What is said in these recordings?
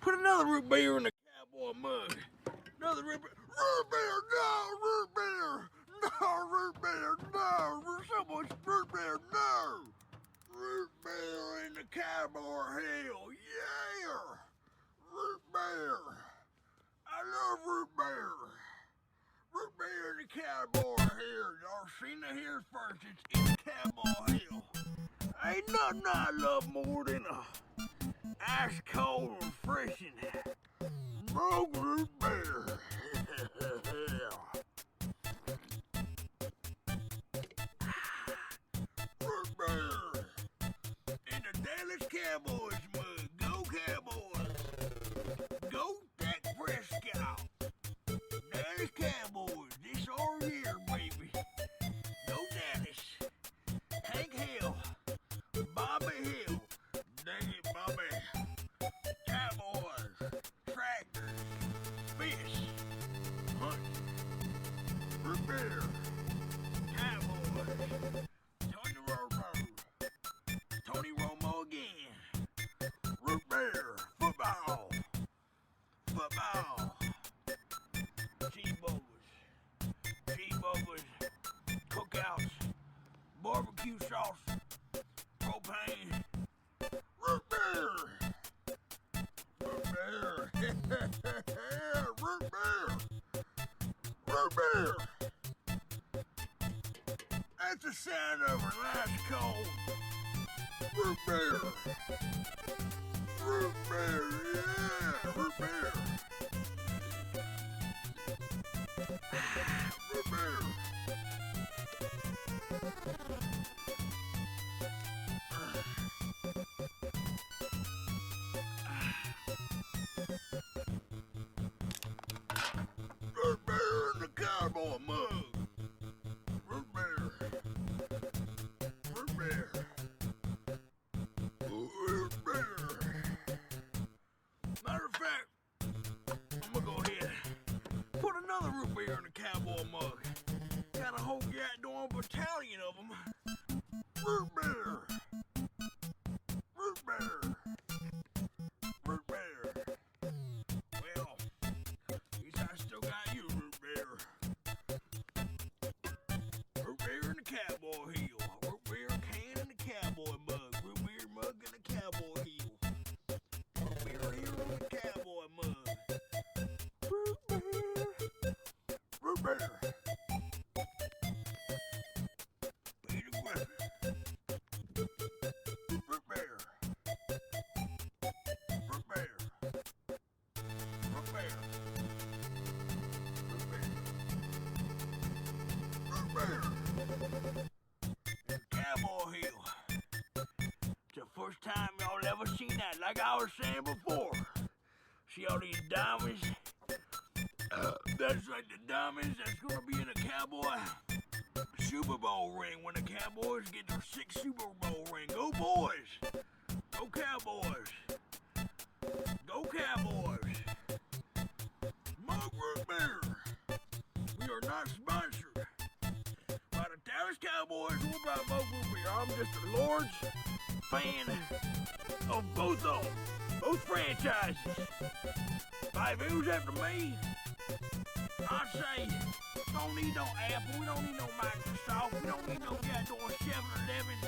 Put another root beer in the cowboy mug. Another root beer. Root beer, no, root beer. No, root beer, no. So much root beer, no. Root beer in the cowboy hill, yeah. Root beer. I love root beer. Root beer in the cowboy hill. Y'all seen it here first. It's in the cowboy hill. Ain't nothing I love more than a ice cold, refreshing mug root beer. Root beer in the Dallas Cowboys mug. Go Cowboys! Go Dak Prescott! Dallas Cowboys, this our year, baby. Go Dallas! Hank Hill, Bobby Hill, dang it, Bobby. Cowboys, tractors, fish, hunt, root beer, Cowboys, Tony Romo, Tony Romo again, root beer, football, cheeseburgers, cookouts, barbecue sauce, propane, root beer, root beer. That's the sound of a nice cold root beer. Root beer, yeah, root beer. Root beer. Root beer in the cowboy mug. Root beer. Root beer. Root beer. Matter of fact, I'm gonna go ahead. Put another root beer in the cowboy mug. Got a whole goddamn battalion of them. Root beer. Root beer. Root beer. Well, at least I still got you, root beer. Root beer in the cowboy heel. Root beer can in the cowboy mug. Root beer mug in the cowboy heel. Root beer heel in the cowboy mug. Root beer. Root beer. Peter Griffin. Root beer. Root beer. Root beer. Root beer. Cowboy heel. It's the first time y'all ever seen that. Like I was saying before. See all these diamonds? That's like the diamonds that's gonna be in a cowboy Super Bowl ring when the Cowboys get their 6th Super Bowl ring. Go boys! Go Cowboys! Go Cowboys! Mug root beer. We are not sponsored by the Dallas Cowboys or by Mug root beer. I'm just a Lord's fan of both of them. Both franchises. If it was after me, I'd say, don't need no Apple, we don't need no Microsoft, we don't need no goddamn 7-Eleven.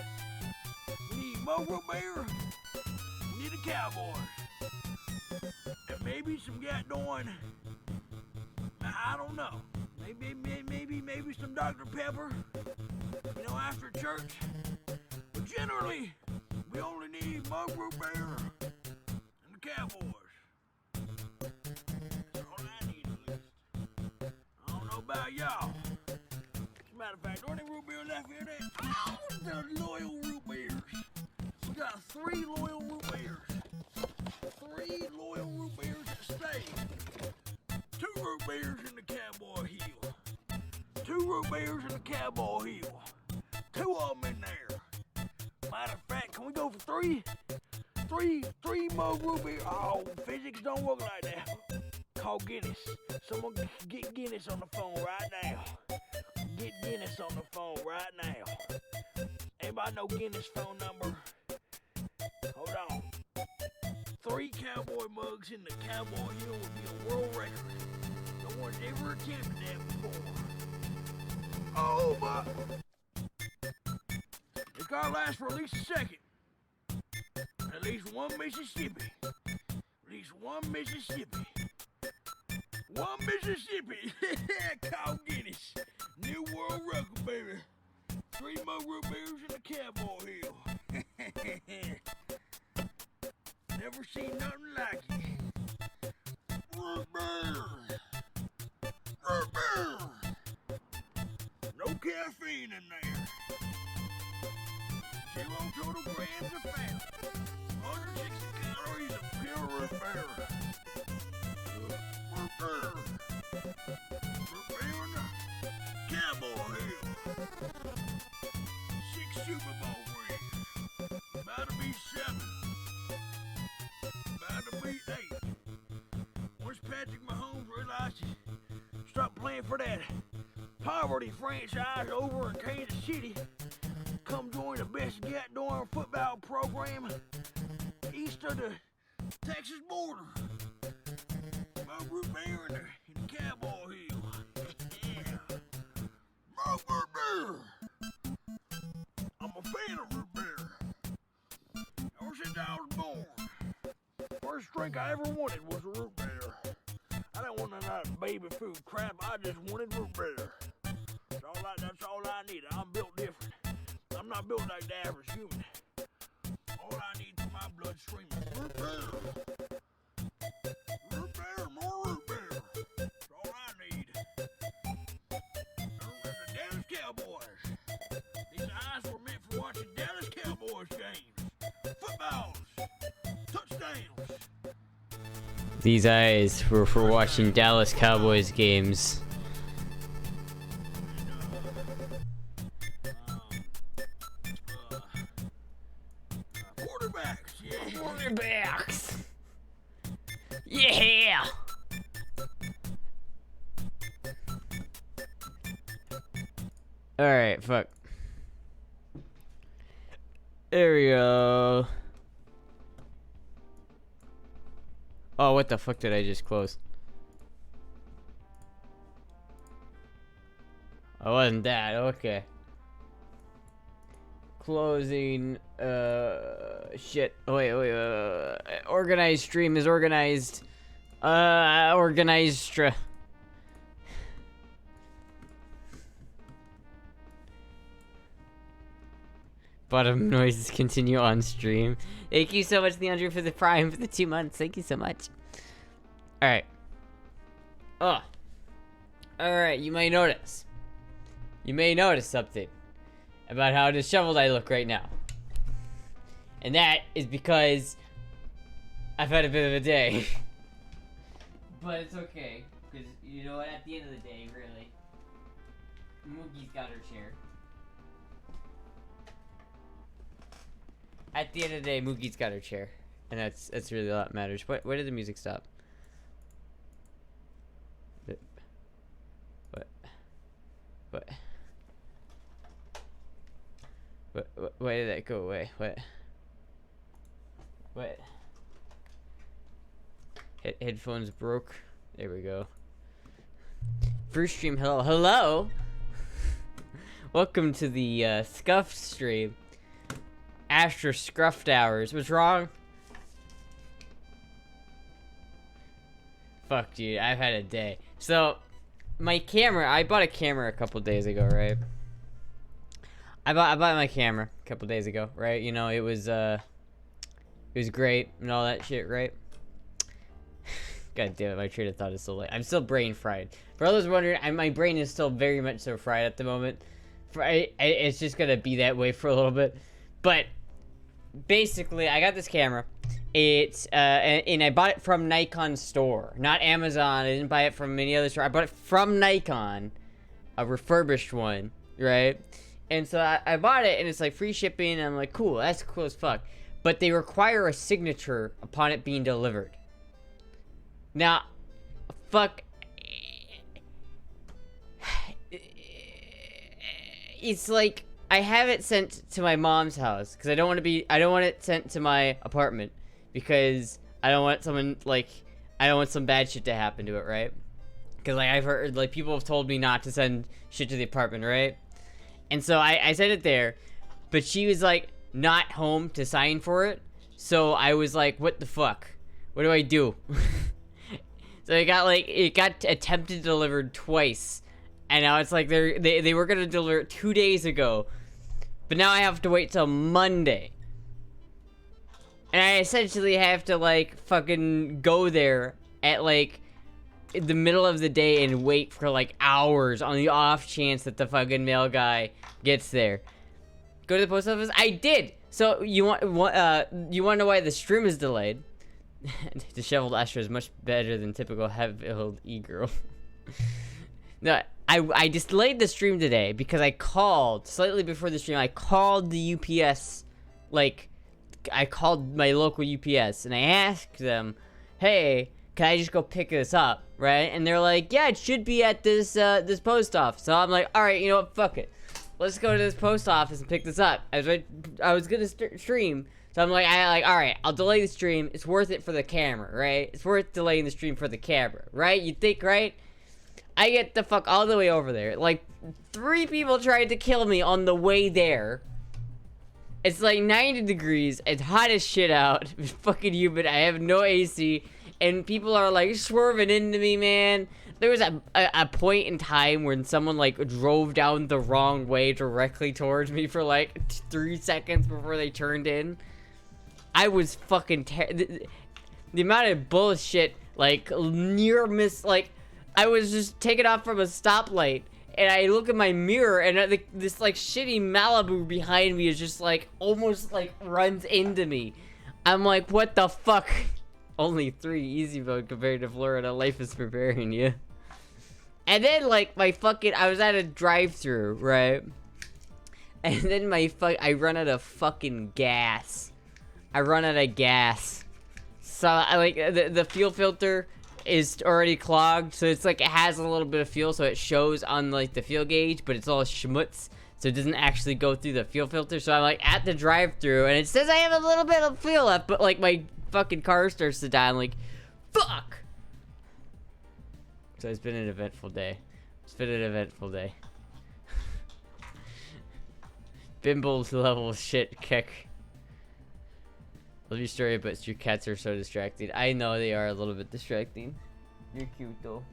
We need Mug root beer, we need the Cowboys. And maybe some goddamn, I don't know, maybe some Dr. Pepper, you know, after church. But generally, we only need Mug root beer and the Cowboys. That's all I need at least. I don't know about y'all. As a matter of fact, are there any root beer left here? Oh, the loyal root beers. We got 3 loyal root beers. 3 loyal root beers that stay. 2 root beers in the cowboy heel. 2 root beers in the cowboy heel. 2 of them in there. Matter of fact, can we go for 3? 3 Mug root beer. Oh, physics don't work like that. Call Guinness. Someone get Guinness on the phone right now. Get Guinness on the phone right now. Anybody know Guinness phone number? Hold on. 3 cowboy mugs in the Cowboy Hill would be a world record. No one's ever attempted that before. Oh, but it's gotta last for at least a second. At least one Mississippi. At least one Mississippi. One Mississippi. Cow Guinness. New world record, baby. 3 more root beers in the Cowboy Hill. Never seen nothing like it. Root beer. Root beer. No caffeine in there. 0 total grams of fat. 160 calories of pure root beer. Root beer. Root beer in the Cowboy Hill. 6 Super Bowl rings. About to be 7. About to be 8. Once Patrick Mahomes realized he stopped playing for that poverty franchise over in Kansas City, come join the best goddamn football program east of the Texas border. My root beer in the Cowboy Hill. Yeah. My root beer. I'm a fan of root beer. Ever since I was born. First drink I ever wanted was a root beer. I didn't want none of that baby food crap. I just wanted root beer. That's all I need. I'm built different. I'm not built like the average human. All I need for my bloodstream is root beer. Root beer, more root beer. That's all I need. The Dallas Cowboys. These eyes were meant for watching Dallas Cowboys games. Footballs. Touchdowns. These eyes were for watching Dallas Cowboys games. Quarterbacks. Yeah. All right, fuck. There we go. Oh, what the fuck did I just close? Oh, wasn't that? Okay. Closing, shit. Oh, wait, organized stream is organized. Organized. Bottom noises continue on stream. Thank you so much, Leandro, for the Prime for the 2 months. Thank you so much. Alright. Oh. Alright, you may notice. You may notice something about how disheveled I look right now. And that is because I've had a bit of a day. But it's okay, because you know what, at the end of the day, really, Moogie's got her chair. At the end of the day, Moogie's got her chair. And that's really all that matters. Where did the music stop? What? Why did that go away? What? Headphones broke. There we go. First stream, hello. Welcome to the scuffed stream. Astra scruffed hours. What's wrong? Fuck, dude. I've had a day. So, my camera. I bought a camera a couple days ago, right? I bought my camera a couple days ago, right? You know, it was great and all that shit, right? God damn it, my train of thought is so late. I'm still brain fried. For others wondering, my brain is still very much so fried at the moment. It's just gonna be that way for a little bit. But basically, I got this camera. It's and I bought it from Nikon store, not Amazon. I didn't buy it from any other store. I bought it from Nikon, a refurbished one, right? And so I bought it, and it's like free shipping. And I'm like, cool, that's cool as fuck. But they require a signature upon it being delivered. Now, fuck. It's like I have it sent to my mom's house because I don't want it sent to my apartment because I don't want someone, like, I don't want some bad shit to happen to it, right? Because, like, I've heard, like, people have told me not to send shit to the apartment, right? And so I sent it there, but she was, like, not home to sign for it. So I was like, what the fuck? What do I do? So it got attempted delivered twice. And now it's like they were gonna deliver it 2 days ago. But now I have to wait till Monday. And I essentially have to, like, fucking go there at, like, in the middle of the day and wait for, like, hours on the off chance that the fucking mail guy gets there. Go to the post office? I did! So, you want to know why the stream is delayed? Disheveled Astra is much better than typical heavy-filled e-girl. No, I just delayed the stream today because I called, slightly before the stream, I called the UPS, like, I called my local UPS, and I asked them, hey, can I just go pick this up, right? And they're like, yeah, it should be at this this post office. So I'm like, all right, you know what, fuck it. Let's go to this post office and pick this up. I was gonna stream, so I'm like, all right, I'll delay the stream. It's worth it for the camera, right? It's worth delaying the stream for the camera, right? You think, right? I get the fuck all the way over there. Like, 3 people tried to kill me on the way there. It's like 90 degrees. It's hot as shit out. It's fucking humid. I have no AC. And people are, like, swerving into me, man. There was a point in time when someone, like, drove down the wrong way directly towards me for, like, 3 seconds before they turned in. I was fucking the amount of bullshit, like, near miss, like, I was just taken off from a stoplight. And I look in my mirror, and this, like, shitty Malibu behind me is just, like, almost, like, runs into me. I'm like, what the fuck? Only 3 easy mode compared to Florida. Life is preparing you. And then, like, I was at a drive-thru, right? And then I run out of fucking gas. I run out of gas. So, the fuel filter is already clogged, so it's like it has a little bit of fuel, so it shows on, like, the fuel gauge, but it's all schmutz, so it doesn't actually go through the fuel filter. So I'm, like, at the drive-thru, and it says I have a little bit of fuel left, but, like, my fucking car starts to die. I'm like, fuck. So it's been an eventful day. Bimble level shit kick. Love your story, but your cats are so distracting. I know they are a little bit distracting. You're cute though.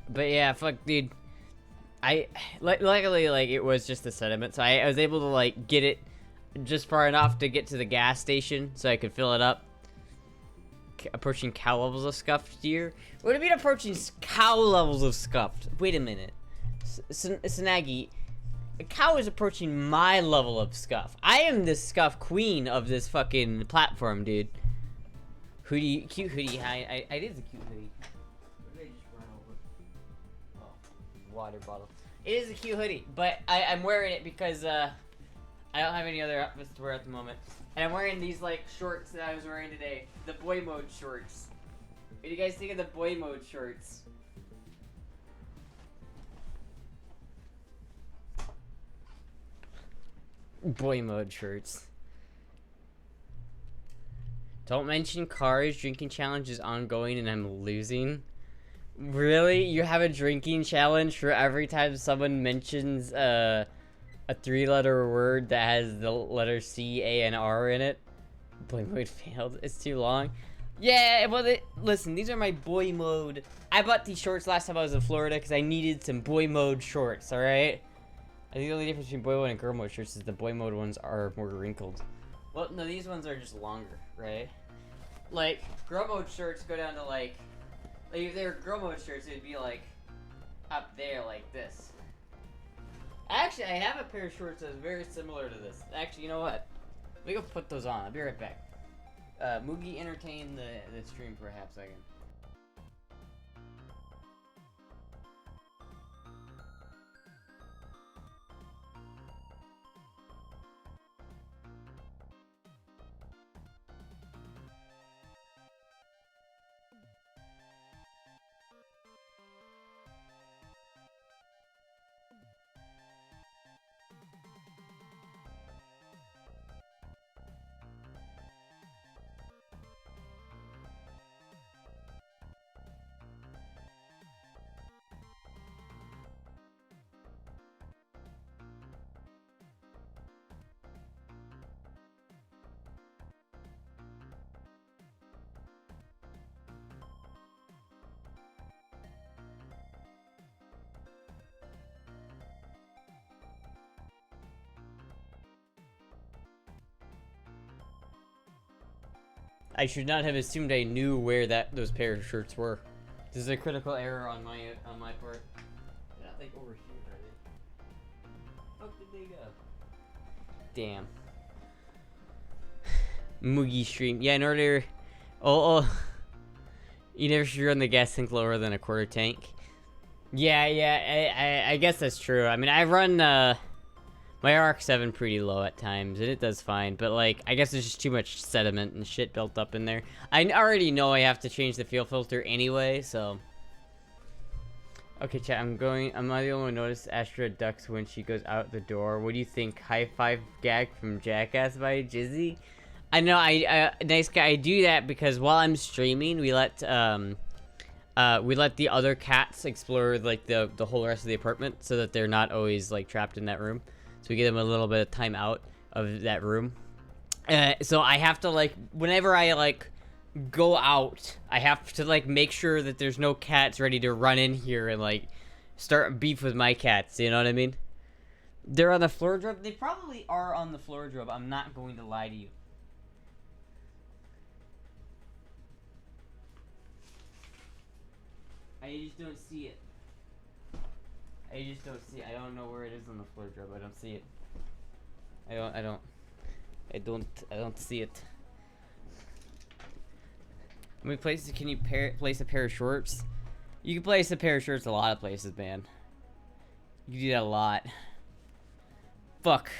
But yeah, fuck, dude. Luckily, like, it was just a sediment, so I was able to, like, get it just far enough to get to the gas station so I could fill it up. Approaching cow levels of scuffed deer. What do you mean approaching cow levels of scuffed? Wait a minute. Snaggy. A cow is approaching my level of scuff. I am the scuff queen of this fucking platform, dude. Hoodie, cute hoodie. Hi, it is a cute hoodie. What did I just run over? Oh, water bottle. It is a cute hoodie, but I'm wearing it because I don't have any other outfits to wear at the moment. And I'm wearing these, like, shorts that I was wearing today. The boy mode shorts. What do you guys think of the boy mode shorts? Boy mode shirts. Don't mention cars. Drinking challenge is ongoing and I'm losing. Really? You have a drinking challenge for every time someone mentions a 3-letter word that has the letter C, A, and R in it? Boy mode failed. It's too long. Yeah, well, listen, these are my boy mode. I bought these shorts last time I was in Florida because I needed some boy mode shorts, alright? I think the only difference between boy mode and girl mode shirts is the boy mode ones are more wrinkled. Well, no, these ones are just longer, right? Like, girl mode shirts go down to, like if they were girl mode shirts, it'd be, like, up there like this. Actually, I have a pair of shorts that's very similar to this. Actually, you know what? Let me go put those on. I'll be right back. Moogie, entertain the stream for a half second. I should not have assumed I knew where those pair of shirts were. This is a critical error on my part. They're not like over here, are they? How did they go? Damn. Moogie stream. Yeah, in order. Oh. You never should run the gas tank lower than a quarter tank. Yeah. I guess that's true. I mean, I run my RX-7 pretty low at times, and it does fine. But like, I guess there's just too much sediment and shit built up in there. I already know I have to change the fuel filter anyway, so. Okay, chat. I'm the only one who noticed Astra ducks when she goes out the door. What do you think? High five gag from Jackass by Jizzy? I know. Nice guy. I do that because while I'm streaming, we let the other cats explore like the whole rest of the apartment, so that they're not always like trapped in that room. So we give them a little bit of time out of that room. So I have to like, whenever I like go out, I have to like make sure that there's no cats ready to run in here and like start beef with my cats. You know what I mean? They're on the floor drop. They probably are on the floor drop. I'm not going to lie to you. I just don't see it. I don't know where it is on the floor drop. I don't see it. I don't see it. How many places can you place a pair of shorts? You can place a pair of shorts a lot of places, man. You can do that a lot. Fuck.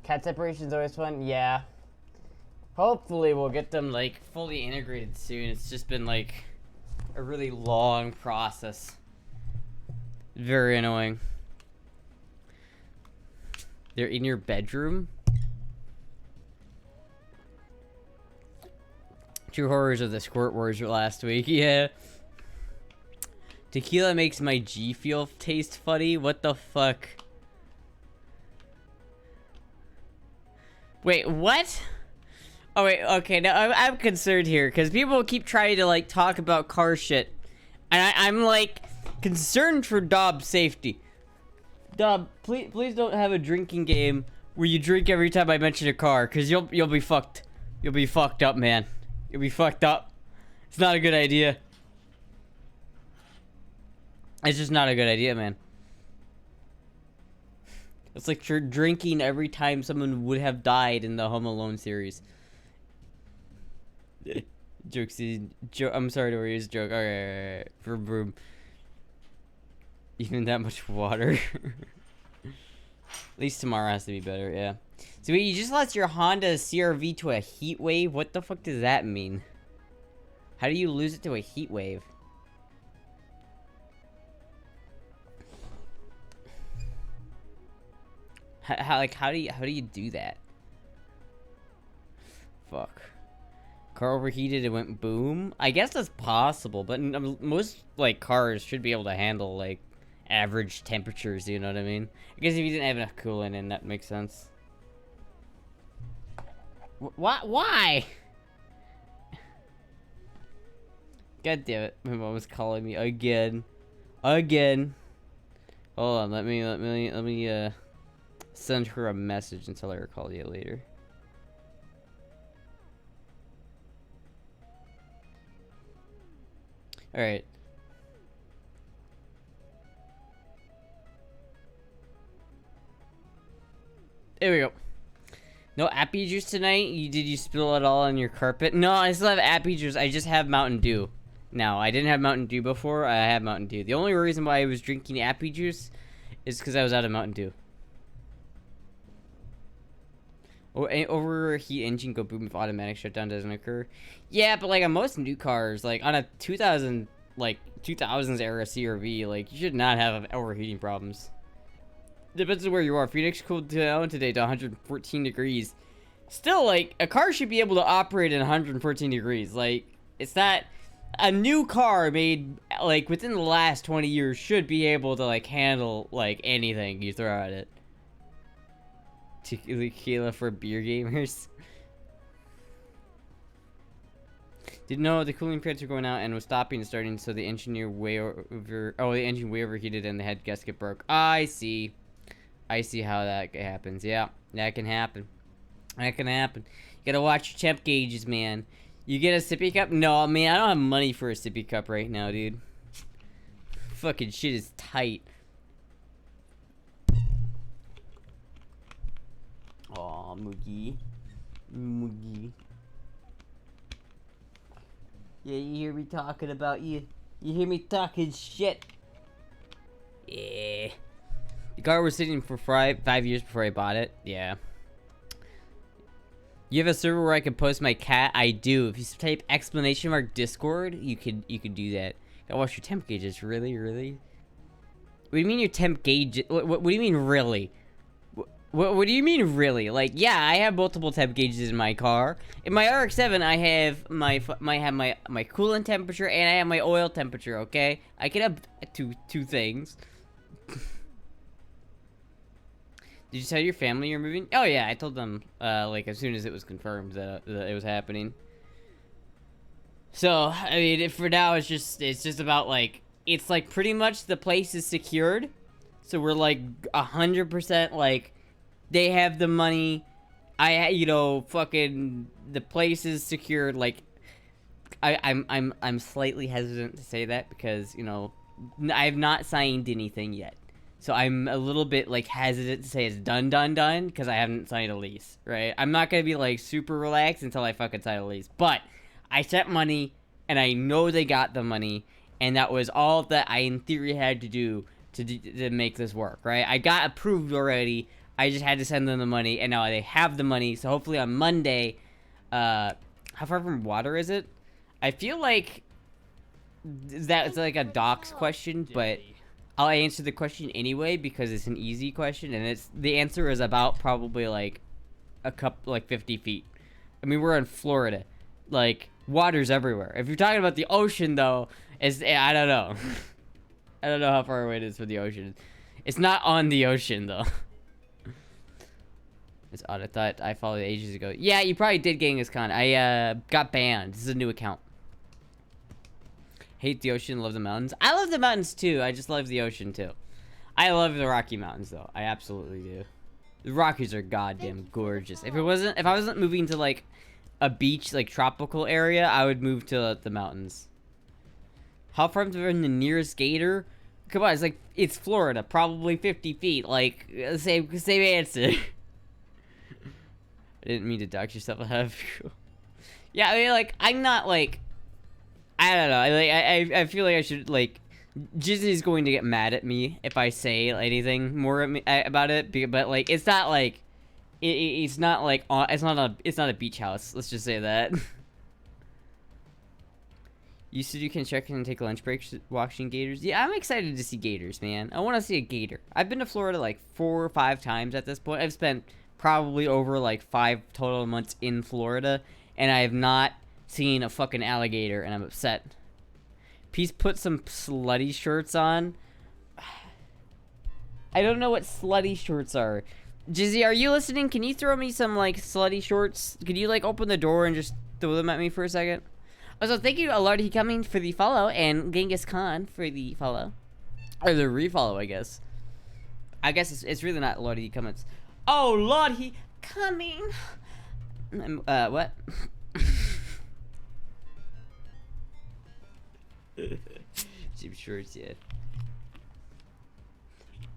Cat separation's always fun? Yeah. Hopefully we'll get them, like, fully integrated soon. It's just been, like, a really long process. Very annoying. They're in your bedroom? True horrors of the squirt wars last week, yeah. Tequila makes my G Fuel taste funny? What the fuck? Wait, what? Oh wait, okay, now I'm concerned here, because people keep trying to, like, talk about car shit. And I'm, like, concerned for Dob's safety. Dob, please don't have a drinking game where you drink every time I mention a car, because you'll be fucked. You'll be fucked up, man. You'll be fucked up. It's not a good idea. It's just not a good idea, man. It's like you're drinking every time someone would have died in the Home Alone series. I'm sorry to use joke. Okay, for broom. Even that much water. At least tomorrow has to be better, yeah. So wait, you just lost your Honda CR-V to a heat wave? What the fuck does that mean? How do you lose it to a heat wave? How do you do that? Fuck. Car overheated, it went boom? I guess that's possible, but most, like, cars should be able to handle, like, average temperatures, you know what I mean? I guess if you didn't have enough coolant in, that makes sense. Why? God damn it, my mom was calling me again. Hold on, let me send her a message and tell her to call you later. Alright. There we go. No appy juice tonight? Did you spill it all on your carpet? No, I still have appy juice. I just have Mountain Dew. Now, I didn't have Mountain Dew before. I have Mountain Dew. The only reason why I was drinking appy juice is because I was out of Mountain Dew. Overheat engine go boom if automatic shutdown doesn't occur. Yeah, but like on most new cars, like on a 2000s era CR-V, like you should not have overheating problems. Depends on where you are. Phoenix cooled down today to 114 degrees. Still, like, a car should be able to operate at 114 degrees. Like, it's not... A new car made, like, within the last 20 years should be able to, like, handle, like, anything you throw at it. Tequila for beer gamers. Didn't know the cooling pads were going out and was stopping and starting, so the engine the engine way overheated and the head gasket broke. I see how that happens. Yeah, that can happen. You Gotta watch your temp gauges, man. You get a sippy cup? No, man, I don't have money for a sippy cup right now, dude. Fucking shit is tight. Aw, Moogie. Moogie. Yeah, you hear me talking about you? You hear me talking shit? Yeah. The car was sitting for 5 years before I bought it. Yeah. You have a server where I can post my cat? I do. If you type !Discord, you can do that. Gotta watch your temp gauges. Really? What do you mean your temp gauge? What do you mean really? What do you mean really? Like, yeah, I have multiple temp gauges in my car. In my RX-7, I have my coolant temperature and I have my oil temperature. Okay, I can have two things. Did you tell your family you're moving? Oh yeah, I told them like as soon as it was confirmed that it was happening. So I mean, for now it's just about like it's like pretty much the place is secured. So we're like 100% like they have the money. Fucking the place is secured. Like I'm slightly hesitant to say that because I have not signed anything yet. So I'm a little bit, like, hesitant to say it's done, because I haven't signed a lease, right? I'm not going to be, like, super relaxed until I fucking sign a lease. But I sent money, and I know they got the money, and that was all that I, in theory, had to do to make this work, right? I got approved already. I just had to send them the money, and now they have the money. So hopefully on Monday, how far from water is it? I feel like that's, like, a docs question, but I'll answer the question anyway because it's an easy question, and the answer is about probably like 50 feet. I mean, we're in Florida, like water's everywhere. If you're talking about the ocean, though, I don't know. I don't know how far away it is from the ocean. It's not on the ocean though. It's odd. I thought I followed ages ago. Yeah, you probably did, Genghis Khan. I got banned. This is a new account. Hate the ocean, love the mountains. I love the mountains too. I just love the ocean too. I love the Rocky Mountains though. I absolutely do. The Rockies are goddamn gorgeous. If I wasn't moving to like a beach, like tropical area, I would move to the mountains. How far from the nearest gator? Come on, it's Florida, probably 50 feet. Like same answer. I didn't mean to dox yourself. I have. Yeah, I mean, like I'm not like. I don't know. I feel like I should like. Disney's going to get mad at me if I say anything more about it. But like, it's not like, it's not like it's not a beach house. Let's just say that. You said you can check in and take lunch breaks watching gators. Yeah, I'm excited to see gators, man. I want to see a gator. I've been to Florida like 4 or 5 times at this point. I've spent probably over like 5 total months in Florida, and I have not seen a fucking alligator, and I'm upset. Please put some slutty shirts on. I don't know what slutty shorts are. Jizzy, are you listening? Can you throw me some like slutty shorts? Could you like open the door and just throw them at me for a second? Also, thank you, Alardi coming for the follow, and Genghis Khan for the follow. Or the refollow, I guess. I guess it's really not Alardi comments. Oh, Lord, he coming. What? Gym shorts, yeah.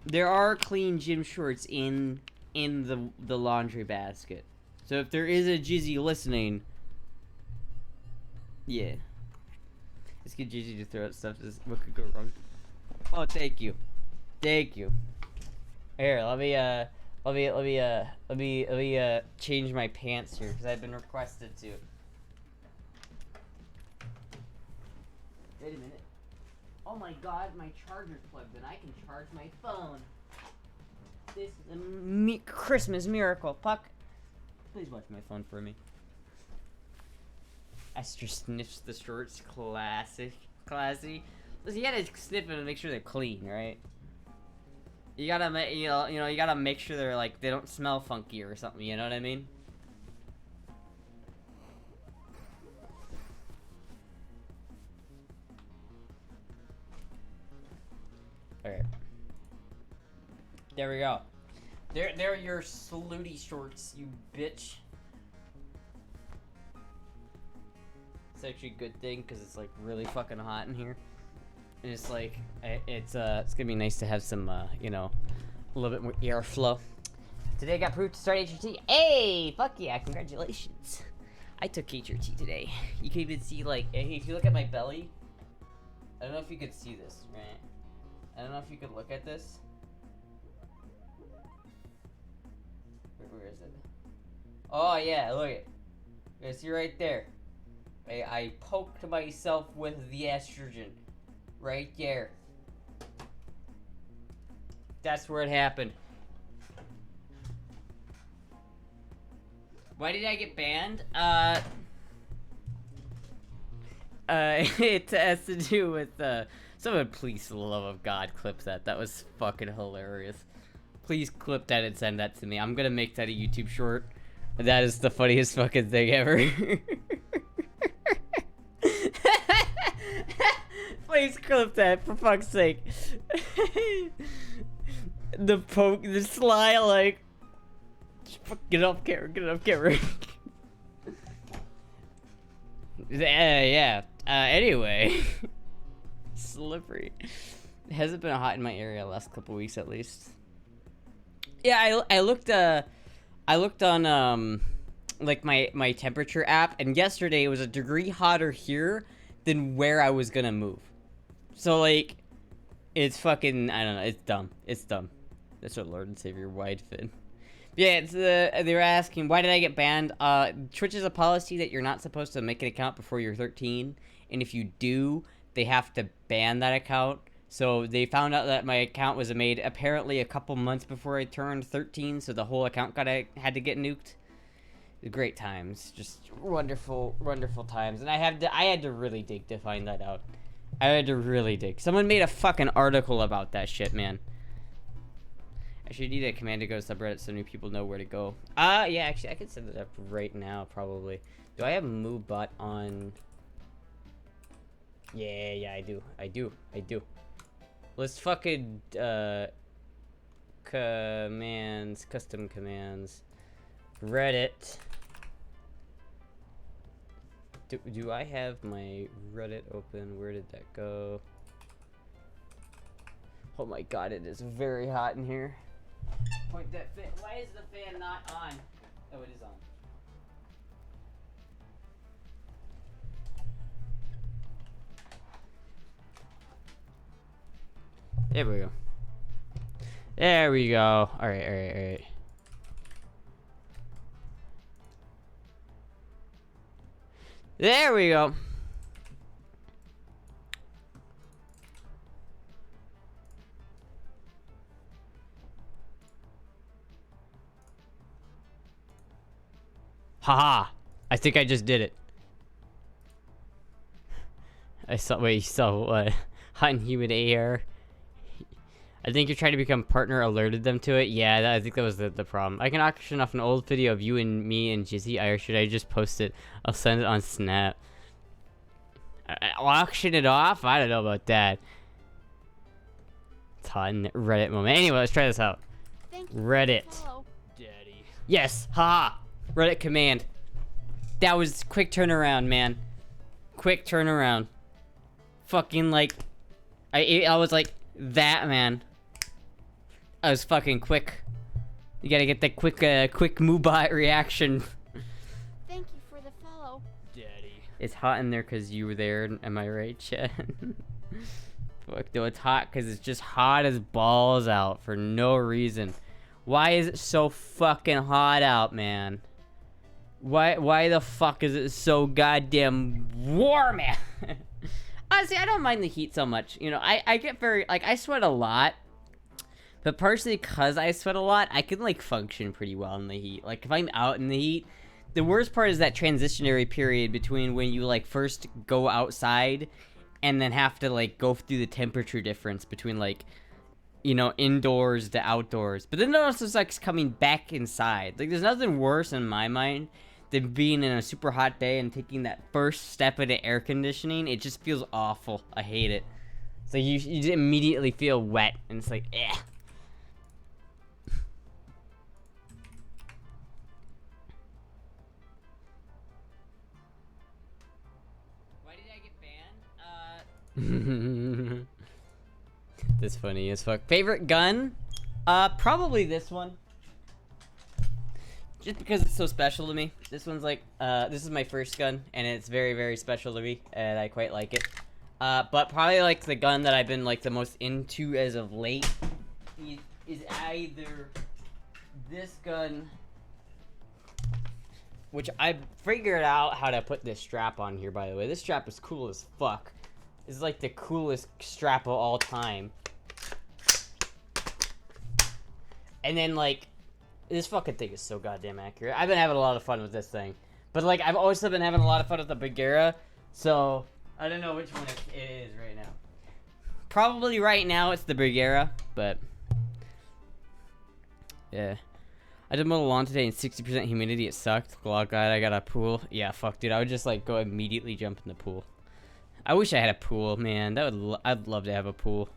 There are clean gym shorts in the laundry basket. So if there is a Jizzy listening, yeah. Let's get Jizzy to throw out stuff. What could go wrong? Oh, thank you. Thank you. Here, let me change my pants here because I've been requested to. Wait a minute. Oh my god, my charger's plugged in. I can charge my phone. This is a Christmas miracle. Puck, please watch my phone for me. Astra sniffs the shorts. Classy. Listen, you gotta sniff them and make sure they're clean, right? You gotta, you gotta make sure they're like they don't smell funky or something. You know what I mean? Alright. There we go. There are your slutty shorts, you bitch. It's actually a good thing because it's like really fucking hot in here. And it's like, it's gonna be nice to have some, you know, a little bit more airflow. Today I got approved to start HRT. Hey, fuck yeah, congratulations. I took HRT today. You can even see, like, if you look at my belly, I don't know if you could see this, right? I don't know if you could look at this. Where is it? Oh yeah, look at it. You see right there. I poked myself with the estrogen. Right there. That's where it happened. Why did I get banned? It has to do with, someone please, for the love of God, clip that. That was fucking hilarious. Please clip that and send that to me. I'm gonna make that a YouTube short. That is the funniest fucking thing ever. Please clip that, for fuck's sake. The poke, the sly, like... Get off camera, get off camera. Yeah. Anyway. Slippery. It hasn't been hot in my area the last couple weeks, at least. Yeah, I looked on, like, my temperature app, and yesterday it was a degree hotter here than where I was gonna move. So, like, it's fucking, I don't know, it's dumb. It's dumb. That's our Lord and Savior, Wide Fin. Yeah, it's they were asking, why did I get banned? Twitch is a policy that you're not supposed to make an account before you're 13, and if you do, they have to ban that account. So they found out that my account was made apparently a couple months before I turned 13, so the whole account had to get nuked. Great times, just wonderful, wonderful times, and I had to really dig to find that out. I had to really dig. Someone made a fucking article about that shit, man. I should need a command to go to subreddit so new people know where to go. Yeah, actually, I could set it up right now, probably. Do I have MoveBot on? Yeah, I do. Let's fucking, commands, custom commands. Reddit. Do I have my Reddit open? Where did that go? Oh my god, it is very hot in here. Point that fan. Why is the fan not on? Oh, it is on. There we go. There we go. Alright. There we go. Haha. I think I just did it. Wait, you saw what? Hot and humid air. I think you're trying to become partner, alerted them to it. Yeah, I think that was the problem. I can auction off an old video of you and me and Jizzy, or should I just post it? I'll send it on Snap. I'll auction it off? I don't know about that. It's hot in Reddit moment. Anyway, let's try this out. Reddit. Daddy. Yes, haha. Reddit command. That was quick turnaround, man. Quick turnaround. Fucking like, I was like that, man. I was fucking quick. You gotta get that quick MoveBot reaction. Thank you for the follow. Daddy. It's hot in there because you were there. Am I right, Chad? Fuck, no, it's hot because it's just hot as balls out for no reason. Why is it so fucking hot out, man? Why the fuck is it so goddamn warm, man? Honestly, I don't mind the heat so much. You know, I get very, like, I sweat a lot. But partially because I sweat a lot, I can, like, function pretty well in the heat. Like, if I'm out in the heat, the worst part is that transitionary period between when you, like, first go outside and then have to, like, go through the temperature difference between, like, you know, indoors to outdoors. But then it also sucks coming back inside. Like, there's nothing worse in my mind than being in a super hot day and taking that first step into air conditioning. It just feels awful. I hate it. So you just immediately feel wet, and it's like, eh. That's funny as fuck. Favorite gun? Probably this one. Just because it's so special to me. This one's like, this is my first gun, and it's very, very special to me, and I quite like it. But probably like the gun that I've been like the most into as of late is either this gun, which I figured out how to put this strap on here, by the way. This strap is cool as fuck. This is like the coolest strap of all time. And then like, this fucking thing is so goddamn accurate. I've been having a lot of fun with this thing. But like, I've also been having a lot of fun with the Bagheera, so I don't know which one it is right now. Probably right now it's the Bagheera, but yeah. I did mow the lawn today in 60% humidity. It sucked. Oh god, I got a pool. Yeah, fuck, dude. I would just like go immediately jump in the pool. I wish I had a pool, man. I'd love to have a pool.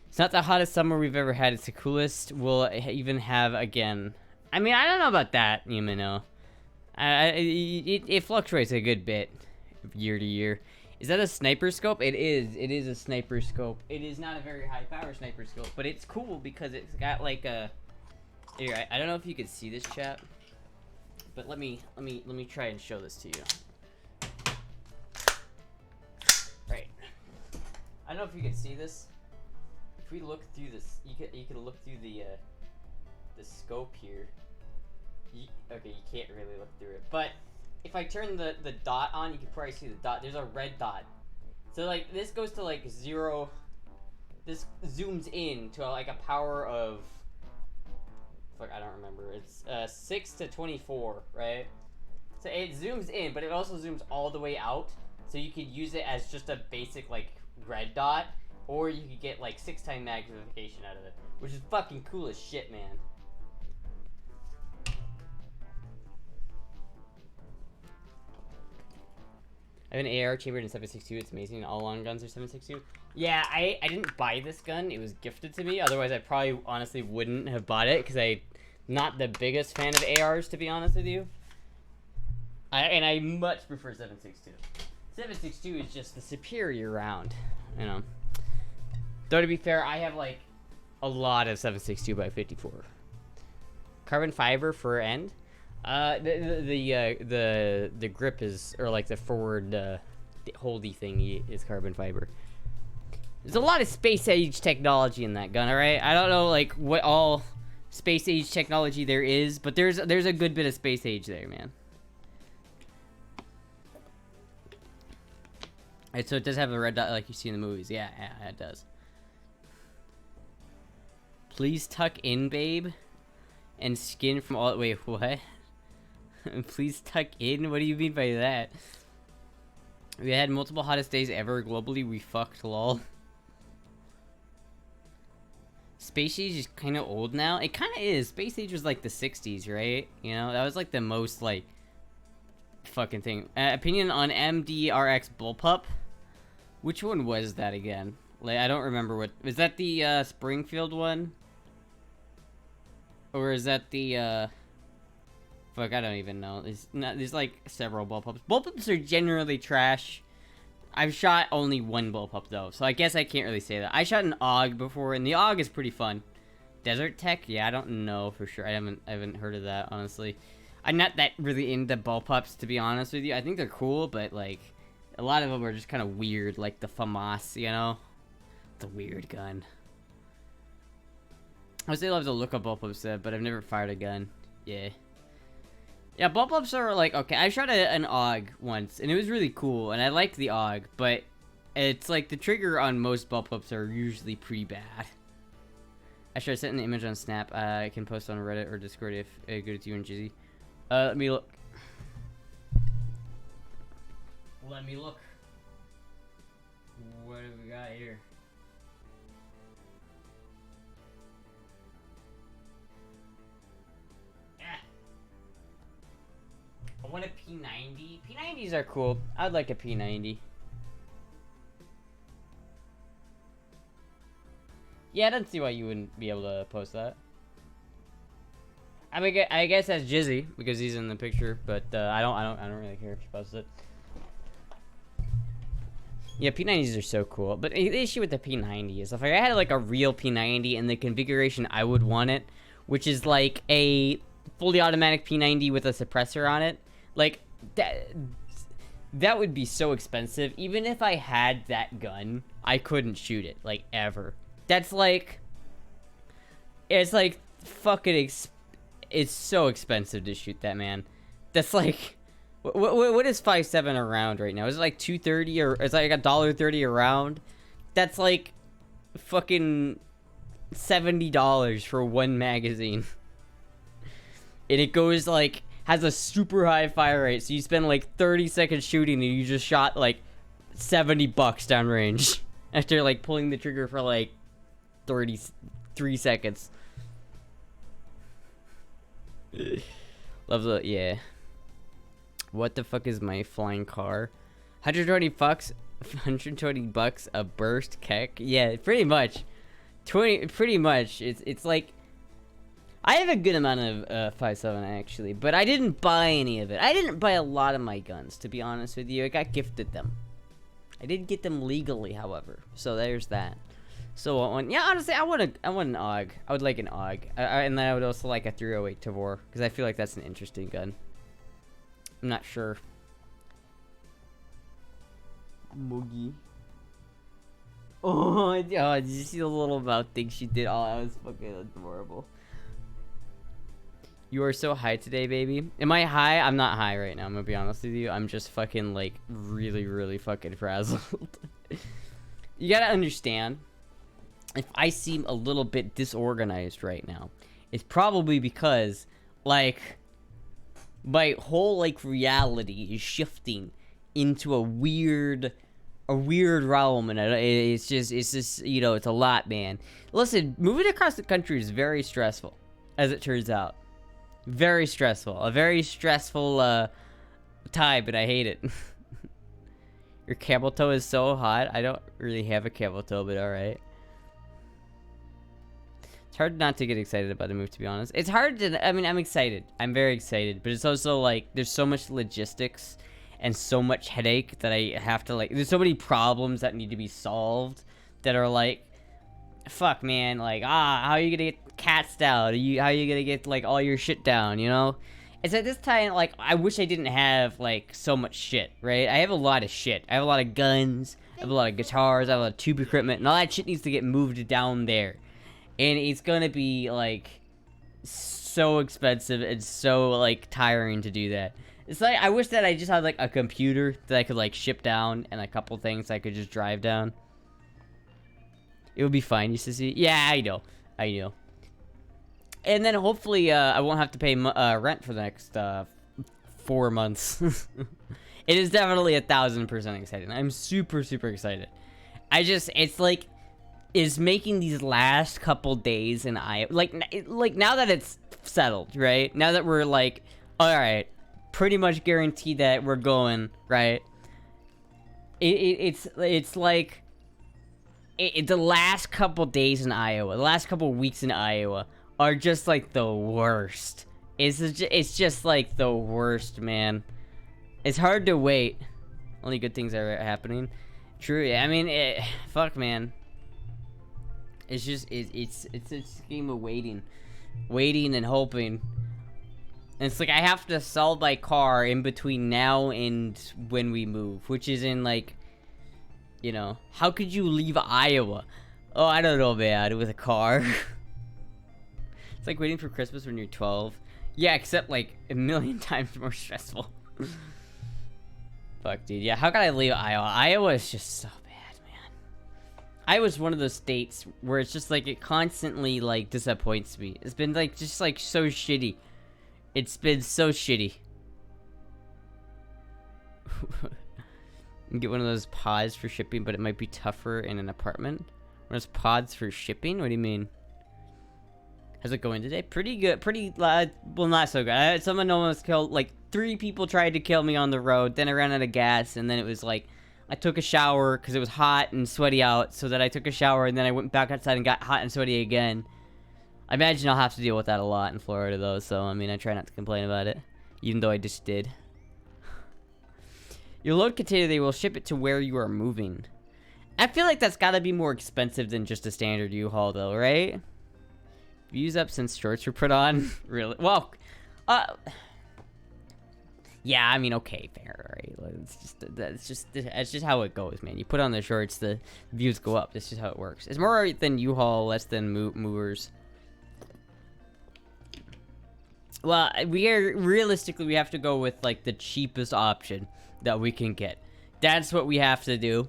It's not the hottest summer we've ever had. It's the coolest we'll even have again. I mean, I don't know about that, you know. It fluctuates a good bit year to year. Is that a sniper scope? It is. It is a sniper scope. It is not a very high power sniper scope, but it's cool because it's got like a. Here, I don't know if you can see this, chat, but let me try and show this to you. Right. I don't know if you can see this. If we look through this, you can look through the scope here. Okay, you can't really look through it, but if I turn the dot on, you can probably see the dot. There's a red dot. So like this goes to like 0. This zooms in to like a power of. Fuck, I don't remember. It's 6 to 24, right? So it zooms in, but it also zooms all the way out. So you could use it as just a basic like red dot, or you could get like 6x magnification out of it, which is fucking cool as shit, man. I have an AR chambered in 7.62. It's amazing. All long guns are 7.62. Yeah, I didn't buy this gun. It was gifted to me. Otherwise, I probably honestly wouldn't have bought it because I'm not the biggest fan of ARs, to be honest with you. I much prefer 7.62. 7.62 is just the superior round, you know. Though to be fair, I have like a lot of 7.62 by 54. Carbon fiber for end. The grip is, or like the forward the holdy thing is carbon fiber. There's a lot of space age technology in that gun, alright? I don't know like what all space age technology there is, but there's a good bit of space age there, man. Alright, so it does have a red dot like you see in the movies. Yeah, it does. Please tuck in, babe. And skin from all. Wait, what? Please tuck in? What do you mean by that? We had multiple hottest days ever globally. We fucked, lol. Space Age is kind of old now. It kind of is. Space Age was like the 60s, right? You know, that was like the most like fucking thing. Opinion on MDRX Bullpup? Which one was that again? Like, I don't remember what. Was that the Springfield one? Or is that the fuck, I don't even know. There's like several bullpups. Bullpups are generally trash. I've shot only one bullpup though, so I guess I can't really say that. I shot an AUG before, and the AUG is pretty fun. Desert Tech? Yeah, I don't know for sure. I haven't heard of that, honestly. I'm not that really into bullpups, to be honest with you. I think they're cool, but like a lot of them are just kind of weird, like the FAMAS, you know? It's a weird gun. I would say love the look of bullpups, but I've never fired a gun. Yeah. Yeah, bullpups are like, okay, I shot an AUG once, and it was really cool, and I liked the AUG, but it's like the trigger on most bullpups are usually pretty bad. I should have sent an image on Snap. I can post on Reddit or Discord if it goes to you and Jizzy. Let me look. Let me look. What do we got here? I want a P90. P90s are cool. I'd like a P90. Yeah, I don't see why you wouldn't be able to post that. I mean, I guess that's Jizzy because he's in the picture, but I don't really care if he posts it. Yeah, P90s are so cool. But the issue with the P90 is if I had like a real P90 in the configuration I would want it, which is like a fully automatic P90 with a suppressor on it, like that would be so expensive. Even if I had that gun, I couldn't shoot it, like, ever. That's like, it's like fucking it's so expensive to shoot that, man. That's like, what is 5.7 a round right now? Is it like $2.30 or is it like $1.30 a round? That's like fucking $70 for one magazine. And it goes like, has a super high fire rate, so you spend like 30 seconds shooting and you just shot like $70 downrange after like pulling the trigger for like 33 seconds. Love the, yeah. What the fuck is my flying car? 120 bucks a burst kek? Yeah, pretty much. Pretty much. It's like, I have a good amount of 5.7 actually, but I didn't buy any of it. I didn't buy a lot of my guns, to be honest with you. I got gifted them. I did get them legally, however. So there's that. So yeah, honestly, I want an AUG. I would like an AUG, and then I would also like a 308 Tavor because I feel like that's an interesting gun. I'm not sure. Moogie. Oh, did you see the little mouth thing she did? Oh, that was fucking adorable. You are so high today, baby. Am I high? I'm not high right now, I'm gonna be honest with you. I'm just fucking, like, really, really fucking frazzled. You gotta understand, if I seem a little bit disorganized right now, it's probably because, like, my whole, like, reality is shifting into a weird realm, and it's just, you know, it's a lot, man. Listen, moving across the country is very stressful, as it turns out. Very stressful. A very stressful time, but I hate it. Your camel toe is so hot. I don't really have a camel toe, but alright. It's hard not to get excited about the move, to be honest. It's hard to, I mean, I'm excited. I'm very excited, but it's also like, there's so much logistics and so much headache that I have to, like, there's so many problems that need to be solved that are like, fuck, man, like, how are you gonna get cats down? How are you gonna get, like, all your shit down, you know? It's at this time, like, I wish I didn't have, like, so much shit, right? I have a lot of shit. I have a lot of guns, I have a lot of guitars, I have a lot of tube equipment, and all that shit needs to get moved down there. And it's gonna be, like, so expensive and so, like, tiring to do that. It's like, I wish that I just had, like, a computer that I could, like, ship down and a couple things I could just drive down. It would be fine, you see? Yeah, I know. And then hopefully, I won't have to pay rent for the next 4 months. It is definitely 1,000% exciting. I'm super, super excited. It's like, is making these last couple days in like now that it's settled, right? Now that we're like, all right, pretty much guaranteed that we're going, right? It's like, the last couple days in Iowa, the last couple weeks in Iowa are just like the worst. It's just like the worst, man. It's hard to wait. Only good things are happening. True. I mean, fuck, man. It's just it's a game of waiting and hoping. And it's like I have to sell my car in between now and when we move, which is in like, you know, how could you leave Iowa? Oh, I don't know, man, with a car. It's like waiting for Christmas when you're 12. Yeah, except like a million times more stressful. Fuck, dude. Yeah, how can I leave Iowa? Iowa is just so bad, man. Iowa's one of those states where it's just like it constantly like disappoints me. It's been like just like so shitty. It's been so shitty. Get one of those pods for shipping, but it might be tougher in an apartment. One of those pods for shipping? What do you mean? How's it going today? Pretty good. Pretty, well, not so good. Someone almost killed, like, 3 people tried to kill me on the road. Then I ran out of gas, and then it was like, I took a shower because it was hot and sweaty out. So that I took a shower, and then I went back outside and got hot and sweaty again. I imagine I'll have to deal with that a lot in Florida, though. So, I mean, I try not to complain about it. Even though I just did. You load container, they will ship it to where you are moving. I feel like that's gotta be more expensive than just a standard U-Haul though, right? Views up since shorts were put on. Really? Well, yeah, I mean, okay, fair, right? That's just how it goes, man. You put on the shorts, the views go up. That's just how it works. It's more than U-Haul, less than movers. Well, realistically, we have to go with like the cheapest option that we can get. That's what we have to do,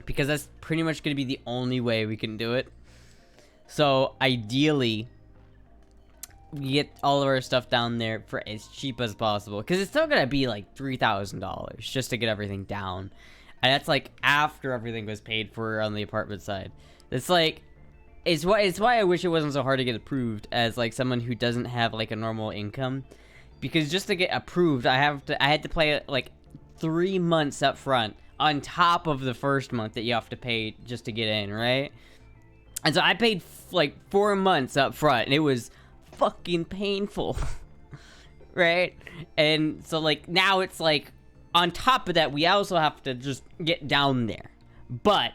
because that's pretty much going to be the only way we can do it. So ideally, we get all of our stuff down there for as cheap as possible, because it's still going to be like $3,000 just to get everything down, and that's like after everything was paid for on the apartment side. It's like, it's why I wish it wasn't so hard to get approved as like someone who doesn't have like a normal income, because just to get approved, I had to pay like 3 months up front on top of the first month that you have to pay just to get in, right? And so I paid like 4 months up front, and it was fucking painful, right? And so like now it's like on top of that, we also have to just get down there. But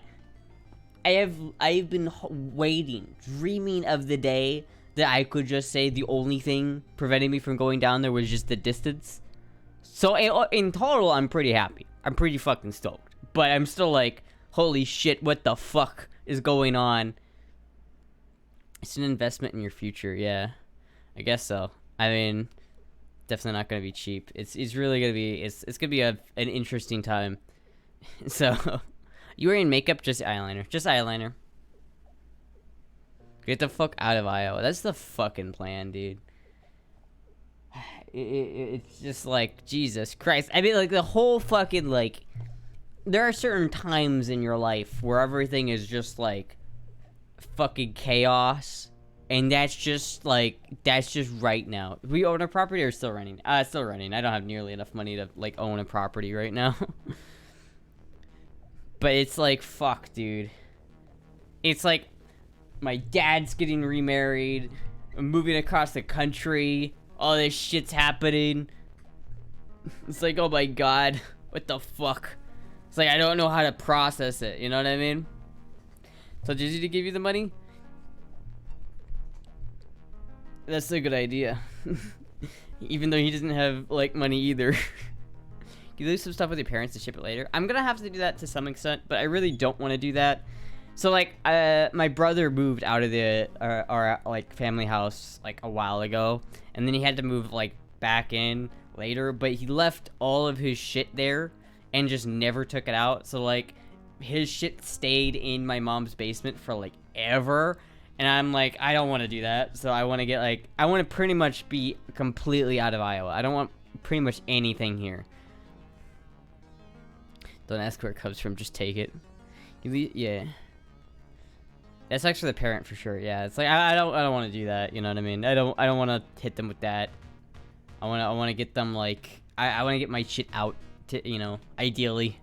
I've been waiting, dreaming of the day that I could just say the only thing preventing me from going down there was just the distance. So in total, I'm pretty happy. I'm pretty fucking stoked. But I'm still like, holy shit, what the fuck is going on? It's an investment in your future, yeah. I guess so. I mean, definitely not gonna be cheap. It's really gonna be, it's gonna be an interesting time. So, you wearing makeup? Just eyeliner. Just eyeliner. Get the fuck out of Iowa. That's the fucking plan, dude. It's just like, Jesus Christ. I mean, like, the whole fucking, like, there are certain times in your life where everything is just, like, fucking chaos. And that's just, like, that's just right now. We own a property or still renting? Still renting. I don't have nearly enough money to, like, own a property right now. But it's like, fuck, dude. It's like, my dad's getting remarried. I'm moving across the country. All this shit's happening. It's like, oh my god, what the fuck? It's like, I don't know how to process it, you know what I mean? So did he give you the money? That's a good idea. Even though he doesn't have, like, money either. You lose some stuff with your parents to ship it later. I'm gonna have to do that to some extent, but I really don't want to do that. So, like, my brother moved out of our like, family house, like, a while ago. And then he had to move, like, back in later. But he left all of his shit there and just never took it out. So, like, his shit stayed in my mom's basement for, like, ever. And I'm like, I don't want to do that. So I want to get, like, I want to pretty much be completely out of Iowa. I don't want pretty much anything here. Don't ask where it comes from, just take it. Yeah. That's actually the parent for sure. Yeah, it's like I don't want to do that. You know what I mean? I don't want to hit them with that. I want to get them, like, I want to get my shit out to, you know, ideally.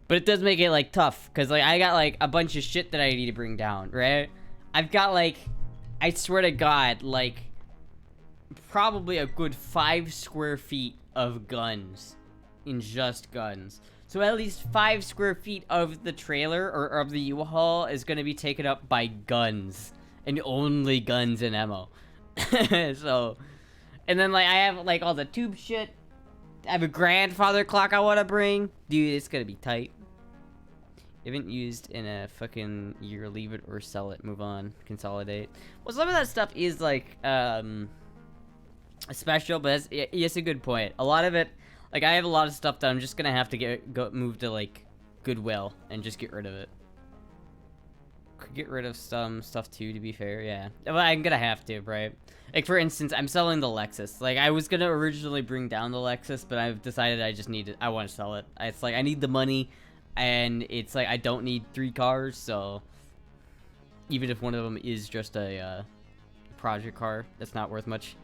But it does make it, like, tough, cuz like I got, like, a bunch of shit that I need to bring down, right? I've got, like, I swear to God, like, probably a good 5 square feet of guns in just guns. So at least 5 square feet of the trailer or of the U-Haul is going to be taken up by guns and only guns and ammo. So, and then, like, I have, like, all the tube shit. I have a grandfather clock I want to bring. Dude, it's going to be tight. Haven't used in a fucking year. Leave it or sell it. Move on. Consolidate. Well, some of that stuff is, like, special, but it's a good point. A lot of it, like, I have a lot of stuff that I'm just gonna have to move to, like, Goodwill and just get rid of it. Could get rid of some stuff too, to be fair. Yeah, well, I'm gonna have to, right? Like, for instance, I'm selling the Lexus. Like, I was gonna originally bring down the Lexus, but I've decided I want to sell it. It's like I need the money, and it's like I don't need 3 cars, so even if one of them is just a project car, that's not worth much.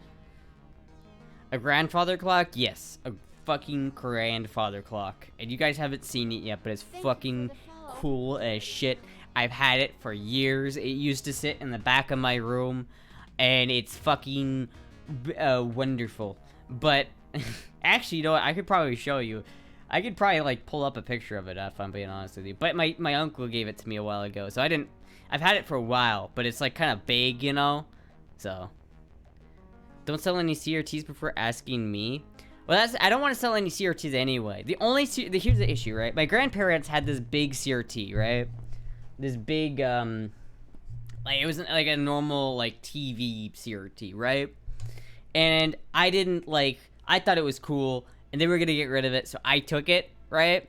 A grandfather clock? Yes, a fucking grandfather clock. And you guys haven't seen it yet, but it's fucking cool as shit. I've had it for years. It used to sit in the back of my room, and it's fucking wonderful. But Actually, you know what? I could probably show you. I could probably like pull up a picture of it if I'm being honest with you. But my uncle gave it to me a while ago, so I didn't. I've had it for a while, but it's like kind of big, you know. So don't sell any CRTs before asking me. Well, I don't want to sell any CRTs anyway. Here's the issue, right? My grandparents had this big CRT, right? This big like it wasn't like a normal like TV CRT, right? And I didn't like. I thought it was cool, and they were gonna get rid of it, so I took it, right?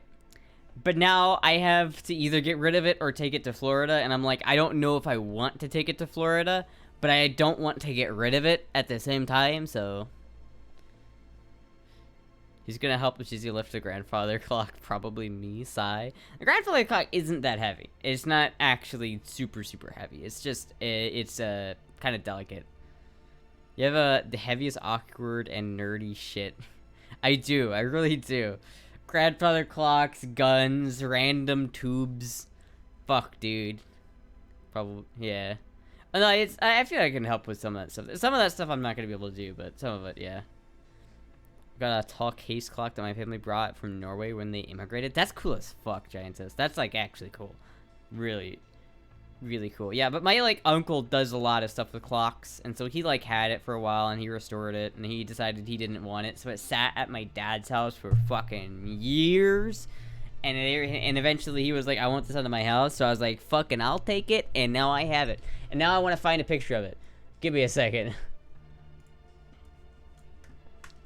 But now I have to either get rid of it or take it to Florida, and I'm like, I don't know if I want to take it to Florida, but I don't want to get rid of it at the same time, so... Who's gonna help if she's lift the grandfather clock? Probably me, Sigh. The grandfather clock isn't that heavy. It's not actually super, super heavy. It's just, it's kind of delicate. You have the heaviest, awkward, and nerdy shit. I do. I really do. Grandfather clocks, guns, random tubes. Fuck, dude. Probably, yeah. No, I feel like I can help with some of that stuff. Some of that stuff I'm not gonna be able to do, but some of it, yeah. Got a tall case clock that my family brought from Norway when they immigrated. That's cool as fuck, Giantess. That's like actually cool. Really, really cool. Yeah, but my like uncle does a lot of stuff with clocks, and so he like had it for a while and he restored it and he decided he didn't want it, so it sat at my dad's house for fucking years. And eventually he was like, I want this out of my house, so I was like, fucking I'll take it, and now I have it. And now I want to find a picture of it. Give me a second.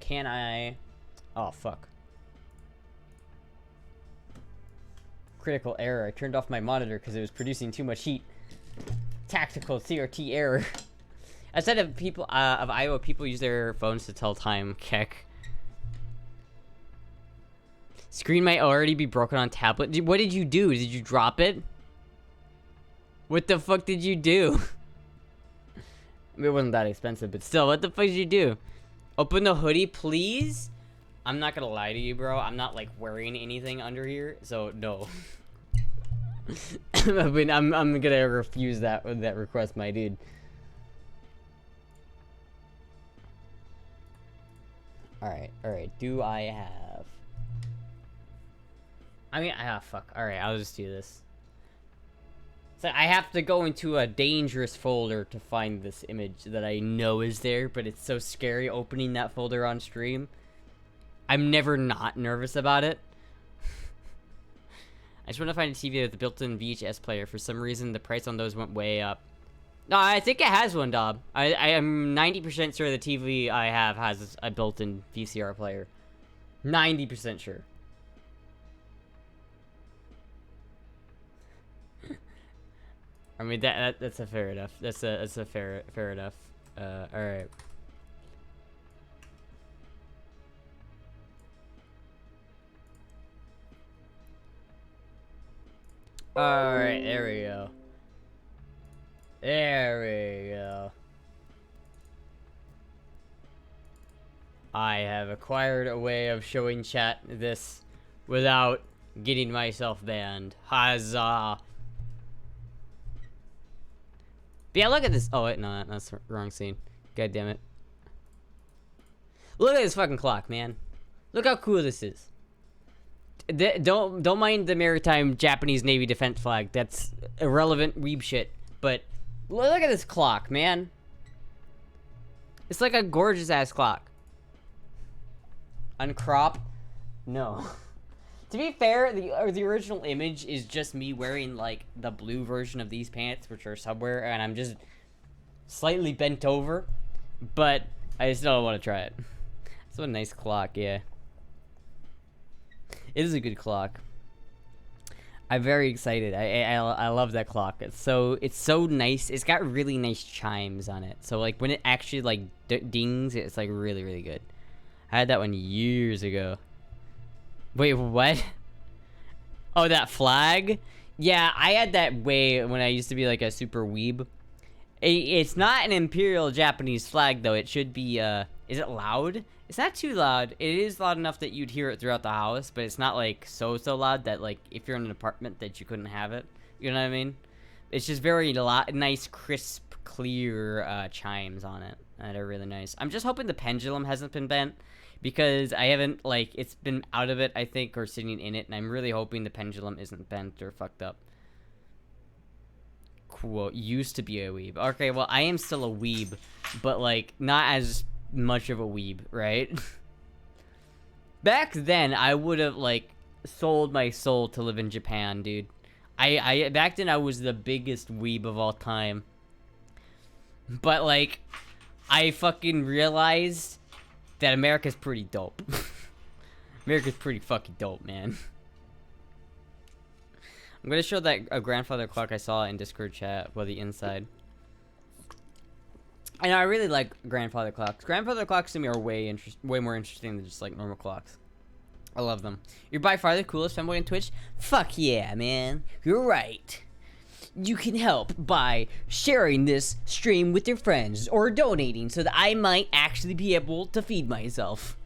Can I? Oh, fuck. Critical error. I turned off my monitor because it was producing too much heat. Tactical CRT error. Instead of people, of Iowa, people use their phones to tell time. Keck. Screen might already be broken on tablet. What did you do? Did you drop it? What the fuck did you do? I mean, it wasn't that expensive, but still, what the fuck did you do? Open the hoodie, please? I'm not gonna lie to you, bro. I'm not, like, wearing anything under here, so no. I mean, I'm gonna refuse that request, my dude. Alright. Do I have... I mean, fuck. Alright, I'll just do this. So I have to go into a dangerous folder to find this image that I know is there, but it's so scary opening that folder on stream. I'm never not nervous about it. I just want to find a TV with a built-in VHS player. For some reason, the price on those went way up. No, I think it has one, Dob. I am 90% sure the TV I have has a built-in VCR player. 90% sure. I mean that's a fair enough. That's a fair enough. All right. All right, there we go. There we go. I have acquired a way of showing chat this without getting myself banned. Huzzah! But yeah, look at this. Oh wait, no, that's the wrong scene. God damn it. Look at this fucking clock, man. Look how cool this is. Don't mind the maritime Japanese Navy defense flag. That's irrelevant weeb shit. But look at this clock, man. It's like a gorgeous ass clock. Uncrop? No. To be fair, the original image is just me wearing, like, the blue version of these pants, which are Subwear, and I'm just slightly bent over. But I still don't want to try it. It's a nice clock, yeah. It is a good clock. I'm very excited. I love that clock. It's so nice. It's got really nice chimes on it. So, like, when it actually, like, dings, it's, like, really, really good. I had that one years ago. Wait, what? Oh, that flag? Yeah, I had that way when I used to be like a super weeb. It's not an Imperial Japanese flag, though. It should be, is it loud? It's not too loud. It is loud enough that you'd hear it throughout the house, but it's not, like, so loud that, like, if you're in an apartment that you couldn't have it. You know what I mean? It's just very nice, crisp, clear chimes on it that are really nice. I'm just hoping the pendulum hasn't been bent, because I haven't, like, it's been out of it, I think, or sitting in it, and I'm really hoping the pendulum isn't bent or fucked up. Quote, used to be a weeb. Okay, well, I am still a weeb, but, like, not as much of a weeb, right? Back then, I would have, like, sold my soul to live in Japan, dude. Back then, I was the biggest weeb of all time. But, like, I fucking realized that America's pretty dope. America's pretty fucking dope, man. I'm gonna show that a grandfather clock I saw in Discord chat, well, the inside. And I really like grandfather clocks. Grandfather clocks to me are way more interesting than just like normal clocks. I love them. You're by far the coolest femboy on Twitch? Fuck yeah, man. You're right. You can help by sharing this stream with your friends or donating so that I might actually be able to feed myself.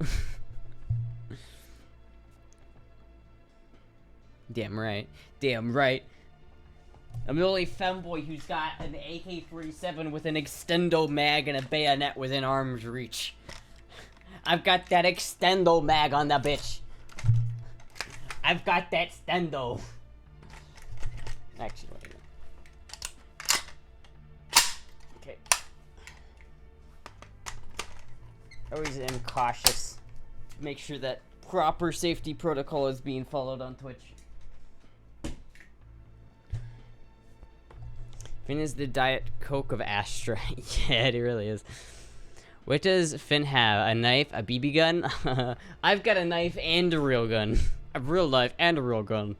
Damn right. Damn right. I'm the only femboy who's got an AK-47 with an extendo mag and a bayonet within arm's reach. I've got that extendo mag on the bitch. I've got that stendo. Actually, wait a minute. Okay. Always am cautious. Make sure that proper safety protocol is being followed on Twitch. Finn is the Diet Coke of Astra. Yeah, it really is. What does Finn have? A knife? A BB gun? I've got a knife and a real gun. A real knife and a real gun.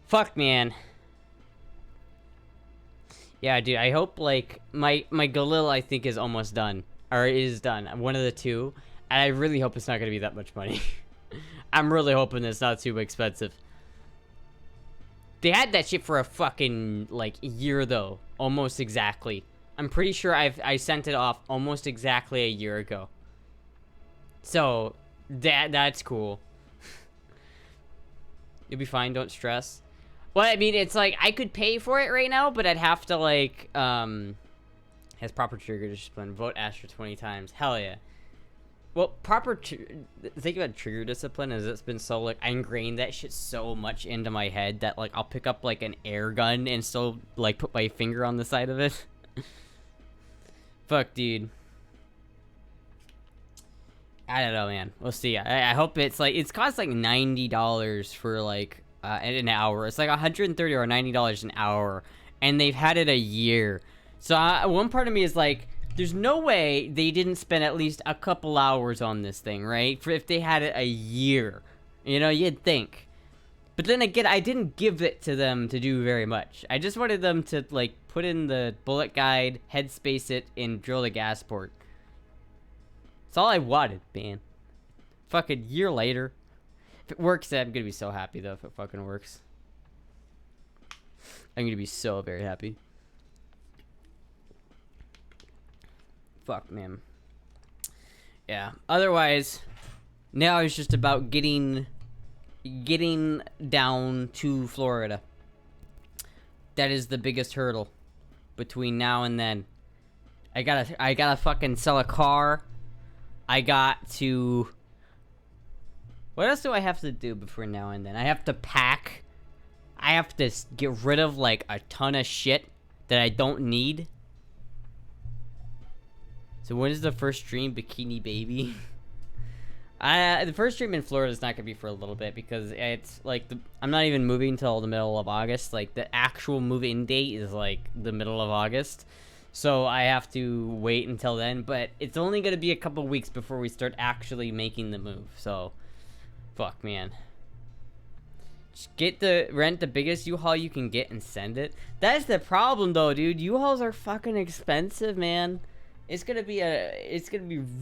Fuck, man. Yeah, dude, I hope, like, my Galil, I think, is almost done. Or is done. One of the two. And I really hope it's not gonna be that much money. I'm really hoping it's not too expensive. They had that shit for a fucking, like, year, though. Almost exactly. I'm pretty sure I sent it off almost exactly a year ago. So, that's cool. You'll be fine, don't stress. Well, I mean, it's like, I could pay for it right now, but I'd have to, like, has proper trigger discipline. Vote Astra 20 times. Hell yeah. Well, think about trigger discipline as it's been so, like, I ingrained that shit so much into my head that, like, I'll pick up, like, an air gun and still, like, put my finger on the side of it. Fuck, dude. I don't know, man. We'll see. I hope it's, like, it's cost, like, $90 for, like, an hour. It's, like, $130 or $90 an hour, and they've had it a year. So, one part of me is, like, there's no way they didn't spend at least a couple hours on this thing, right? For if they had it a year. You know, you'd think. But then again, I didn't give it to them to do very much. I just wanted them to, like, put in the bullet guide, headspace it, and drill the gas port. That's all I wanted, man. Fucking year later. If it works, I'm gonna be so happy, though, if it fucking works. I'm gonna be so very happy. Fuck, man. Yeah. Otherwise, now it's just about getting down to Florida. That is the biggest hurdle between now and then. I gotta fucking sell a car. I got to... What else do I have to do before now and then? I have to pack. I have to get rid of, like, a ton of shit that I don't need. So when is the first stream, Bikini Baby? The first stream in Florida is not gonna be for a little bit because it's like I'm not even moving till the middle of August. Like the actual move-in date is like the middle of August, so I have to wait until then. But it's only gonna be a couple weeks before we start actually making the move. So, fuck, man. Just rent the biggest U-Haul you can get and send it. That's the problem, though, dude. U-Hauls are fucking expensive, man. It's gonna be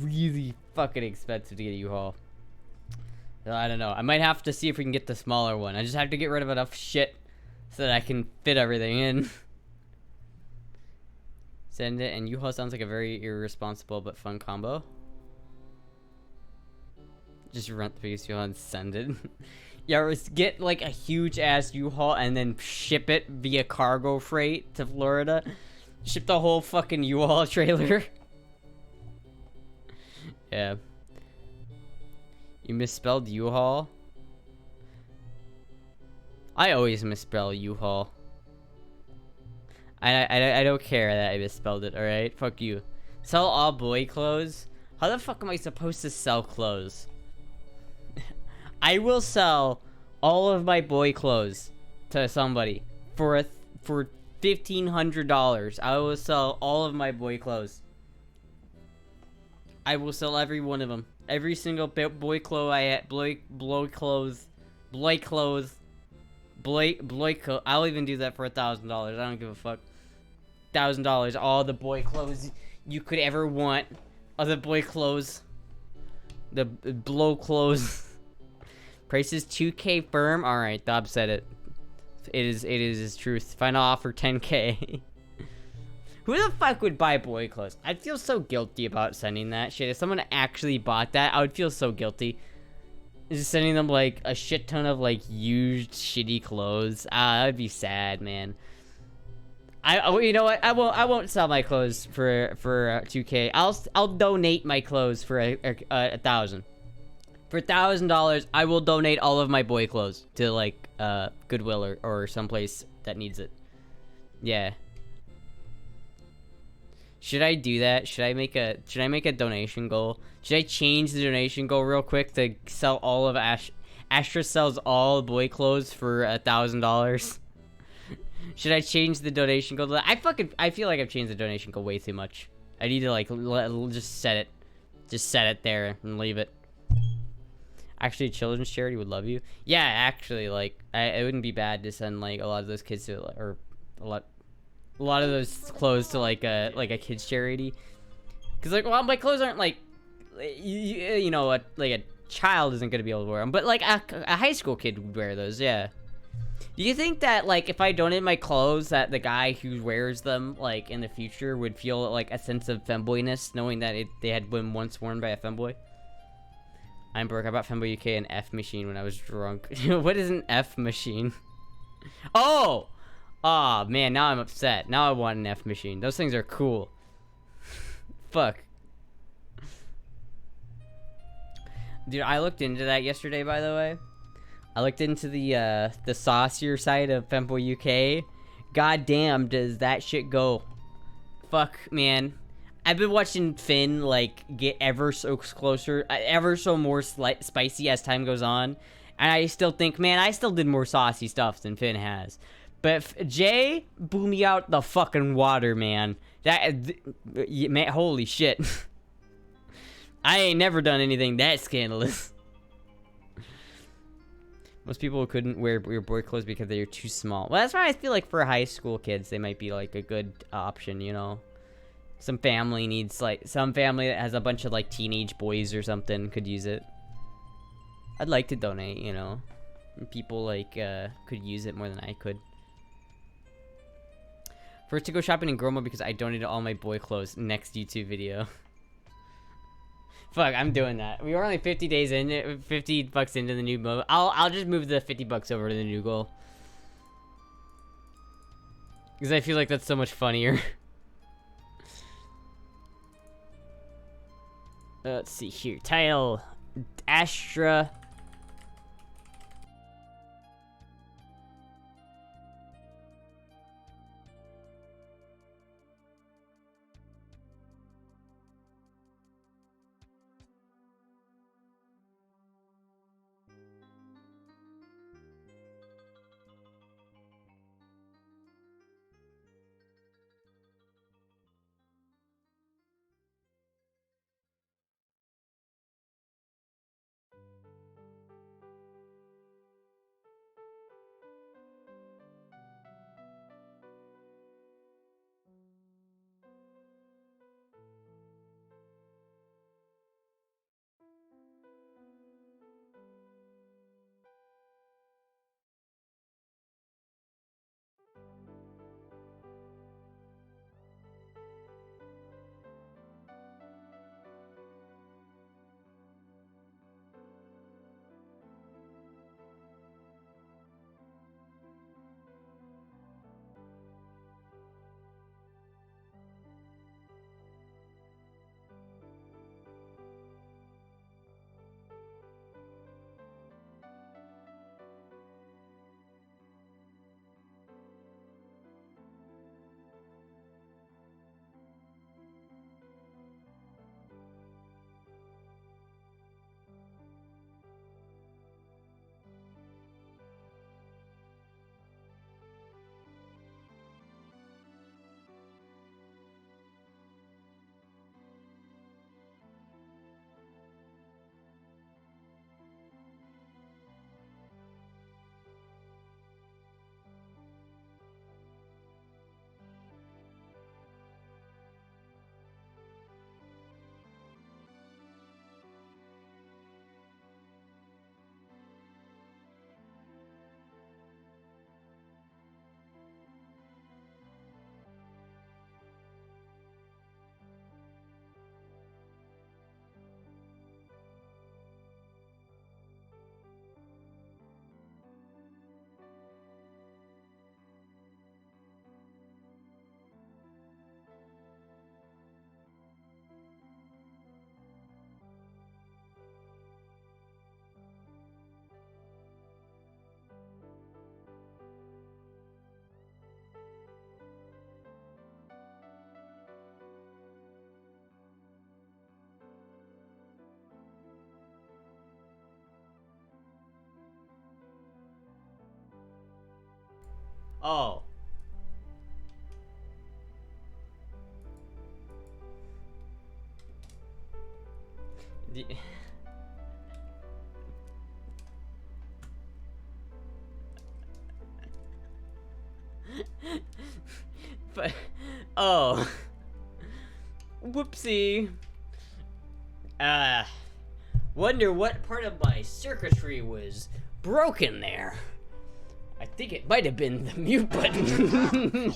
really fucking expensive to get a U-Haul. So, I don't know. I might have to see if we can get the smaller one. I just have to get rid of enough shit so that I can fit everything in. Send it, and U-Haul sounds like a very irresponsible but fun combo. Just rent the biggest U-Haul and send it. Yeah, or get like a huge ass U-Haul and then ship it via cargo freight to Florida. Ship the whole fucking U-Haul trailer. Yeah. You misspelled U-Haul? I always misspell U-Haul. I don't care that I misspelled it, alright? Fuck you. Sell all boy clothes? How the fuck am I supposed to sell clothes? I will sell all of my boy clothes to somebody for $1,500. I will sell all of my boy clothes. I will sell every one of them. Every single boy clothes I had. Boy clothes. I'll even do that for $1,000. I don't give a fuck. $1,000. All the boy clothes you could ever want. Other boy clothes. The blow clothes. Price is $2K firm. All right, Dob said it. It is his truth. Final offer $10K. Who the fuck would buy boy clothes? I'd feel so guilty about sending that shit. If someone actually bought that, I would feel so guilty. Just sending them like a shit ton of like used shitty clothes. That would be sad, man. You know what? I won't sell my clothes for 2K. I'll donate my clothes for $1,000. For $1,000, I will donate all of my boy clothes to like Goodwill or someplace that needs it. Yeah. Should I do that? Should I make a donation goal? Should I change the donation goal real quick to sell all of Astra sells all boy clothes for $1,000? Should I change the donation goal? I feel like I've changed the donation goal way too much. I need to like just set it there and leave it. Actually, children's charity would love you. Yeah, actually, like it wouldn't be bad to send like a lot of those kids to or a lot of those clothes to like a kids charity. Cause like, well, my clothes aren't like, you know, like a child isn't gonna be able to wear them, but like a high school kid would wear those. Yeah. Do you think that like if I donate my clothes, that the guy who wears them like in the future would feel like a sense of femboyness, knowing that they had been once worn by a femboy? I'm broke. I bought Femboy UK an F machine when I was drunk. What is an F machine? Oh! Aw, man, now I'm upset. Now I want an F machine. Those things are cool. Fuck. Dude, I looked into that yesterday, by the way. I looked into the saucier side of Femboy UK. God damn, does that shit go. Fuck, man. I've been watching Finn, like, get ever so closer, ever so more spicy as time goes on. And I still think, man, I still did more saucy stuff than Finn has. But Jay blew me out the fucking water, man. Man, holy shit. I ain't never done anything that scandalous. Most people couldn't wear your boy clothes because they're too small. Well, that's why I feel like for high school kids, they might be like a good option, you know? Some family that has a bunch of like teenage boys or something could use it. I'd like to donate, you know? People like could use it more than I could. First to go shopping in Groma because I donated all my boy clothes. Next YouTube video. Fuck, I'm doing that. We were only 50 days in, 50 bucks into the new mode. I'll just move the 50 bucks over to the new goal. Because I feel like that's so much funnier. Let's see here. Title. Astra. Oh. But, oh. Whoopsie. Wonder what part of my circuitry was broken there. I think it might have been the mute button.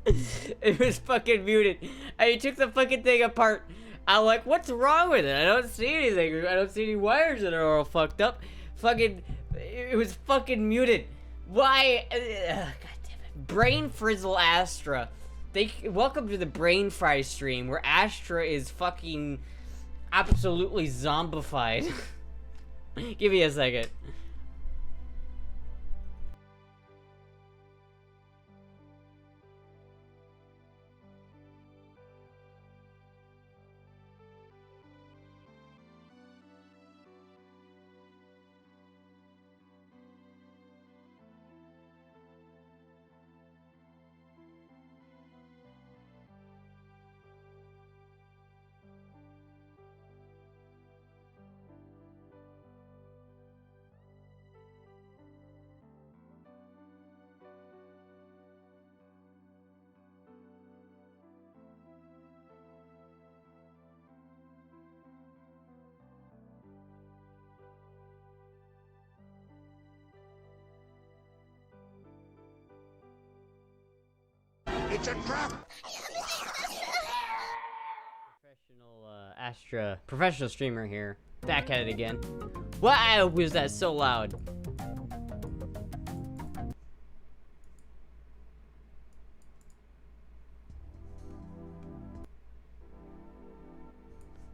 It was fucking muted. I took the fucking thing apart. I'm like, what's wrong with it? I don't see anything. I don't see any wires that are all fucked up. Fucking, it was fucking muted. Why? God damn it. Brain Frizzle Astra. Welcome to the Brain Fry stream where Astra is fucking absolutely zombified. Give me a second. It's a trap! Professional streamer here. Back at it again. Wow, was that so loud?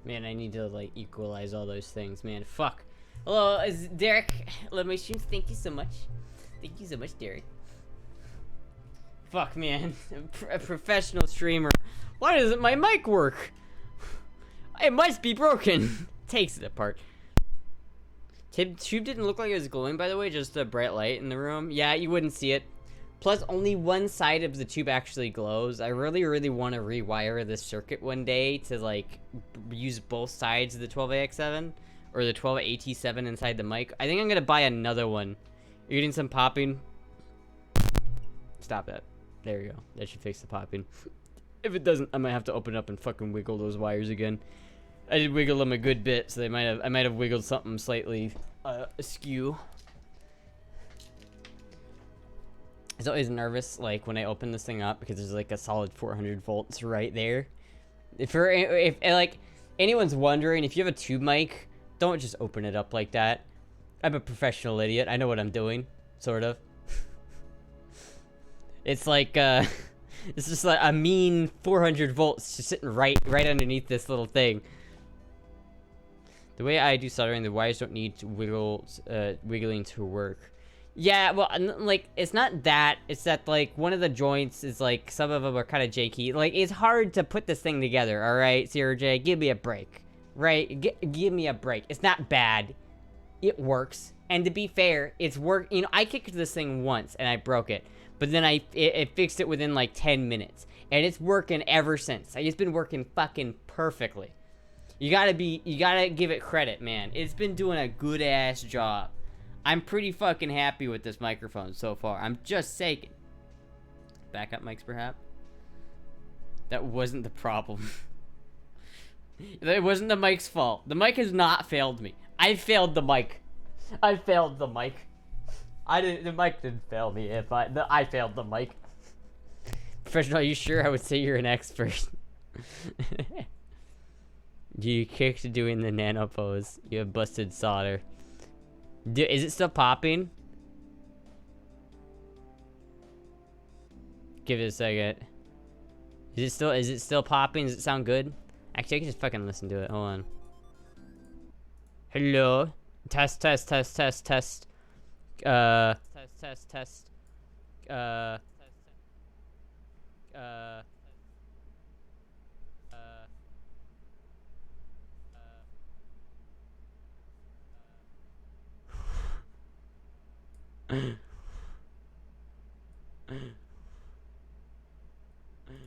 Man, I need to like equalize all those things, man. Fuck. Hello, is Derek? Love my streams. Thank you so much. Thank you so much, Derek. Fuck, man. A professional streamer. Why doesn't my mic work? It must be broken. Takes it apart. Tube didn't look like it was glowing, by the way. Just a bright light in the room. Yeah, you wouldn't see it. Plus, only one side of the tube actually glows. I really, really want to rewire this circuit one day to, like, use both sides of the 12AX7 or the 12AT7 inside the mic. I think I'm going to buy another one. You're getting some popping. Stop that. There you go. That should fix the popping. If it doesn't, I might have to open up and fucking wiggle those wires again. I did wiggle them a good bit, so I might have wiggled something slightly askew. I was always nervous, like, when I open this thing up, because there's, like, a solid 400 volts right there. If like, anyone's wondering, if you have a tube mic, don't just open it up like that. I'm a professional idiot. I know what I'm doing. Sort of. It's like, it's just like a mean 400 volts just sitting right underneath this little thing. The way I do soldering, the wires don't need wiggling to work. Yeah, well, like, it's not that. It's that, like, one of the joints is, like, some of them are kind of janky. Like, it's hard to put this thing together, alright, Sierra J? Give me a break. Right? Give me a break. It's not bad. It works. And to be fair, it's you know, I kicked this thing once, and I broke it. But then it fixed it within, like, 10 minutes. And it's working ever since. It's been working fucking perfectly. You gotta give it credit, man. It's been doing a good-ass job. I'm pretty fucking happy with this microphone so far. I'm just saying. Backup mics, perhaps? That wasn't the problem. It wasn't the mic's fault. The mic has not failed me. I failed the mic. I failed the mic. The mic didn't fail me. I failed the mic. Professional, are you sure? I would say you're an expert. You kicked doing the nano pose. You have busted solder. Is it still popping? Give it a second. Is it still popping? Does it sound good? Actually, I can just fucking listen to it. Hold on. Hello. Test. Test.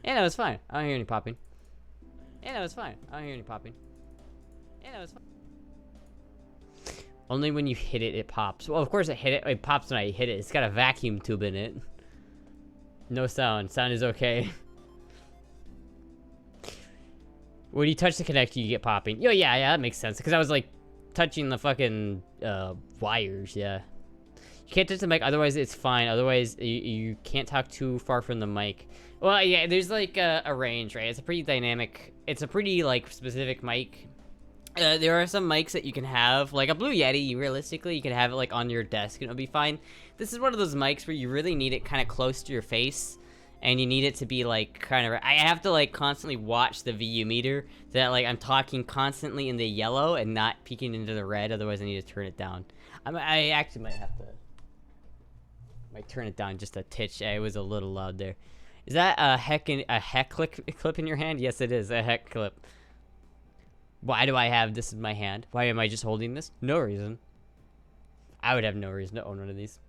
Yeah, no, it's fine. I don't hear any popping. Yeah, no, it's fine. I don't hear any popping. Yeah, no, it's fine. Only when you hit it, it pops. Well, of course it pops when I hit it. It's got a vacuum tube in it. No sound. Sound is okay. When you touch the connector, you get popping. Yo, yeah, that makes sense. Because I was, like, touching the fucking, wires, yeah. You can't touch the mic, otherwise it's fine. Otherwise, you can't talk too far from the mic. Well, yeah, there's, like, a range, right? It's a pretty dynamic... It's a pretty, like, specific mic. There are some mics that you can have, like a Blue Yeti, realistically, you can have it, like, on your desk and it'll be fine. This is one of those mics where you really need it kind of close to your face, and you need it to be, like, kind of... I have to, like, constantly watch the VU meter, so that, like, I'm talking constantly in the yellow and not peeking into the red, otherwise I need to turn it down. I actually might have to... Might turn it down just a titch. It was a little loud there. Is that a heck clip in your hand? Yes, it is, a heck clip. Why do I have this in my hand? Why am I just holding this? No reason. I would have no reason to own one of these.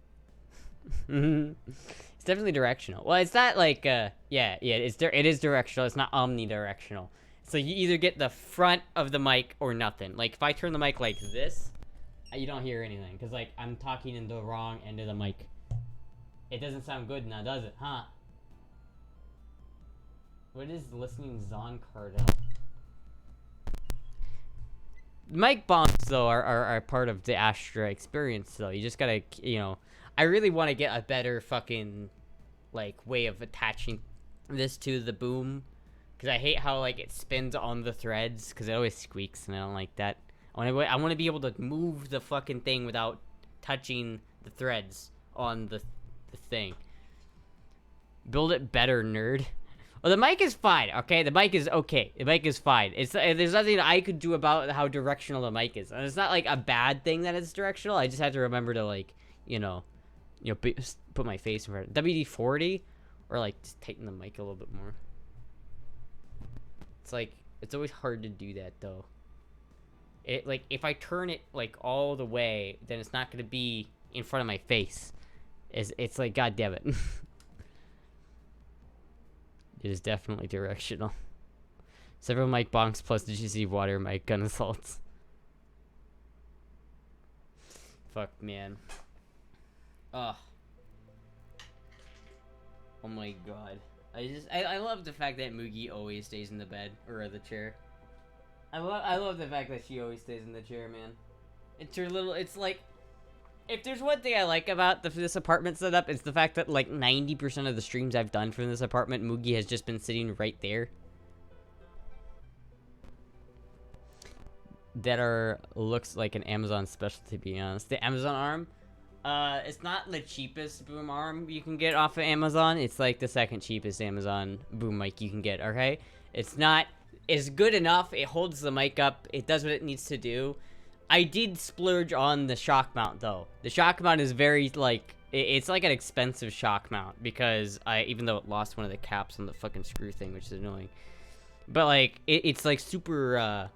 It's definitely directional. Well, it's not like, it is directional. It's not omnidirectional. So you either get the front of the mic or nothing. Like, if I turn the mic like this, you don't hear anything. Because, like, I'm talking in the wrong end of the mic. It doesn't sound good now, does it? Huh? What is listening Zon Cardell? Mic bombs, though, are part of the Astra experience, though. You just gotta, you know... I really want to get a better fucking, like, way of attaching this to the boom. Because I hate how, like, it spins on the threads, because it always squeaks, and I don't like that. I want to be able to move the fucking thing without touching the threads on the thing. Build it better, nerd. Well, the mic is fine, okay? The mic is okay. The mic is fine. There's nothing I could do about how directional the mic is. And it's not, like, a bad thing that it's directional. I just have to remember to, like, you know, put my face in front of it. WD-40? Or, like, just tighten the mic a little bit more. It's, like, it's always hard to do that, though. Like, if I turn it, like, all the way, then it's not going to be in front of my face. It's like, god damn it. It is definitely directional. Several mic bonks plus GC water mic gun assaults. Fuck, man. Ugh. Oh my god. I love the fact that Moogie always stays in the bed, or the chair. I love the fact that she always stays in the chair, man. It's her little, it's like, if there's one thing I like about this apartment setup, it's the fact that, like, 90% of the streams I've done from this apartment, Moogie has just been sitting right there. That looks like an Amazon special, to be honest. The Amazon arm, it's not the cheapest boom arm you can get off of Amazon. It's like the second cheapest Amazon boom mic you can get, okay? It's not, it's good enough. It holds the mic up. It does what it needs to do. I did splurge on the shock mount, though. The shock mount is very, like, it's like an expensive shock mount, because even though it lost one of the caps on the fucking screw thing, which is annoying. But, like, it's like super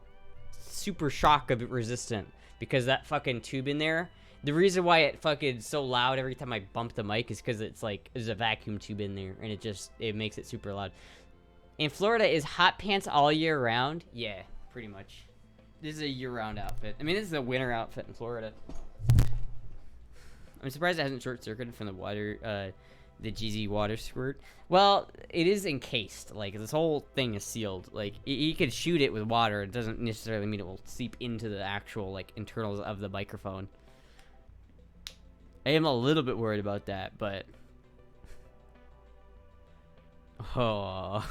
shock resistant, because that fucking tube in there, the reason why it fucking so loud every time I bump the mic is because it's like, there's a vacuum tube in there, and it makes it super loud. In Florida, is hot pants all year round? Yeah, pretty much. This is a year-round outfit. I mean, this is a winter outfit in Florida. I'm surprised it hasn't short-circuited from the water, the GZ water squirt. Well, it is encased. Like, this whole thing is sealed. Like, you could shoot it with water. It doesn't necessarily mean it will seep into the actual, like, internals of the microphone. I am a little bit worried about that, but... Oh...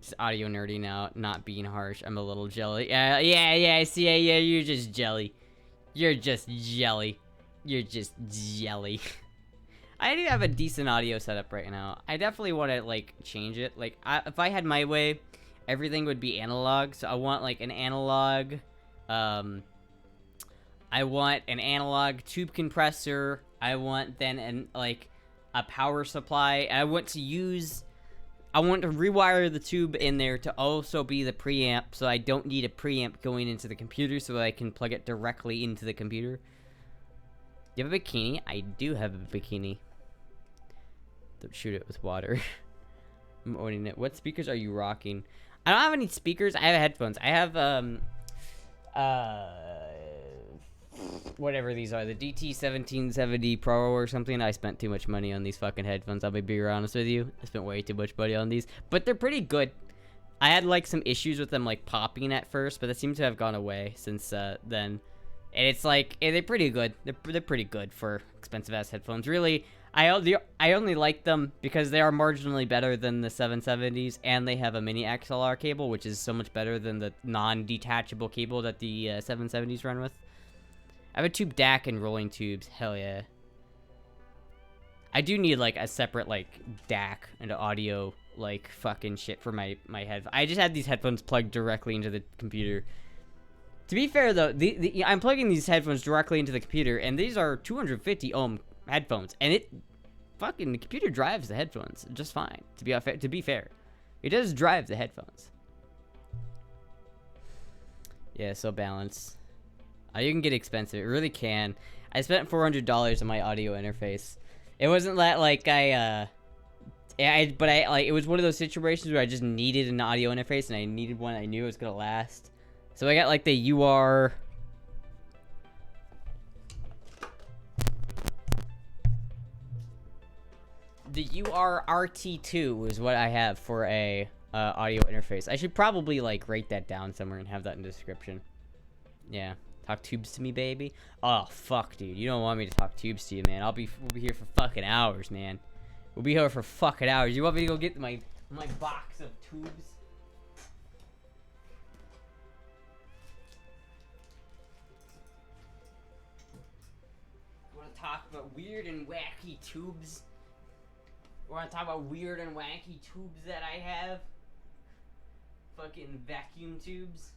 Just audio nerding out, not being harsh. I'm a little jelly. Yeah, I see. Yeah, you're just jelly. You're just jelly. You're just jelly. I do have a decent audio setup right now. I definitely want to, like, change it. Like, if I had my way, everything would be analog. So I want, like, an analog, I want an analog tube compressor. I want then like a power supply. I want to rewire the tube in there to also be the preamp, so I don't need a preamp going into the computer, so that I can plug it directly into the computer. Do you have a bikini? I do have a bikini. shoot it with water. I'm owning it. What speakers are you rocking? I don't have any speakers. I have headphones. I have whatever these are, the DT1770 Pro or something. I spent too much money on these fucking headphones. I'll be honest with you. I spent way too much money on these, but they're pretty good. I had like some issues with them like popping at first, but that seems to have gone away since then. And it's like they're pretty good. They're pretty good for expensive ass headphones. Really, I only like them because they are marginally better than the 770s, and they have a mini XLR cable, which is so much better than the non-detachable cable that the 770s run with. I have a tube DAC and rolling tubes. Hell yeah. I do need like a separate like DAC and audio like fucking shit for my head. I just had these headphones plugged directly into the computer. To be fair though, I'm plugging these headphones directly into the computer, and these are 250 ohm headphones, and the computer drives the headphones just fine. To be fair, it does drive the headphones. Yeah, so balance. You can get expensive. It really can. I spent $400 on my audio interface. It wasn't that like it was one of those situations where I just needed an audio interface, and I needed one I knew was gonna last. So I got like the UR. The UR-RT2 is what I have for a audio interface. I should probably like write that down somewhere and have that in the description. Yeah. Talk tubes to me, baby. Oh, fuck, dude. You don't want me to talk tubes to you, man. We'll be here for fucking hours, man. We'll be here for fucking hours. You want me to go get my box of tubes? You want to talk about weird and wacky tubes? You want to talk about weird and wacky tubes that I have? Fucking vacuum tubes?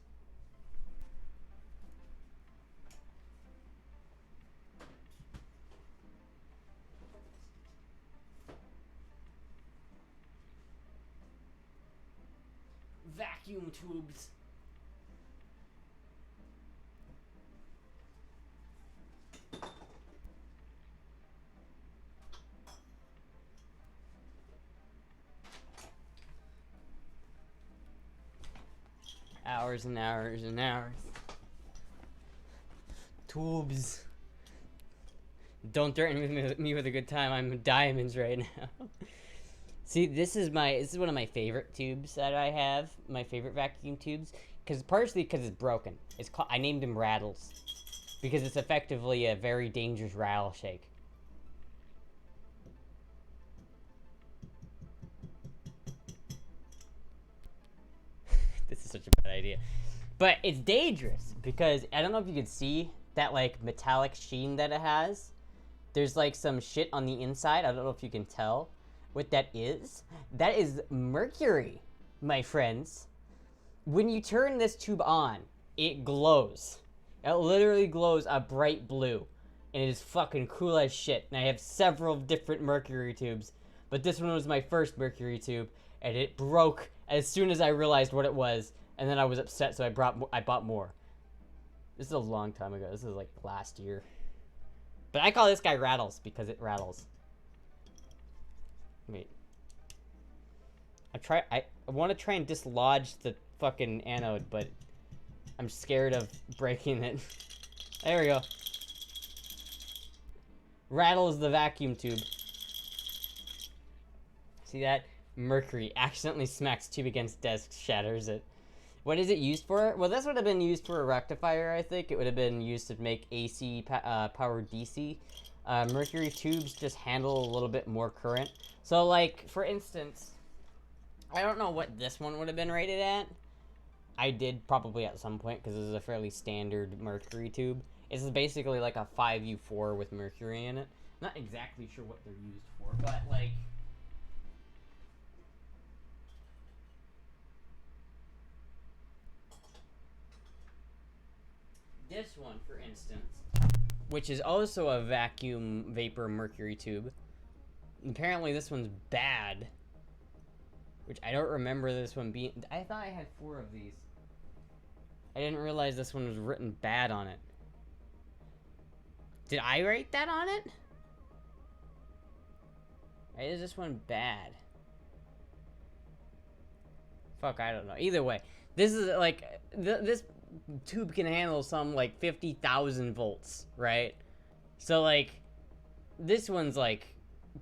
Vacuum tubes. Hours and hours and hours. Tubes. Don't threaten me with a good time. I'm diamonds right now. See, this is one of my favorite tubes that I have. My favorite vacuum tubes, partially because it's broken. I named him Rattles because it's effectively a very dangerous rattle shake. This is such a bad idea, but it's dangerous because I don't know if you can see that like metallic sheen that it has. There's like some shit on the inside. I don't know if you can tell what that is. That is mercury, my friends. When you turn this tube on, it glows. It literally glows a bright blue, and it is fucking cool as shit. And I have several different mercury tubes, but this one was my first mercury tube, and it broke as soon as I realized what it was, and then I was upset, so I bought more. This is a long time ago. This is like last year. But I call this guy Rattles because it rattles. Wait. I want to try and dislodge the fucking anode, but I'm scared of breaking it. There we go. Rattles the vacuum tube. See that? Mercury accidentally smacks tube against desk, shatters it. What is it used for? Well, this would have been used for a rectifier, I think. It would have been used to make AC powered DC. Mercury tubes just handle a little bit more current. So, like, for instance, I don't know what this one would have been rated at. I did probably at some point, because this is a fairly standard mercury tube. This is basically like a 5U4 with mercury in it. Not exactly sure what they're used for, but, like, this one, for instance, which is also a vacuum vapor mercury tube. Apparently this one's bad, which I don't remember this one being. I thought I had 4 of these. I didn't realize this one was written bad on it. Did I write that on it? Right, is this one bad? Fuck, I don't know. Either way, this is like this tube can handle some like 50,000 volts, right? So like this one's like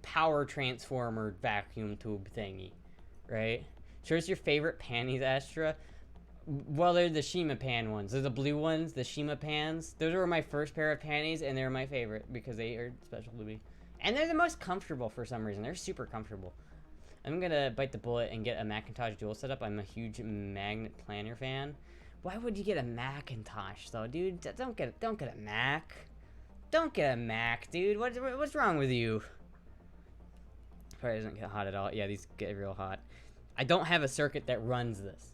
power transformer vacuum tube thingy, right? Sure, it's your favorite panties, Astra. Well, they're the Shima pan ones. They're the blue ones, the Shima pans. Those were my first pair of panties, and they're my favorite because they are special to me. And they're the most comfortable for some reason. They're super comfortable. I'm gonna bite the bullet and get a Macintosh dual setup. I'm a huge magnet planner fan. Why would you get a Macintosh though, dude? Don't get a Mac. Don't get a Mac, dude. What's wrong with you? Probably doesn't get hot at all. Yeah, these get real hot. I don't have a circuit that runs this,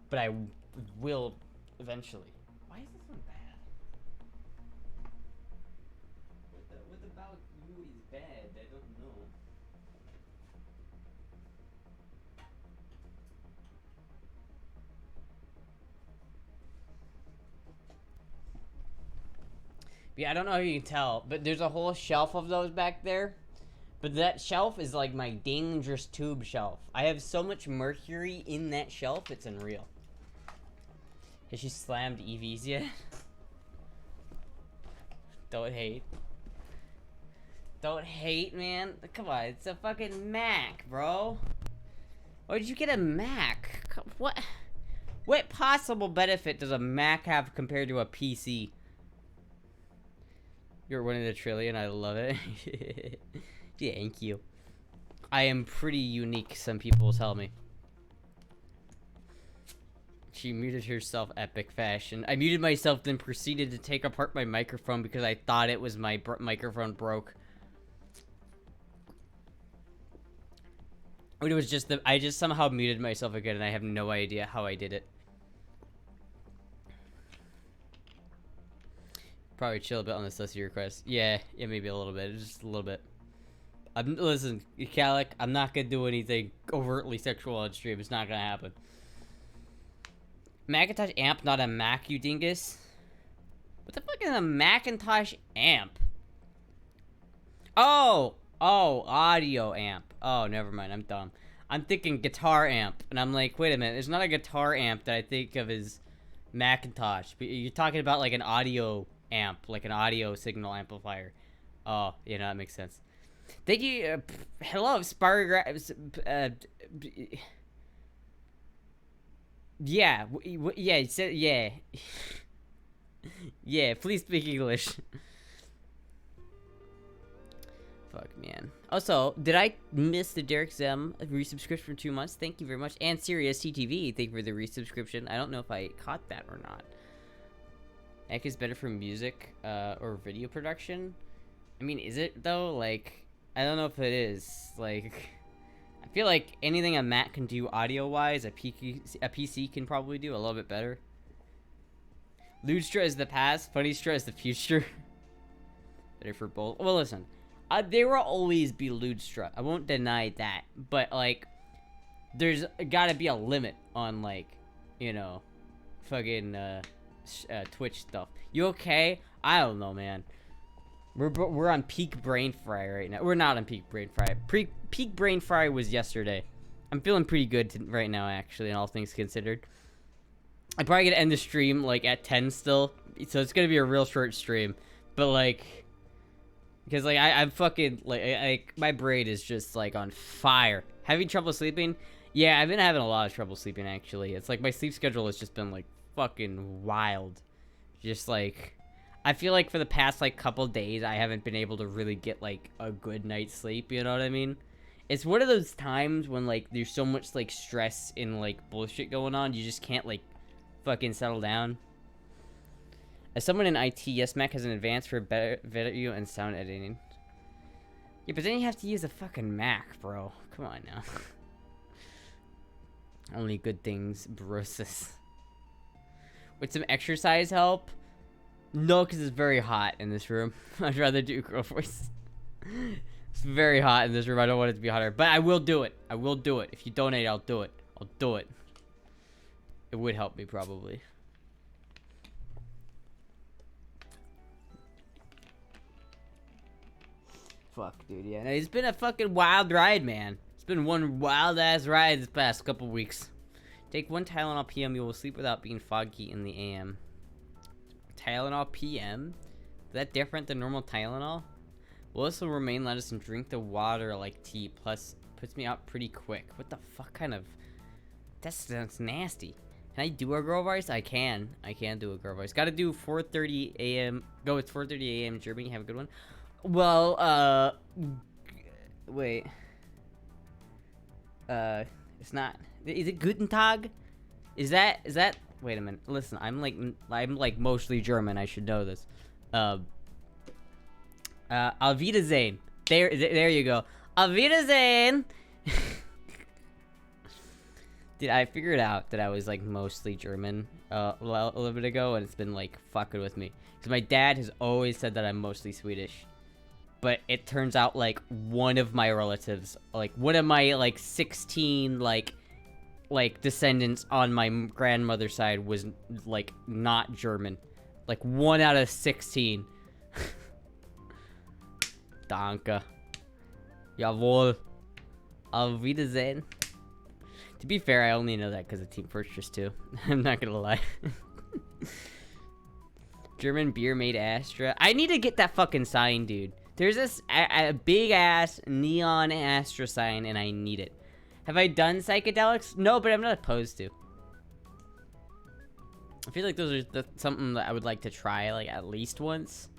but I will eventually. Why is this one bad? What about you is bad? I don't know. Yeah, I don't know if you can tell, but there's a whole shelf of those back there. But that shelf is like my dangerous tube shelf. I have so much mercury in that shelf, it's unreal. Has she slammed EVs yet? Don't hate. Don't hate, man. Come on, it's a fucking Mac, bro. Why did you get a Mac? What possible benefit does a Mac have compared to a PC? You're one in a trillion, I love it. Thank you. I am pretty unique, some people tell me. She muted herself epic fashion. I muted myself, then proceeded to take apart my microphone because I thought it was my microphone broke. It was just I just somehow muted myself again, and I have no idea how I did it. Probably chill a bit on this list of requests. Yeah, maybe a little bit, just a little bit. Listen, Calic, I'm not gonna do anything overtly sexual on stream. It's not gonna happen. Macintosh amp, not a Mac, you dingus. What the fuck is a Macintosh amp? Oh, audio amp. Oh, never mind, I'm dumb. I'm thinking guitar amp, and I'm like, wait a minute, there's not a guitar amp that I think of as Macintosh. But you're talking about like an audio amp, like an audio signal amplifier. Oh, yeah, no, that makes sense. Thank you. Hello, yeah, yeah. Yeah, please speak English. Fuck, man. Also, did I miss the Derek Zem resubscription for 2 months? Thank you very much. And Sirius TTV, thank you for the resubscription. I don't know if I caught that or not. Mac is better for music or video production. I mean, is it though? Like, I don't know if it is. Like, I feel like anything a Mac can do audio-wise, a PC can probably do a little bit better. Ludestra is the past, Funnystra is the future. Better for both. Well, listen, there will always be Ludestra. I won't deny that. But, like, there's gotta be a limit on, like, you know, fucking Twitch stuff. You okay? I don't know, man. We're on peak brain fry right now. We're not on peak brain fry. Peak brain fry was yesterday. I'm feeling pretty good right now, actually, in all things considered. I'm probably gonna end the stream like at 10 still, so it's gonna be a real short stream. But like, because like I'm fucking like my brain is just like on fire. Having trouble sleeping? Yeah, I've been having a lot of trouble sleeping actually. It's like my sleep schedule has just been like fucking wild. Just like, I feel like for the past like couple days I haven't been able to really get like a good night's sleep, you know what I mean? It's one of those times when like there's so much like stress and like bullshit going on, you just can't like fucking settle down. As someone in IT, yes, Mac has an advance for better video and sound editing. Yeah, but then you have to use a fucking Mac, bro. Come on now. Only good things, brosis. Would some exercise help? No, because it's very hot in this room. I'd rather do girl voice. It's very hot in this room. I don't want it to be hotter. But I will do it. I will do it. If you donate, I'll do it. I'll do it. It would help me, probably. Fuck, dude, yeah. It's been a fucking wild ride, man. It's been one wild-ass ride this past couple weeks. Take 1 Tylenol PM, you will sleep without being foggy in the AM. Tylenol PM? Is that different than normal Tylenol? Will also remain lettuce and drink the water like tea, plus puts me out pretty quick. What the fuck kind of... That's nasty. Can I do a girl voice? I can do a girl voice. Gotta do 4:30 a.m. Go, it's 4:30 a.m. Germany. Have a good one. Well, wait. It's not... Is it Guten Tag? Is that... Wait a minute. Listen, I'm like mostly German. I should know this. Auf Wiedersehen. There you go. Auf Wiedersehen. Dude, I figured out that I was like mostly German a little bit ago, and it's been like fucking with me. Because my dad has always said that I'm mostly Swedish. But it turns out like one of my relatives, like one of my like 16 like descendants on my grandmother's side was like not German. Like 1 out of 16. Danke. Jawohl. Auf Wiedersehen. To be fair, I only know that because of Team Fortress 2. I'm not gonna lie. German beer made Astra. I need to get that fucking sign, dude. There's this a big ass neon Astra sign, and I need it. Have I done psychedelics? No, but I'm not opposed to. I feel like those are something that I would like to try, like, at least once.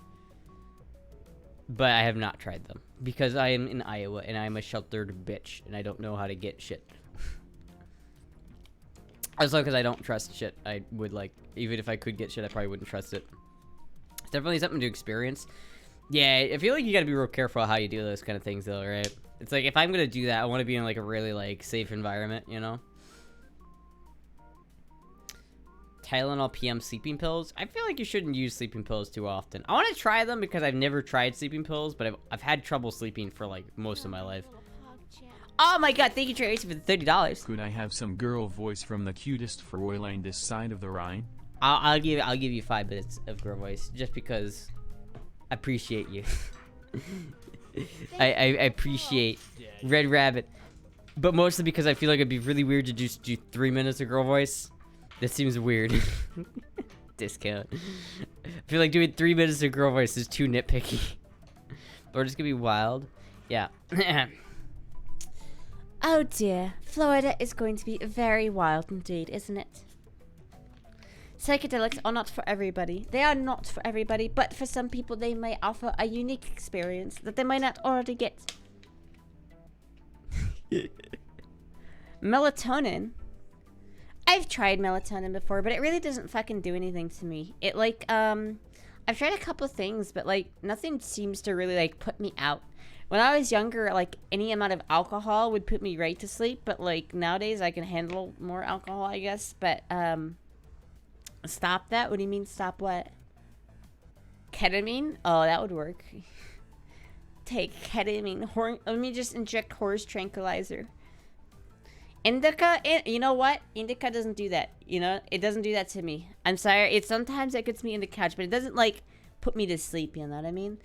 But I have not tried them. Because I am in Iowa, and I'm a sheltered bitch, and I don't know how to get shit. Also, because I don't trust shit. I would, like, even if I could get shit, I probably wouldn't trust it. It's definitely something to experience. Yeah, I feel like you gotta be real careful how you do those kind of things, though, right? It's like, if I'm gonna do that, I want to be in, like, a really, like, safe environment, you know? Tylenol PM sleeping pills. I feel like you shouldn't use sleeping pills too often. I want to try them because I've never tried sleeping pills, but I've had trouble sleeping for, like, most of my life. Oh my god, thank you, Tracy, for the $30. Could I have some girl voice from the cutest Fräulein this side of the Rhine? I'll give you 5 minutes of girl voice, just because I appreciate you. I appreciate Red Rabbit, but mostly because I feel like it'd be really weird to just do 3 minutes of girl voice. That seems weird. Discount. I feel like doing 3 minutes of girl voice is too nitpicky. Or it's gonna be wild. Yeah. Oh dear, Florida is going to be very wild indeed, isn't it? Psychedelics are not for everybody. They are not for everybody, but for some people they may offer a unique experience that they might not already get. Melatonin? I've tried melatonin before, but it really doesn't fucking do anything to me. It like, I've tried a couple things, but like, nothing seems to really like put me out. When I was younger, like, any amount of alcohol would put me right to sleep, but like, nowadays I can handle more alcohol, I guess, but, stop that? What do you mean stop what? Ketamine? Oh, that would work. Take ketamine. Let me just inject horse tranquilizer. Indica, you know what? Indica doesn't do that. You know, it doesn't do that to me. I'm sorry. Sometimes it gets me in the couch, but it doesn't like put me to sleep. You know what I mean?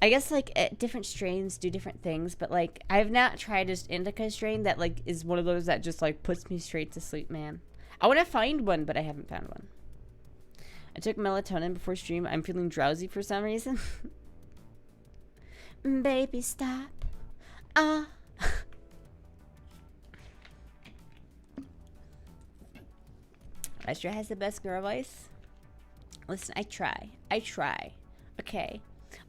I guess like different strains do different things, but like I've not tried this indica strain that like is one of those that just like puts me straight to sleep, man. I want to find one, but I haven't found one. I took melatonin before stream. I'm feeling drowsy for some reason. Baby, stop. Astra has the best girl voice. Listen, I try. Okay.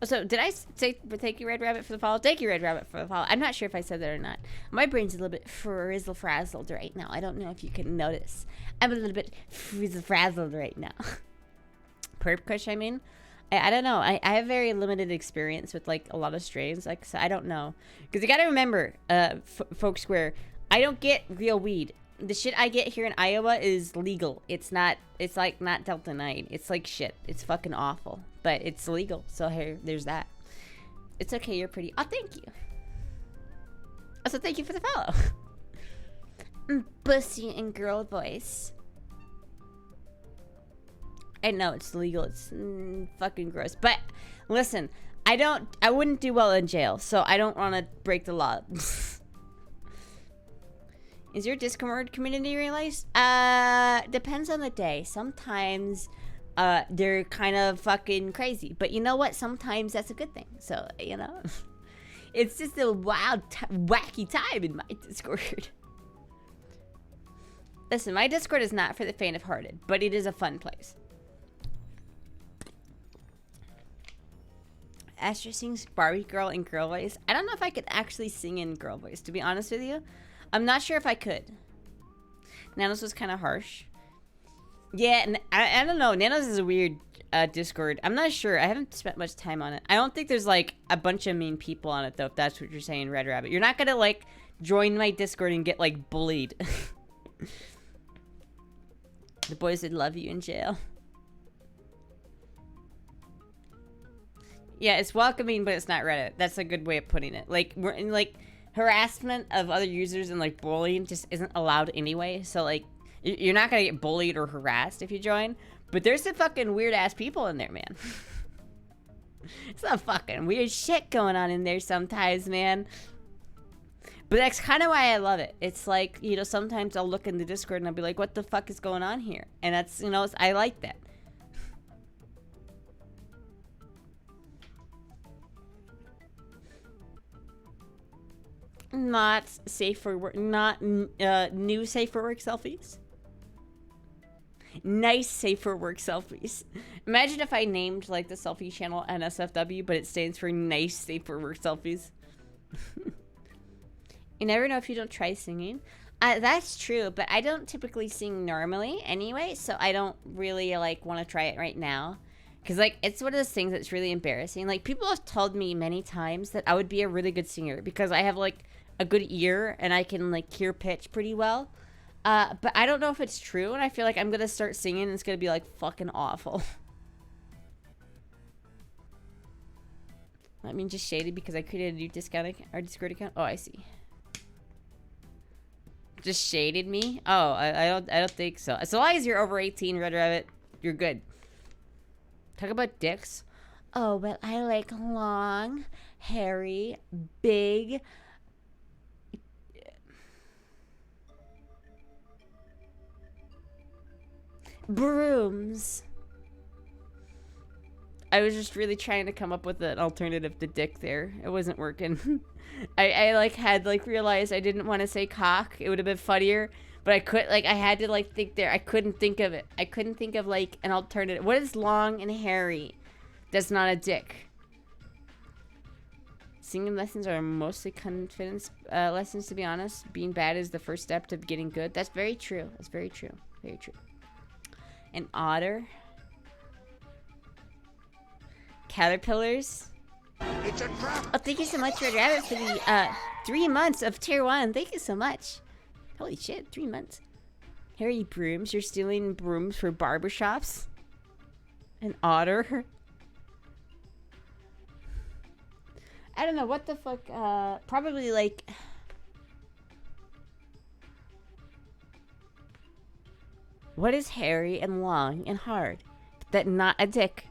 Oh, so did I say thank you, Red Rabbit, for the follow? Thank you, Red Rabbit, for the follow. I'm not sure if I said that or not. My brain's a little bit frizzle-frazzled right now. I don't know if you can notice. I'm a little bit frizzle-frazzled right now. Perp Kush, I mean. I don't know. I have very limited experience with, like, a lot of strains. Like, so I don't know. Because you gotta remember, Folk Square, I don't get real weed. The shit I get here in Iowa is legal. It's like not Delta 9. It's like shit. It's fucking awful. But it's legal. So here, there's that. It's okay, you're pretty. Oh, thank you. Also, thank you for the follow. Pussy and girl voice. I know it's legal. It's fucking gross. But listen, I wouldn't do well in jail, so I don't want to break the law. Is your Discord community realized? Depends on the day. Sometimes they're kind of fucking crazy, but you know what? Sometimes that's a good thing. So, you know, it's just a wild, wacky time in my Discord. Listen, my Discord is not for the faint of hearted, but it is a fun place. Astra sings Barbie Girl in girl voice. I don't know if I could actually sing in girl voice, to be honest with you. I'm not sure if I could. Nanos was kind of harsh. Yeah, and I don't know. Nanos is a weird Discord. I'm not sure. I haven't spent much time on it. I don't think there's, like, a bunch of mean people on it, though, if that's what you're saying, Red Rabbit. You're not gonna, like, join my Discord and get, like, bullied. The boys would love you in jail. Yeah, it's welcoming, but it's not Reddit. That's a good way of putting it. Like, we're in, like, harassment of other users and, like, bullying just isn't allowed anyway. So, like, you're not gonna get bullied or harassed if you join. But there's some fucking weird-ass people in there, man. Some fucking weird shit going on in there sometimes, man. But that's kind of why I love it. It's like, you know, sometimes I'll look in the Discord and I'll be like, what the fuck is going on here? And that's, you know, I like that. Not safe for work, not new safe for work selfies. Nice safe for work selfies. Imagine if I named like the selfie channel NSFW, but it stands for nice safe for work selfies. You never know if you don't try singing. That's true, but I don't typically sing normally anyway, so I don't really like want to try it right now. Because, like, it's one of those things that's really embarrassing. Like, people have told me many times that I would be a really good singer because I have, like, a good ear and I can, like, hear pitch pretty well. But I don't know if it's true, and I feel like I'm going to start singing and it's going to be, like, fucking awful. I mean, just shaded because I created a new Discord account. Oh, I see. Just shaded me? Oh, I don't think so. As long as you're over 18, Red Rabbit, you're good. Talk about dicks. Oh, well, I like long, hairy, big. Brooms. I was just really trying to come up with an alternative to dick there. It wasn't working. I like had like realized I didn't want to say cock. It would have been funnier. But I could, like, I had to, like, think there. I couldn't think of it. I couldn't think of, like, an alternative. What is long and hairy? That's not a dick. Singing lessons are mostly confidence lessons, to be honest. Being bad is the first step to getting good. That's very true. That's very true. Very true. An otter. Caterpillars. It's a trap. Oh, thank you so much, Red Rabbit, for the 3 months of tier 1. Thank you so much. Holy shit, 3 months. Hairy brooms. You're stealing brooms for barbershops? An otter? I don't know, what the fuck? Probably like... What is hairy and long and hard? That not a dick.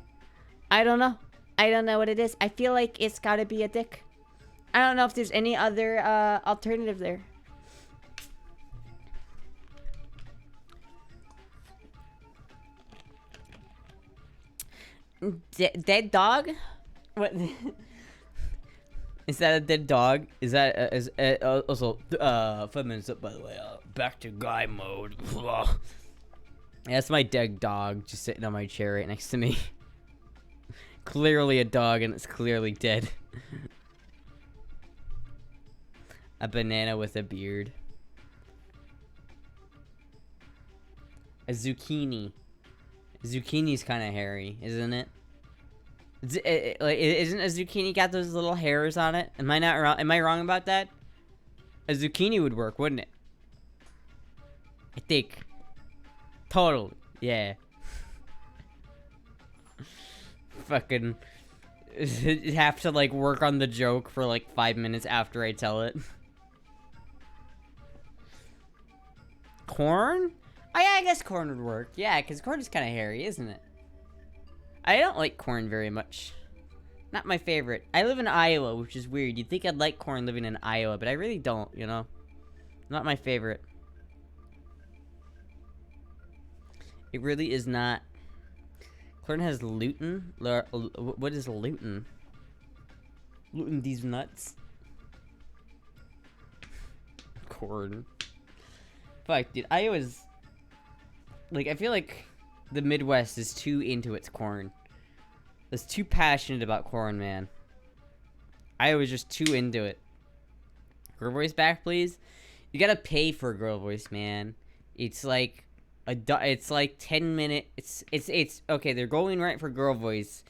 I don't know. I don't know what it is. I feel like it's gotta be a dick. I don't know if there's any other alternative there. Dead dog? What? Is that a dead dog? Is that also 5 minutes up, by the way? Back to guy mode. That's my dead dog just sitting on my chair right next to me. Clearly a dog, and it's clearly dead. A banana with a beard. A zucchini. Zucchini's kind of hairy, isn't it? Like, isn't a zucchini got those little hairs on it? Am I not wrong? Am I wrong about that? A zucchini would work, wouldn't it? I think. Totally. Yeah. Fucking have to like work on the joke for like 5 minutes after I tell it. Corn? Oh yeah, I guess corn would work. Yeah, because corn is kind of hairy, isn't it? I don't like corn very much. Not my favorite. I live in Iowa, which is weird. You'd think I'd like corn living in Iowa, but I really don't, you know? Not my favorite. It really is not. Corn has gluten. What is gluten? Gluten these nuts. Corn. Fuck, dude. Iowa's... Like, I feel like the Midwest is too into its corn. It's too passionate about corn, man. Iowa's just too into it. Girl voice back, please. You gotta pay for a girl voice, man. It's like it's like 10 minute. It's okay. They're going right for girl voice.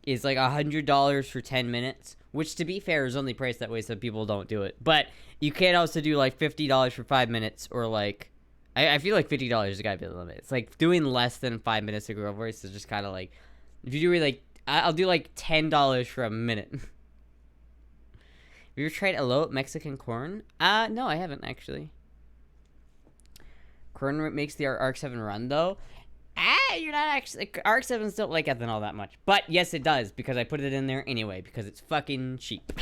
Is like $100 for 10 minutes, which to be fair is only priced that way so people don't do it. But you can also do like $50 for 5 minutes, or like I feel like $50 is gotta be the limit. It's like doing less than 5 minutes of girl voice is just kind of like, if you do like, I'll do like $10 for a minute. Have you ever tried elote Mexican corn? No, I haven't actually. Corn makes the RX-7 run though. You're not actually. RX-7s don't like ethanol that much, but yes, it does because I put it in there anyway because it's fucking cheap.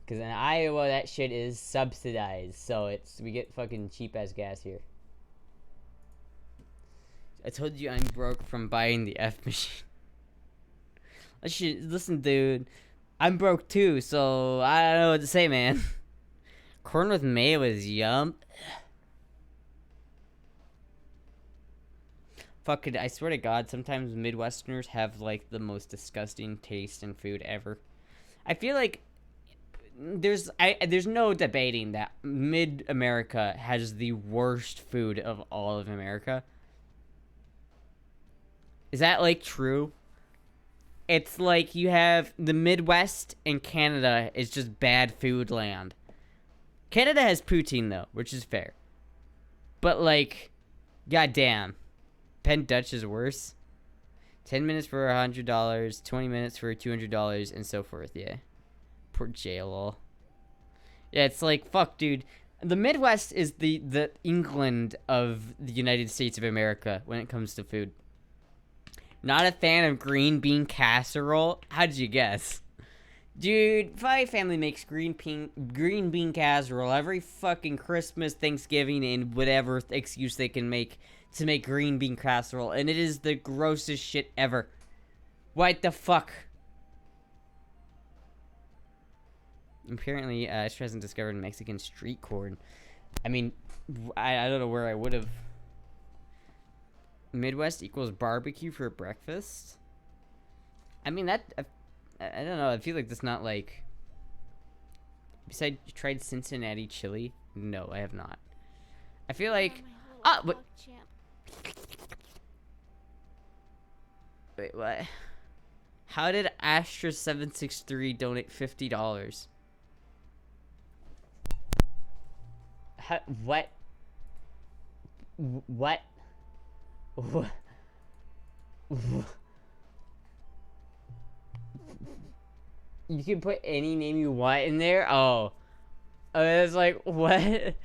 Because in Iowa, that shit is subsidized, so we get fucking cheap ass gas here. I told you I'm broke from buying the F machine. Listen, dude. I'm broke too, so I don't know what to say, man. Corn with mayo is yum. Fuck it, I swear to God, sometimes Midwesterners have, like, the most disgusting taste in food ever. I feel like there's no debating that Mid-America has the worst food of all of America. Is that, like, true? It's like you have the Midwest and Canada is just bad food land. Canada has poutine, though, which is fair. But, like, goddamn. Penn Dutch is worse. 10 minutes for $100, 20 minutes for $200, and so forth, yeah. Poor J-Lol. Yeah, it's like, fuck, dude. The Midwest is the England of the United States of America when it comes to food. Not a fan of green bean casserole? How did you guess? Dude, my family makes green bean casserole every fucking Christmas, Thanksgiving, and whatever excuse they can make to make green bean casserole, and it is the grossest shit ever. What the fuck? Apparently, Astra hasn't discovered Mexican street corn. I mean, I don't know where I would have. Midwest equals barbecue for breakfast? I mean, that... I don't know, I feel like that's not like... Besides, you tried Cincinnati chili? No, I have not. I feel like... But... Wait, what? How did Astra763 donate $50? What? What? You can put any name you want in there? Oh. I was like, what?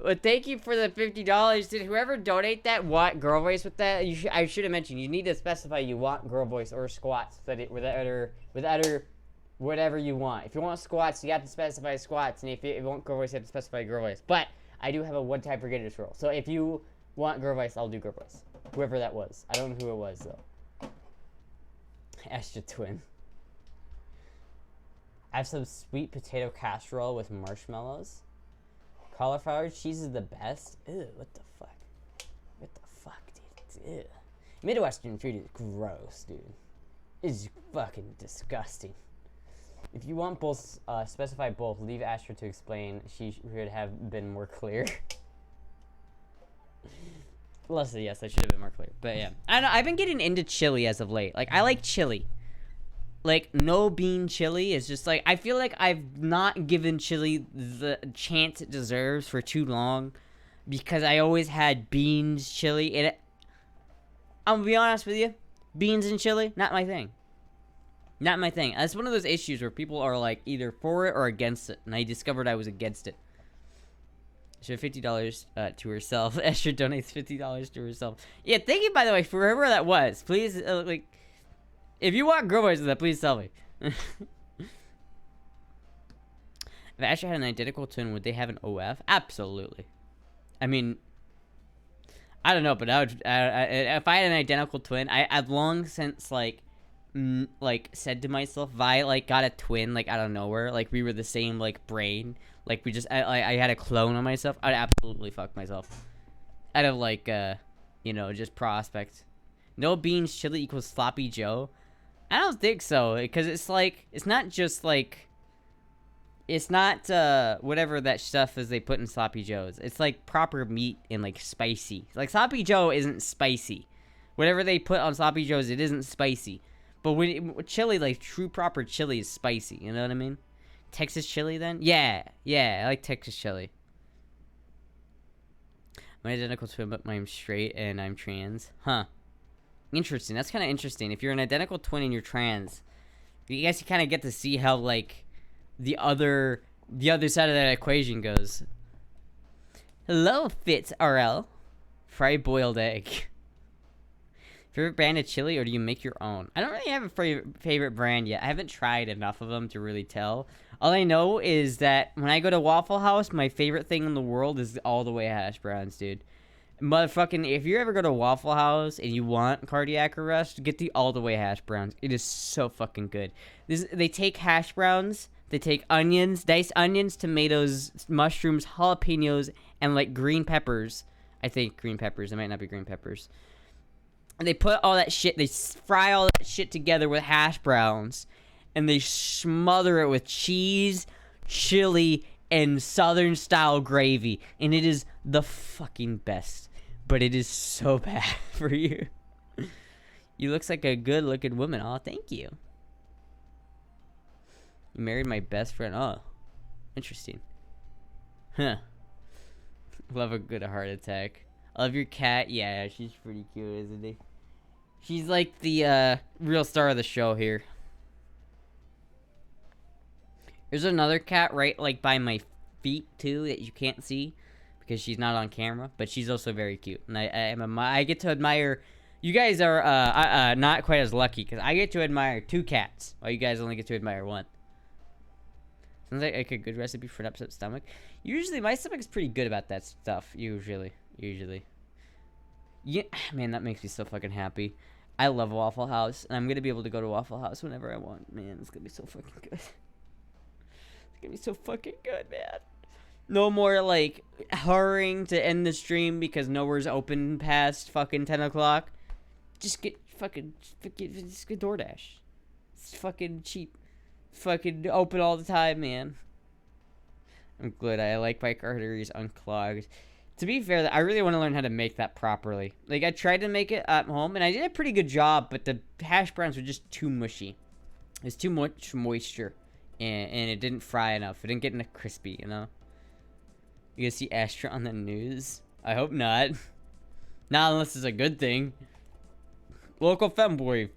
Well, thank you for the $50. Did whoever donate that want girl voice with that? I should have mentioned, you need to specify you want girl voice or squats with other whatever you want. If you want squats, you have to specify squats, and if you want girl voice, you have to specify girl voice. But I do have a one-time forgetters rule. So if you want girl voice, I'll do girl voice. Whoever that was. I don't know who it was, though. Astra Twin. I have some sweet potato casserole with marshmallows. Cauliflower cheese is the best. Ew, what the fuck? What the fuck, dude? Ew. Midwestern food is gross, dude. It's fucking disgusting. If you want both, specify both. Leave Astra to explain. She should have been more clear. Leslie, yes, I should have been more clear. But yeah, I don't know, I've been getting into chili as of late. Like, I like chili. Like, no bean chili is just like, I feel like I've not given chili the chance it deserves for too long, because I always had beans chili, and I'm gonna be honest with you, beans and chili, not my thing. Not my thing. That's one of those issues where people are like either for it or against it, and I discovered I was against it. She had $50 to herself. Esther donates $50 to herself. Yeah, thank you, by the way, for whoever that was. Please, like, If you want girl voices, then please tell me. If Astra had an identical twin, would they have an OF? Absolutely. I mean, I don't know, but I would. If I had an identical twin, I've long since like said to myself, if I like got a twin like out of nowhere, like we were the same like brain, like we just I had a clone on myself, I'd absolutely fuck myself. Out of like you know, just prospect. No beans chili equals sloppy Joe. I don't think so, because it's like it's not just like. It's not whatever that stuff is they put in sloppy joes. It's like proper meat and like spicy. Like sloppy joe isn't spicy. Whatever they put on sloppy joes, it isn't spicy. But when chili, like true proper chili, is spicy. You know what I mean? Texas chili, then? Yeah, I like Texas chili. My identical twin, but I'm straight and I'm trans. Huh? Interesting. That's kind of interesting. If you're an identical twin and you're trans, you guys kind of get to see how like. The other side of that equation goes. Hello, Fitz RL. Fried boiled egg. Favorite brand of chili, or do you make your own? I don't really have a favorite brand yet. I haven't tried enough of them to really tell. All I know is that when I go to Waffle House, my favorite thing in the world is all the way hash browns, dude. Motherfucking, if you ever go to Waffle House and you want cardiac arrest, get the all the way hash browns. It is so fucking good. They take hash browns. They take onions, diced onions, tomatoes, mushrooms, jalapenos, and like green peppers. I think green peppers. It might not be green peppers. And they put all that shit, they fry all that shit together with hash browns. And they smother it with cheese, chili, and southern style gravy. And it is the fucking best. But it is so bad for you. You looks like a good looking woman. Oh, thank you. You married my best friend. Oh, interesting. Huh. Love a good heart attack. I love your cat. Yeah, she's pretty cute, isn't she? She's like the real star of the show here. There's another cat right like by my feet too that you can't see because she's not on camera, but she's also very cute. And I get to admire. You guys are not quite as lucky because I get to admire 2 cats while you guys only get to admire 1. Sounds like a good recipe for an upset stomach. Usually, my stomach's pretty good about that stuff. Usually. Yeah, man, that makes me so fucking happy. I love Waffle House, and I'm gonna be able to go to Waffle House whenever I want. Man, it's gonna be so fucking good. It's gonna be so fucking good, man. No more, like, hurrying to end the stream because nowhere's open past fucking 10 o'clock. Just get DoorDash. It's fucking cheap. Fucking open all the time, man. I'm good. I like my arteries unclogged. To be fair, I really want to learn how to make that properly. Like, I tried to make it at home, and I did a pretty good job, but the hash browns were just too mushy. There's too much moisture, and it didn't fry enough. It didn't get enough crispy, you know? You gonna see Astra on the news? I hope not. Not unless it's a good thing. Local femboy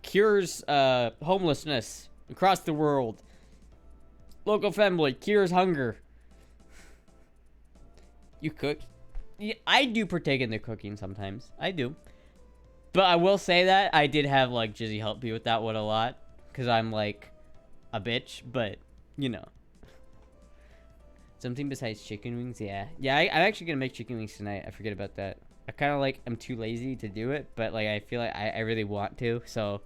cures homelessness across the world. Local femboy cures hunger. You cook? Yeah, I do partake in the cooking sometimes. I do. But I will say that I did have, like, Jizzy help me with that one a lot. Because I'm, like, a bitch. But, you know. Something besides chicken wings? Yeah. Yeah, I'm actually going to make chicken wings tonight. I forget about that. I kind of, like, I'm too lazy to do it. But, like, I feel like I really want to. So,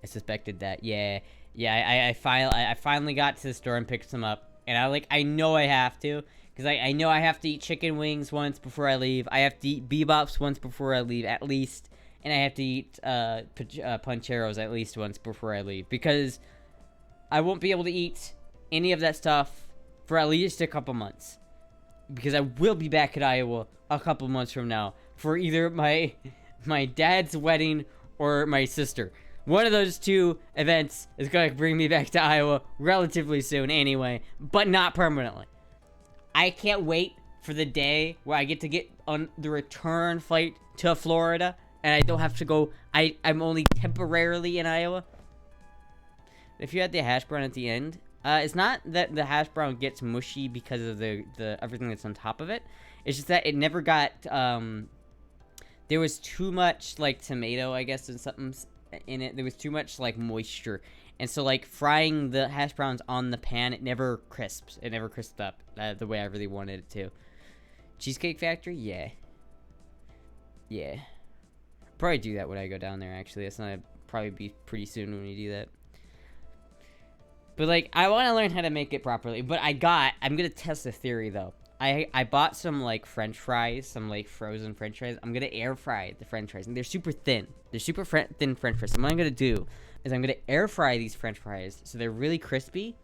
I suspected that. Yeah. Yeah, I finally got to the store and picked some up. And I know I have to. Because I know I have to eat chicken wings once before I leave. I have to eat bebops once before I leave, at least. And I have to eat pancheros at least once before I leave. Because I won't be able to eat any of that stuff for at least a couple months. Because I will be back at Iowa a couple months from now. For either my dad's wedding or my sister. One of those two events is going to bring me back to Iowa relatively soon anyway. But not permanently. I can't wait for the day where I get to get on the return flight to Florida and I don't have to go. I'm only temporarily in Iowa. If you had the hash brown at the end, it's not that the hash brown gets mushy because of the everything that's on top of it. It's just that it never got there was too much like tomato, I guess, and something in it. There was too much like moisture, and so like frying the hash browns on the pan, it never crisps. It never crisped up the way I really wanted it to. Cheesecake Factory, yeah. Probably do that when I go down there. Actually, that's not probably be pretty soon when we do that. But like, I want to learn how to make it properly. But I'm gonna test the theory though. I bought some like French fries, some like frozen French fries. I'm gonna air fry the French fries, and they're super thin. They're super thin French fries. So what I'm gonna do is I'm gonna air fry these French fries so they're really crispy,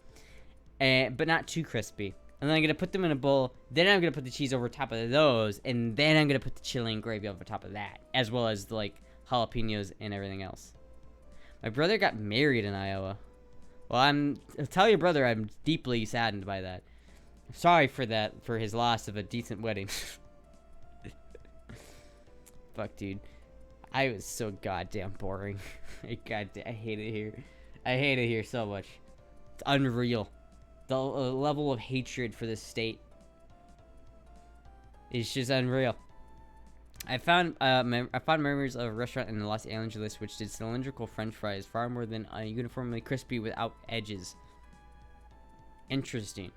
but not too crispy. And then I'm gonna put them in a bowl. Then I'm gonna put the cheese over top of those, and then I'm gonna put the chili and gravy over top of that, as well as the, like jalapenos and everything else. My brother got married in Iowa. Well, tell your brother I'm deeply saddened by that. Sorry for that, for his loss of a decent wedding. Fuck, dude. I was so goddamn boring. I hate it here. I hate it here so much. It's unreal. The level of hatred for this state is just unreal. I found memories of a restaurant in Los Angeles which did cylindrical French fries far more than uniformly crispy without edges. Interesting.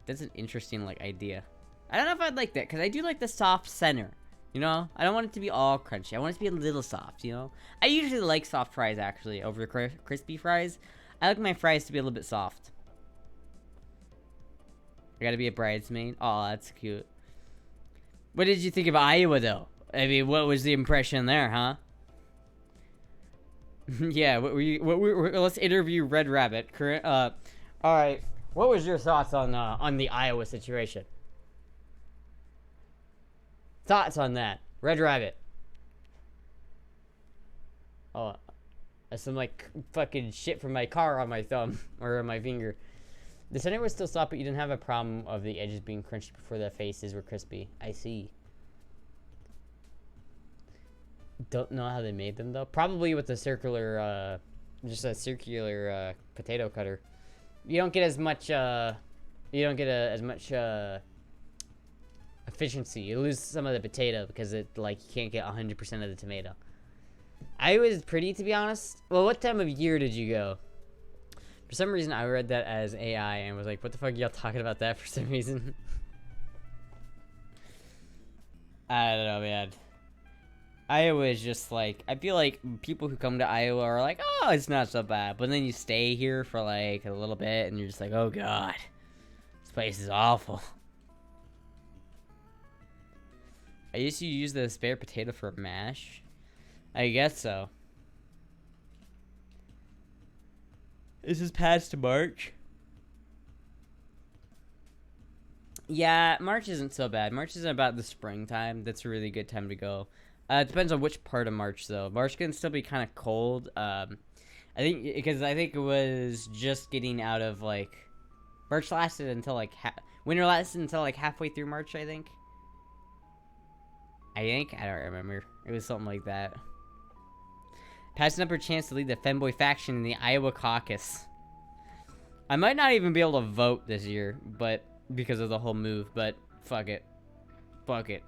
That's an interesting like idea. I don't know if I'd like that because I do like the soft center. You know, I don't want it to be all crunchy. I want it to be a little soft. You know, I usually like soft fries actually over crispy fries. I like my fries to be a little bit soft. I gotta be a bridesmaid. Oh, that's cute. What did you think of Iowa, though? I mean, what was the impression there, huh? Yeah, let's interview Red Rabbit. All right. What was your thoughts on the Iowa situation? Thoughts on that, Red Rabbit? Oh, that's some like fucking shit from my car on my thumb or on my finger. The center was still soft, but you didn't have a problem of the edges being crunchy before the faces were crispy. I see. Don't know how they made them though. Probably with the circular, just a circular potato cutter. You don't get as much. You don't get as much efficiency. You lose some of the potato because it like you can't get 100% of the tomato. I was pretty, to be honest. Well, what time of year did you go? For some reason, I read that as AI and was like, what the fuck are y'all talking about that for some reason? I don't know, man. Iowa is just like, I feel like people who come to Iowa are like, oh, it's not so bad. But then you stay here for like a little bit and you're just like, oh god, this place is awful. I used to use the spare potato for mash. I guess so. This is past March. Yeah, March isn't so bad. March is about the springtime. That's a really good time to go. It depends on which part of March, though. March can still be kind of cold. I think it was just getting out of like March lasted until like winter lasted until like halfway through March. I think. I don't remember. It was something like that. Passing up her chance to lead the femboy faction in the Iowa caucus. I might not even be able to vote this year, but because of the whole move, but fuck it. Fuck it.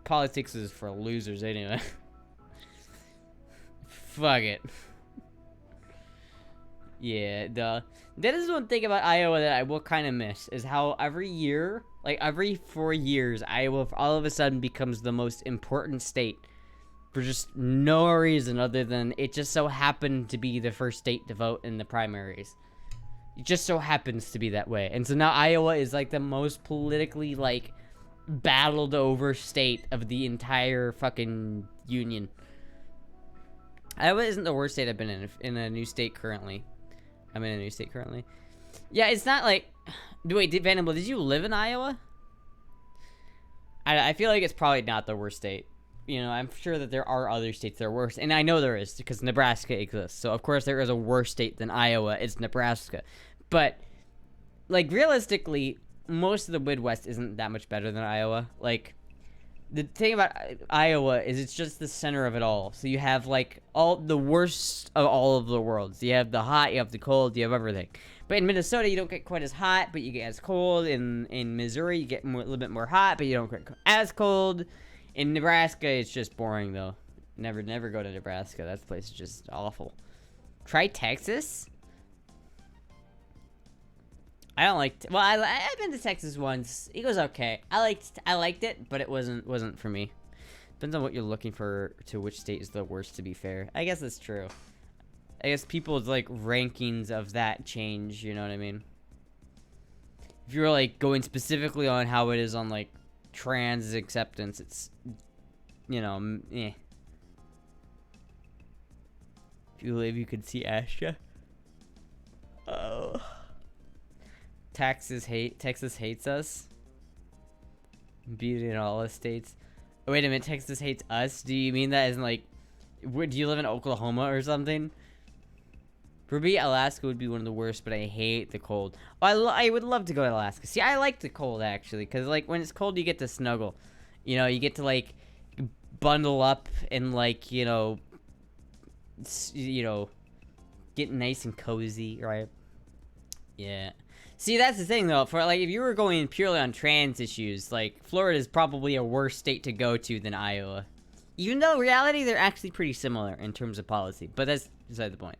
Politics is for losers anyway. Fuck it. Yeah, duh. That is one thing about Iowa that I will kind of miss, is how every year, like every 4 years, Iowa all of a sudden becomes the most important state. For just no reason other than it just so happened to be the first state to vote in the primaries. It just so happens to be that way. And so now Iowa is like the most politically like battled over state of the entire fucking union. Iowa isn't the worst state I've been in a new state currently. I'm in a new state currently. Yeah, it's not like... Wait, Vanderbilt, did you live in Iowa? I feel like it's probably not the worst state. You know, I'm sure that there are other states that are worse. And I know there is, because Nebraska exists. So, of course, there is a worse state than Iowa. It's Nebraska. But, like, realistically, most of the Midwest isn't that much better than Iowa. Like, the thing about Iowa is it's just the center of it all. So you have, like, all the worst of all of the worlds. You have the hot, you have the cold, you have everything. But in Minnesota, you don't get quite as hot, but you get as cold. In Missouri, you get a little bit more hot, but you don't get as cold. In Nebraska, it's just boring, though. Never go to Nebraska. That place is just awful. Try Texas? I don't like. Well, I've been to Texas once. It was okay. I liked it, but it wasn't for me. Depends on what you're looking for. To which state is the worst? To be fair, I guess that's true. I guess people's like rankings of that change. You know what I mean? If you're like going specifically on how it is on like trans acceptance, it's eh. If you live, you could see Astra. Oh. Texas hates us. Beat it in all the states. Oh, wait a minute, Texas hates us? Do you mean that as in like, do you live in Oklahoma or something? For me, Alaska would be one of the worst, but I hate the cold. Oh, I would love to go to Alaska. See, I like the cold actually, because like when it's cold, you get to snuggle. You know, you get to like bundle up and like get nice and cozy, right? Yeah. See, that's the thing, though. For like, if you were going purely on trans issues, like Florida is probably a worse state to go to than Iowa. Even though, in reality, they're actually pretty similar in terms of policy. But that's beside the point.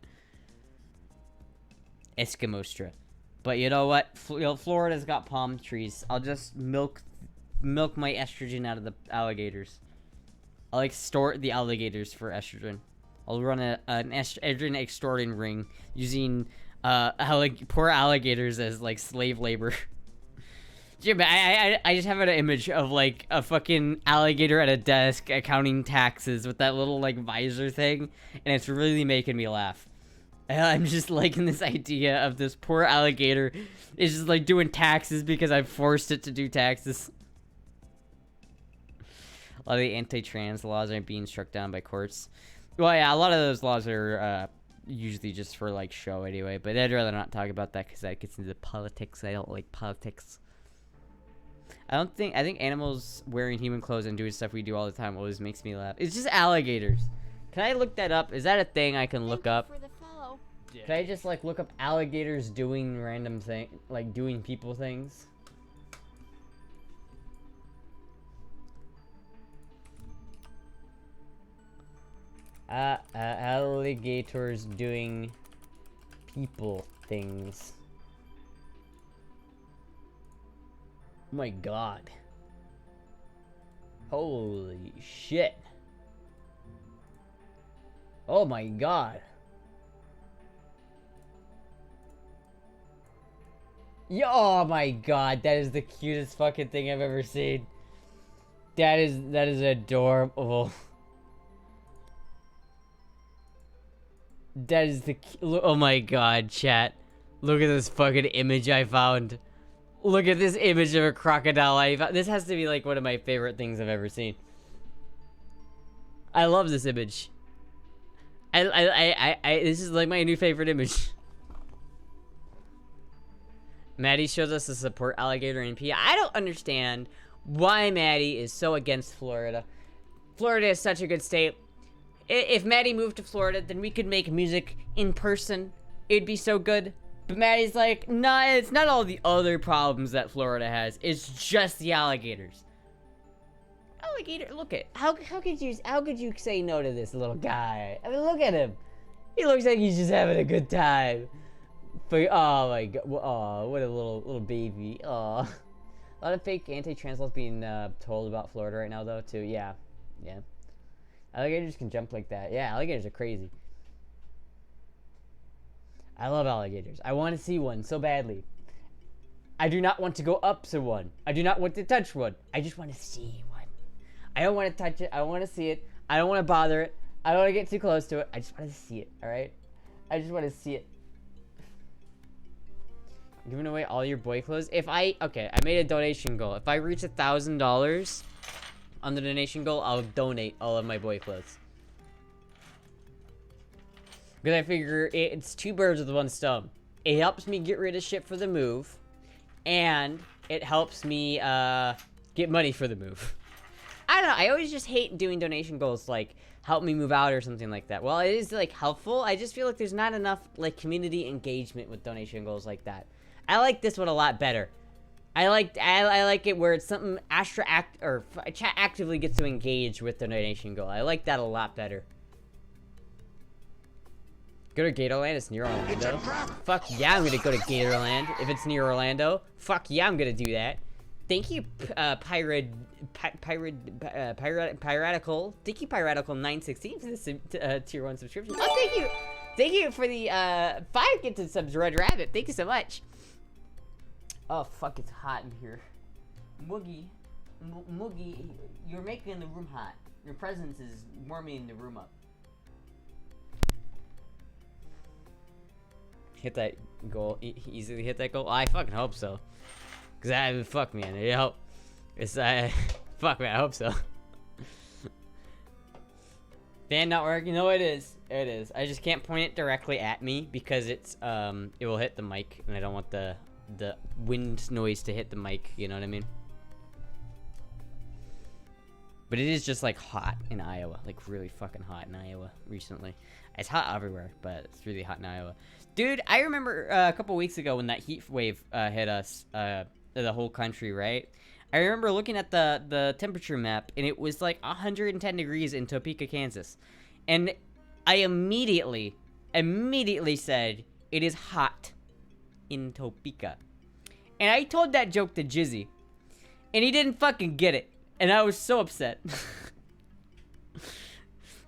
Eskimostra. But you know what? Florida's got palm trees. I'll just milk my estrogen out of the alligators. I'll extort the alligators for estrogen. I'll run an estrogen extorting ring using poor alligators as like slave labor. Jim, I just have an image of like a fucking alligator at a desk accounting taxes with that little like visor thing, and it's really making me laugh. I'm just liking this idea of this poor alligator is just like doing taxes because I forced it to do taxes. A lot of the anti-trans laws aren't being struck down by courts. Well, yeah, a lot of those laws are usually just for like show anyway, but I'd rather not talk about that because that gets into politics. I don't like politics. I think animals wearing human clothes and doing stuff we do all the time always makes me laugh. It's just alligators. Can I look that up? Is that a thing I can look up? Can I just like look up alligators doing random thing, like doing people things? Alligators doing people things. Oh my god. Holy shit. Oh my god. Oh my god, that is the cutest fucking thing I've ever seen. That is adorable. That is oh my god, chat. Look at this fucking image I found. Look at this image of a crocodile this has to be like one of my favorite things I've ever seen. I love this image. This is like my new favorite image. Maddie shows us to support alligator NP. I don't understand why Maddie is so against Florida. Florida is such a good state. If Maddie moved to Florida, then we could make music in person. It'd be so good. But Maddie's like, nah, it's not all the other problems that Florida has. It's just the alligators. Alligator, look at how could you say no to this little guy? I mean, look at him. He looks like he's just having a good time. But oh my god, oh, what a little baby. Oh, a lot of fake anti-trans laws being told about Florida right now, though. Too, yeah. Alligators can jump like that. Yeah, alligators are crazy. I love alligators. I want to see one so badly. I do not want to go up to one. I do not want to touch one. I just want to see one. I don't want to touch it. I want to see it. I don't want to bother it. I don't want to get too close to it. I just want to see it, alright? I just want to see it. Giving away all your boy clothes? I made a donation goal. If I reach $1,000 on the donation goal, I'll donate all of my boy clothes. Because I figure it's two birds with one stone. It helps me get rid of shit for the move, and it helps me get money for the move. I don't know. I always just hate doing donation goals like help me move out or something like that. Well, it is like helpful. I just feel like there's not enough like community engagement with donation goals like that. I like this one a lot better. I like it where it's something Astra chat actively gets to engage with the donation goal. I like that a lot better. Go to Gatorland, it's near Orlando. Fuck yeah, I'm gonna go to Gatorland if it's near Orlando. Fuck yeah, I'm gonna do that. Thank you, Piratical. Thank you, Piratical 916 for this tier 1 subscription. Oh, thank you for the 5 gifted subs, Red Rabbit. Thank you so much. Oh fuck, it's hot in here. Moogie, you're making the room hot. Your presence is warming the room up. Hit that goal, easily hit that goal. I fucking hope so. Cause fuck man, it help. It's fuck man, I hope so. Fan not working? No, it is. It is. I just can't point it directly at me because it's it will hit the mic, and I don't want the wind noise to hit the mic. You know what I mean? But it is just like hot in Iowa, like really fucking hot in Iowa recently. It's hot everywhere, but it's really hot in Iowa. Dude, I remember a couple weeks ago when that heat wave hit us, the whole country, right? I remember looking at the temperature map, and it was like 110 degrees in Topeka, Kansas. And I immediately said, it is hot in Topeka. And I told that joke to Jizzy, and he didn't fucking get it. And I was so upset.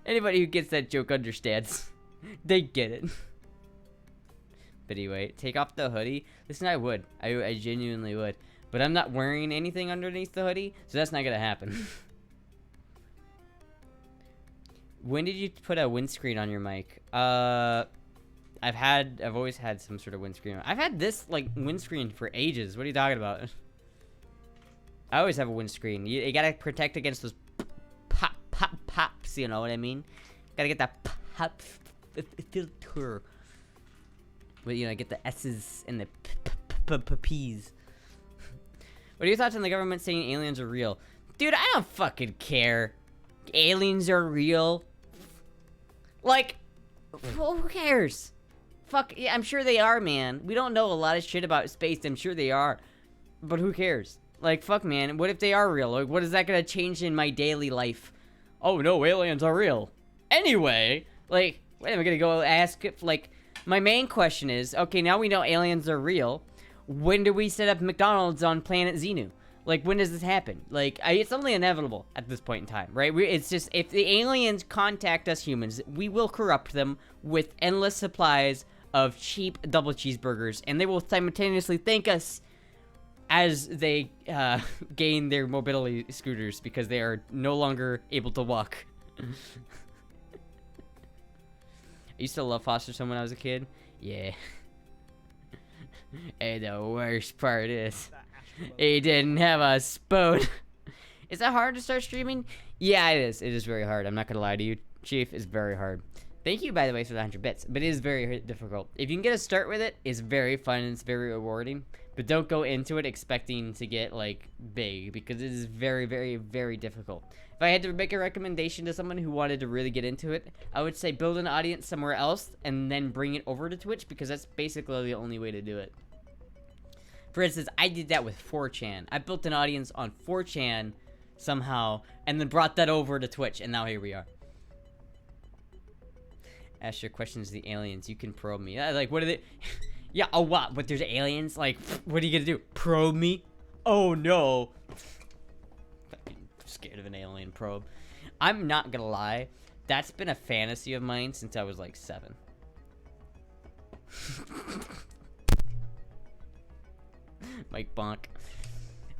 Anybody who gets that joke understands. They get it. But anyway, take off the hoodie. Listen, I would. I genuinely would. But I'm not wearing anything underneath the hoodie, so that's not gonna happen. When did you put a windscreen on your mic? I've always had some sort of windscreen. I've had this, like, windscreen for ages. What are you talking about? I always have a windscreen. You gotta protect against those pops, you know what I mean? Gotta get that pop filter. But, you know, get the S's and the P's. What are your thoughts on the government saying aliens are real? Dude, I don't fucking care. Aliens are real. Like, well, who cares? Fuck, yeah, I'm sure they are, man. We don't know a lot of shit about space. I'm sure they are. But who cares? Like, fuck, man. What if they are real? Like, what is that gonna change in my daily life? Oh, no, aliens are real. Anyway, like, wait, am I gonna go ask if, like, my main question is, okay, now we know aliens are real. When do we set up McDonald's on planet Xenu? Like, when does this happen? Like, it's only inevitable at this point in time, right? It's just, if the aliens contact us humans, we will corrupt them with endless supplies of cheap double cheeseburgers, and they will simultaneously thank us as they gain their mobility scooters because they are no longer able to walk. I used to love foster son when I was a kid. Yeah. And the worst part is, he didn't have a spoon. Is that hard to start streaming? Yeah, it is. It is very hard. I'm not gonna lie to you, Chief. It's very hard. Thank you, by the way, for the 100 bits. But it is very difficult. If you can get a start with it, it's very fun and it's very rewarding. But don't go into it expecting to get, like, big, because it is very, very, very difficult. If I had to make a recommendation to someone who wanted to really get into it, I would say build an audience somewhere else and then bring it over to Twitch, because that's basically the only way to do it. For instance, I did that with 4chan. I built an audience on 4chan somehow, and then brought that over to Twitch, and now here we are. Ask your questions to the aliens. You can probe me. Like, what are they? Yeah, oh, what? But there's aliens? Like, what are you gonna do? Probe me? Oh, no. I'm scared of an alien probe. I'm not gonna lie. That's been a fantasy of mine since I was, like, 7. Mike Bonk.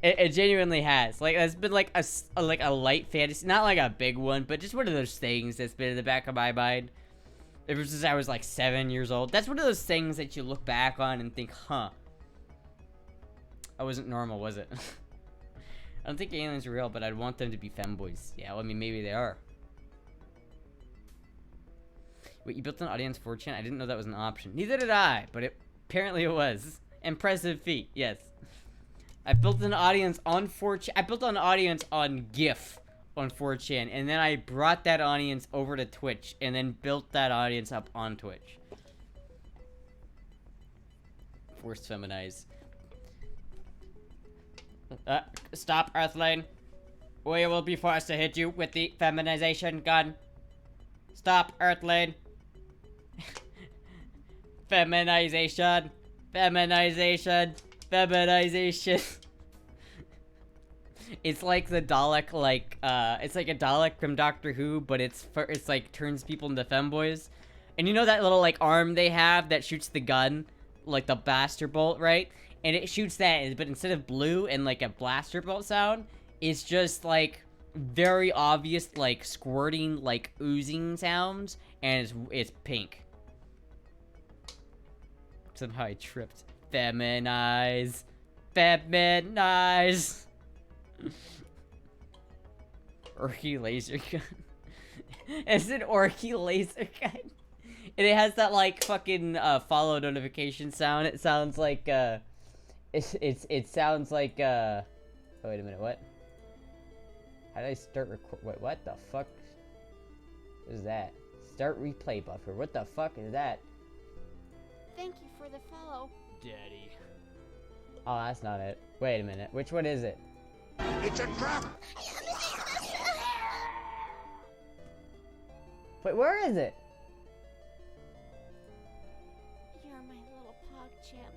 It genuinely has. Like, it's been like a light fantasy, not like a big one, but just one of those things that's been in the back of my mind. It was since I was like 7 years old. That's one of those things that you look back on and think, huh? I wasn't normal, was it? I don't think aliens are real, but I'd want them to be femboys. Yeah, well, I mean, maybe they are. Wait, you built an audience for 4chan? I didn't know that was an option. Neither did I, but apparently it was. Impressive feat, yes. I built an audience on 4chan. I built an audience on GIF on 4chan, and then I brought that audience over to Twitch, and then built that audience up on Twitch. Forced feminize. Stop, Earthling. We will be forced to hit you with the feminization gun. Stop, Earthling. Feminization. Feminization. Feminization. It's like the Dalek, it's like a Dalek from Doctor Who, but it's like turns people into femboys. And you know that little, like, arm they have that shoots the gun? Like the blaster bolt, right? And it shoots that, but instead of blue and, like, a blaster bolt sound, it's just, like, very obvious, like, squirting, like, oozing sounds, and it's pink. Somehow I tripped. Feminize. Feminize. Orky laser gun. It's an Orky laser gun. And it has that, like, fucking, follow notification sound. It sounds like, it sounds like, oh, wait a minute, what? How did I start wait, what the fuck? What is that? Start replay buffer. What the fuck is that? Thank you for the follow. Daddy. Oh, that's not it. Wait a minute. Which one is it? It's a trap! Wait, where is it? You're my little pog champ.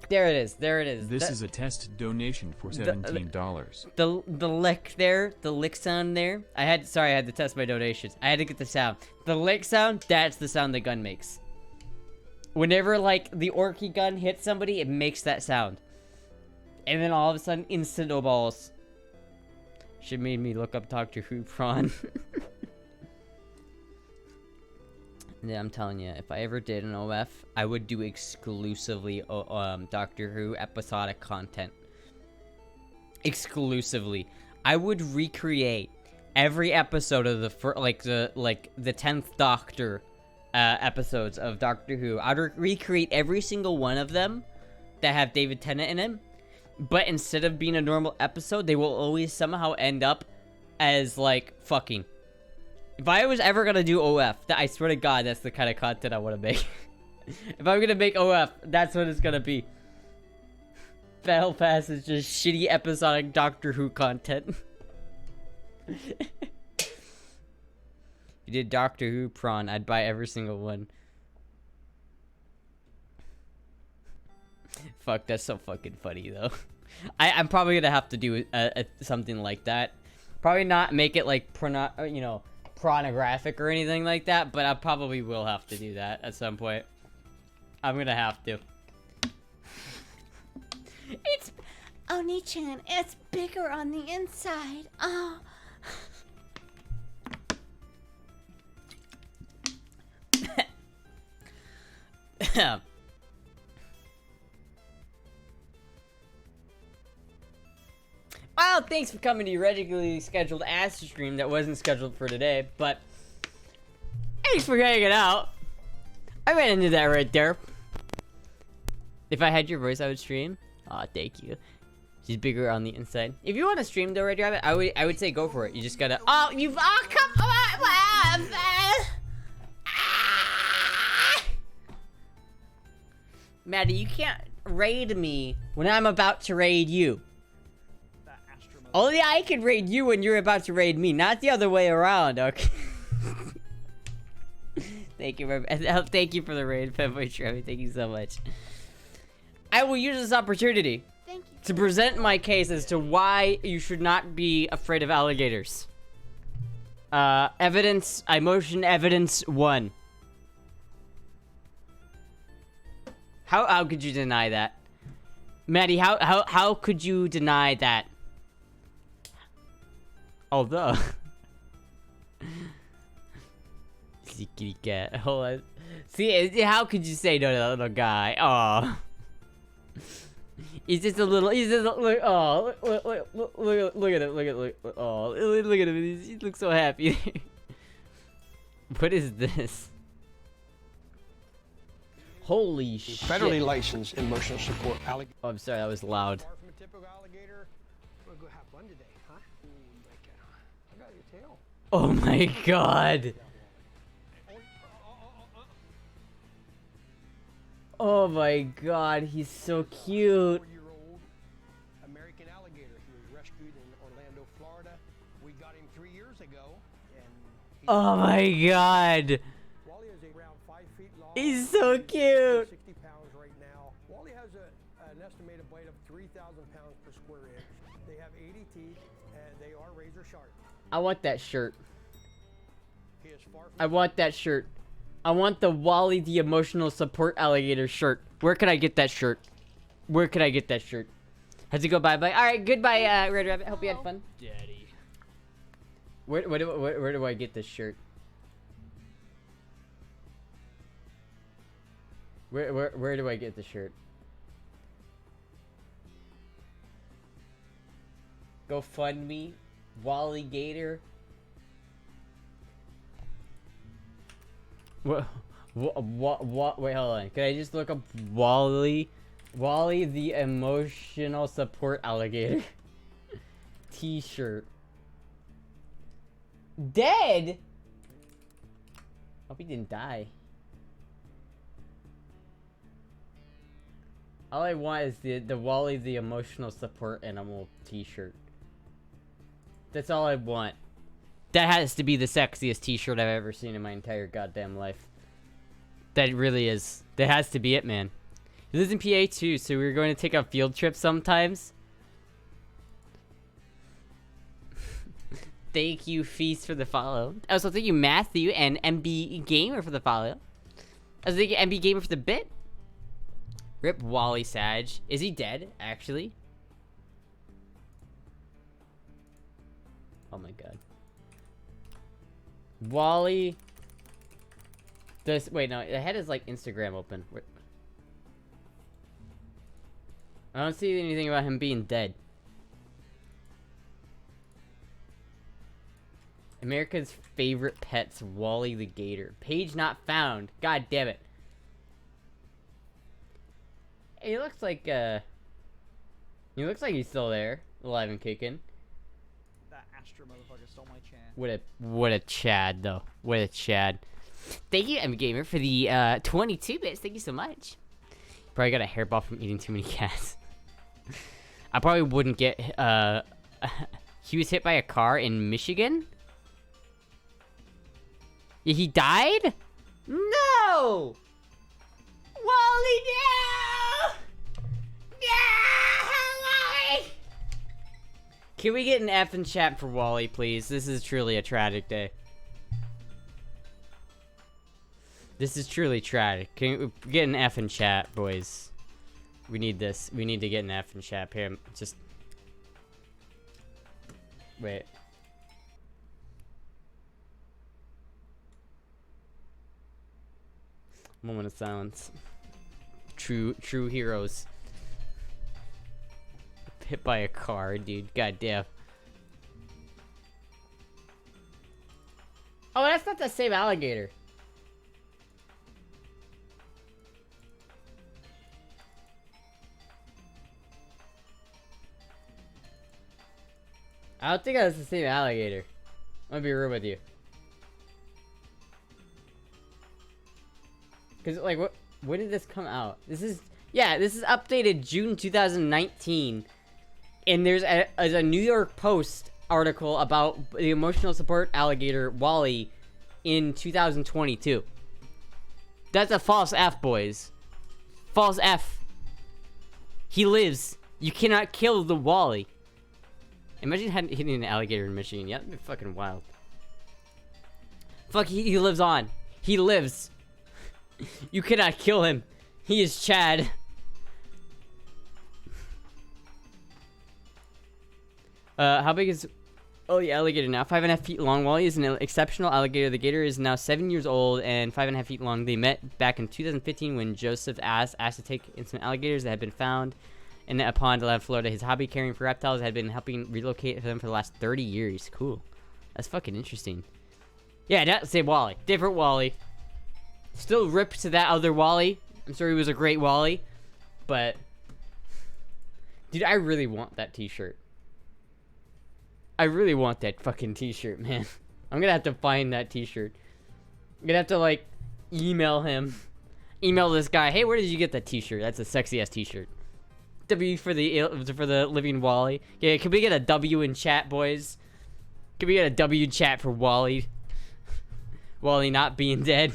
There it is. There it is. This is a test donation for $17. The lick there, the lick sound there. I had to test my donations. I had to get the sound. The lick sound, that's the sound the gun makes. Whenever, like, the Orky gun hits somebody, it makes that sound. And then all of a sudden, instant no balls. Should made me look up Doctor Who prawn. Yeah, I'm telling you, if I ever did an OF, I would do exclusively Doctor Who episodic content. Exclusively. I would recreate every episode of the the 10th Doctor episodes of Doctor Who. I'd recreate every single one of them that have David Tennant in them. But instead of being a normal episode, they will always somehow end up as, like, fucking. If I was ever gonna do OF, I swear to God, that's the kind of content I want to make. If I'm gonna make OF, that's what it's gonna be. Battle Pass is just shitty episodic Doctor Who content. If you did Doctor Who prawn, I'd buy every single one. Fuck, that's so fucking funny, though. I'm probably gonna have to do something like that. Probably not make it, like, pornographic or anything like that, but I probably will have to do that at some point. I'm gonna have to. It's Oni-chan. It's bigger on the inside. Oh. Well, thanks for coming to your regularly scheduled Astra stream that wasn't scheduled for today, but thanks for hanging out. I ran into that right there. If I had your voice, I would stream. Aw, thank you. She's bigger on the inside. If you want to stream though, Red Rabbit, I would say go for it. You just gotta. Oh, you've. Oh, come on! Maddie, you can't raid me when I'm about to raid you. Only I can raid you when you're about to raid me, not the other way around, okay? Thank you, thank you for the raid, Femboy Trevi. Thank you so much. I will use this opportunity to present my case as to why you should not be afraid of alligators. Evidence, I motion evidence 1. How could you deny that? Maddie, how could you deny that? Although, see, kitty cat. Hold on. See, how could you say no to that little guy? Oh, he's just a little. He's just a, look. Oh, look at him. Oh, look at him. He looks so happy. What is this? Holy shit! Federally licensed emotional support alligator. Oh, I'm sorry. That was loud. Far from a typical alligator. We're gonna go have fun today, huh? I got your tail. Oh my god. Oh my god, he's so cute. 4-year-old American Oh my god. Wally is around 5 feet long. He's so cute. 60 pounds right now. Wally has an estimated bite of 3,000 pounds per square inch. They have 80 teeth, and they are razor sharp. I want that shirt. He is far from I want that shirt. I want the Wally the emotional support alligator shirt. Where can I get that shirt? Where can I get that shirt? Has to go bye-bye. All right, goodbye, Red Rabbit. Hope you had fun. Daddy. Where do I get this shirt? Where do I get the shirt? GoFundMe, Wally Gator. What? Wait, hold on. Can I just look up Wally the emotional support alligator? T-shirt. Dead? Hope he didn't die. All I want is the Wally the emotional support animal T-shirt. That's all I want. That has to be the sexiest T-shirt I've ever seen in my entire goddamn life. That really is. That has to be it, man. He lives in PA too, so we're going to take a field trip sometimes. Thank you, Feast, for the follow. Also, thank you, Matthew and MB Gamer for the follow. Also, thank you, MB Gamer for the bit. Rip Wally Sag. Is he dead, actually? Oh my god. Wally. Wait, no, the head is like Instagram open. I don't see anything about him being dead. America's favorite pets, Wally the Gator. Page not found. God damn it. He looks like he's still there, alive and kicking. That Astra motherfucker stole my chant. What a Chad though. What a Chad. Thank you, M Gamer, for the 22 bits. Thank you so much. Probably got a hairball from eating too many cats. I probably wouldn't get he was hit by a car in Michigan. Yeah, he died? No! Wally, no! No, Wally! Can we get an F in chat for Wally, please? This is truly a tragic day. This is truly tragic. Can we get an F in chat, boys? We need this. We need to get an F in chat here. Just wait. Moment of silence. True heroes. Hit by a car, dude. God damn. Oh, that's not the same alligator. I don't think that's the same alligator. I'm gonna be real with you. Cause like when did this come out? This is updated June 2019, and there's a New York Post article about the emotional support alligator Wally in 2022. That's a false F, boys. False F. He lives. You cannot kill the Wally. Imagine hitting an alligator in Michigan. Yeah, that'd be fucking wild. Fuck, he lives on. He lives. You cannot kill him. He is Chad. How big is... Oh, the alligator now. 5.5 feet long. Wally is an exceptional alligator. The gator is now 7 years old and 5.5 feet long. They met back in 2015 when Joseph asked to take in some alligators that had been found in a pond in Florida. His hobby caring for reptiles had been helping relocate them for the last 30 years. Cool. That's fucking interesting. Yeah, not the same Wally. Different Wally. Still ripped to that other Wally. I'm sure he was a great Wally. But... Dude, I really want that t-shirt. I really want that fucking t-shirt, man. I'm gonna have to find that t-shirt. I'm gonna have to, like, email him. Email this guy. Hey, where did you get that t-shirt? That's a sexy-ass t-shirt. W for the living Wally. Yeah, can we get a W in chat, boys? Can we get a W in chat for Wally? Wally not being dead.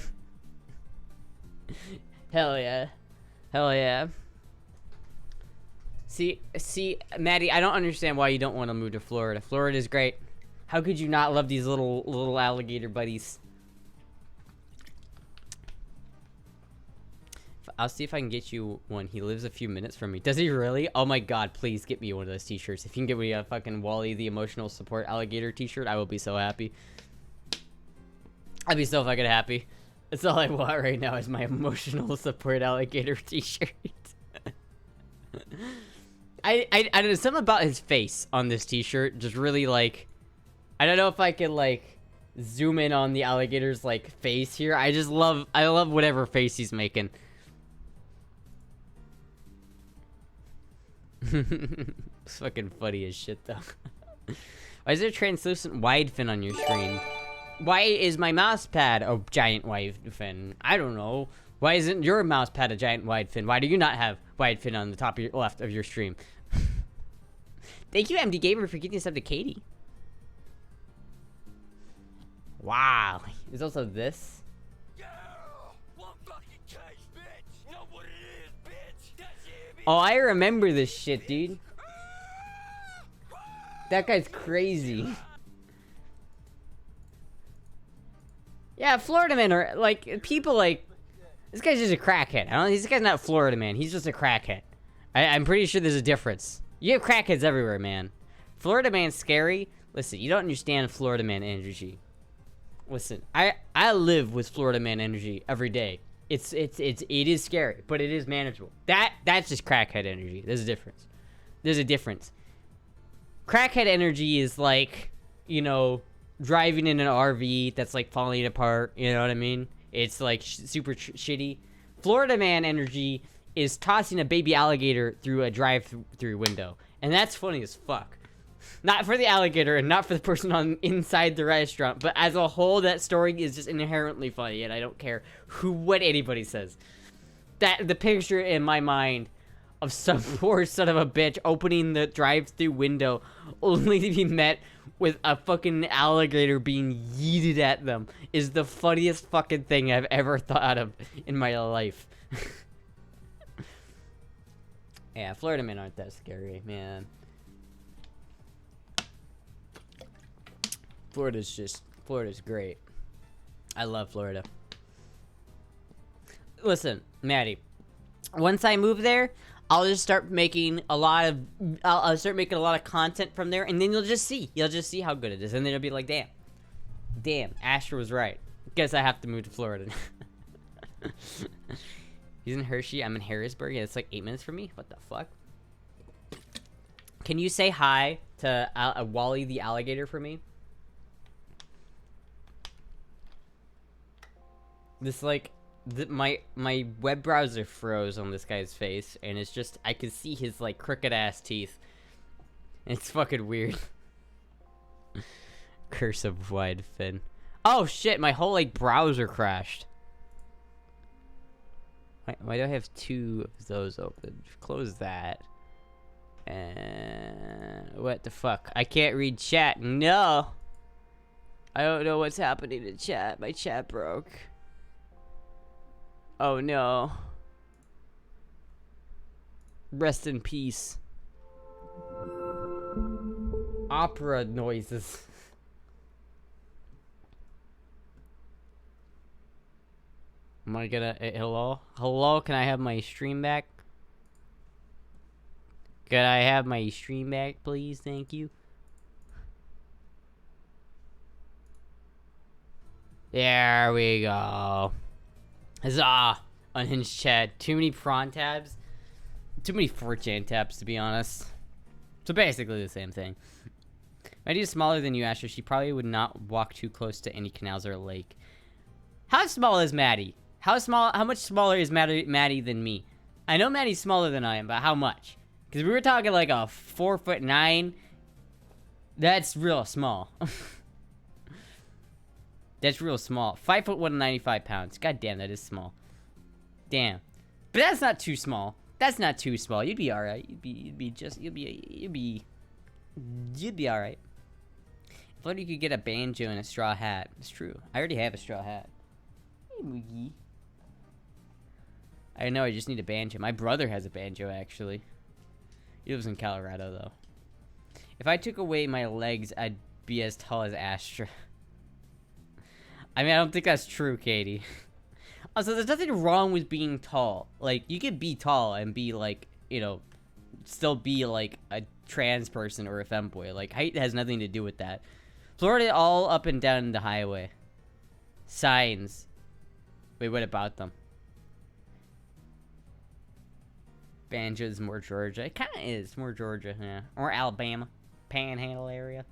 Hell yeah. Hell yeah. See, Maddie, I don't understand why you don't want to move to Florida. Florida's great. How could you not love these little alligator buddies? I'll see if I can get you one. He lives a few minutes from me. Does he really? Oh my god, please get me one of those t-shirts. If you can get me a fucking Wally the emotional support alligator t-shirt, I will be so happy. I'd be so fucking happy. That's all I want right now is my emotional support alligator t-shirt. I don't know, something about his face on this t-shirt just really like, I don't know if I can like zoom in on the alligator's like face here. I love whatever face he's making. It's fucking funny as shit though. Why is there a translucent wide fin on your screen? Why is my mouse pad a giant wide fin? I don't know. Why isn't your mouse pad a giant wide fin? Why do you not have wide fin on the top of your left of your stream? Thank you, MD Gamer, for getting us up to Katie. Wow. There's also this. Oh, I remember this shit, dude. That guy's crazy. Yeah, Florida men are, like, people like... This guy's just a crackhead. This guy's not a Florida man. He's just a crackhead. I'm pretty sure there's a difference. You have crackheads everywhere, man. Florida man's scary. Listen, you don't understand Florida man energy. Listen, I live with Florida man energy every day. It is scary, but it is manageable. That's just crackhead energy. There's a difference. There's a difference. Crackhead energy is like, you know, driving in an RV that's like falling apart. You know what I mean? It's like super shitty. Florida man energy is tossing a baby alligator through a drive-through window, and that's funny as fuck. Not for the alligator and not for the person on inside the restaurant, but as a whole, that story is just inherently funny, and I don't care what anybody says. That the picture in my mind of some poor son of a bitch opening the drive-through window only to be met with a fucking alligator being yeeted at them is the funniest fucking thing I've ever thought of in my life. Yeah, Florida men aren't that scary, man. Florida's great. I love Florida. Listen, Maddie, once I move there, I'll just start making a lot of I'll start making a lot of content from there, and then you'll just see how good it is, and then you'll be like, damn, Astra was right. Guess I have to move to Florida. He's in Hershey, I'm in Harrisburg, and it's like 8 minutes from me. What the fuck? Can you say hi to Wally the alligator for me? This like my web browser froze on this guy's face, and it's just I can see his like crooked ass teeth. It's fucking weird. Curse of wide fin. Oh shit! My whole like browser crashed. Why do I have two of those open? Close that. And what the fuck? I can't read chat. No. I don't know what's happening to chat. My chat broke. Oh no. Rest in peace. Opera noises. Am I gonna... hello? Hello? Can I have my stream back? Can I have my stream back, please? Thank you. There we go. Huzzah! Unhinged chat. Too many prawn tabs. Too many 4chan tabs, to be honest. So basically the same thing. Maddie is smaller than you, Asher. She probably would not walk too close to any canals or a lake. How small is Maddie? How much smaller is Maddie than me? I know Maddie's smaller than I am, but how much? Because we were talking like a 4'9". That's real small. That's real small. 5'1", 95 pounds. God damn, that is small. Damn. But that's not too small. That's not too small. You'd be alright. You'd be alright. thought you could get a banjo and a straw hat. It's true. I already have a straw hat. Hey, Moogie. I know, I just need a banjo. My brother has a banjo, actually. He lives in Colorado, though. If I took away my legs, I'd be as tall as Astra. I mean, I don't think that's true, Katie. Also, there's nothing wrong with being tall. Like, you could be tall and be, like, you know, still be, like, a trans person or a femboy. Like, height has nothing to do with that. Florida all up and down the highway. Signs. Wait, what about them? Banjo is more Georgia. It kind of is more Georgia, yeah. Or Alabama. Panhandle area.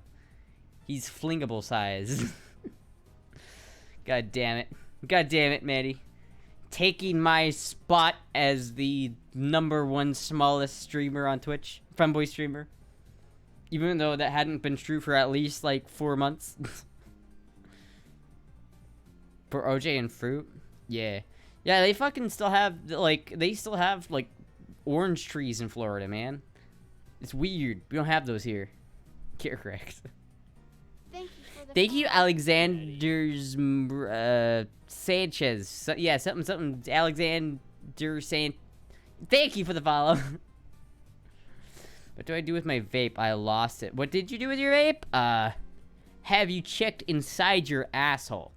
He's flingable size. God damn it. God damn it, Maddie. Taking my spot as the #1 smallest streamer on Twitch. Femboy streamer. Even though that hadn't been true for at least, like, 4 months. For OJ and Fruit? Yeah. Yeah, they fucking still have, like, orange trees in Florida, man. It's weird. We don't have those here. Get correct. Thank you, Alexander's Sanchez. Yeah, something. Alexander saying, thank you for the follow. What do I do with my vape? I lost it. What did you do with your vape? Have you checked inside your asshole?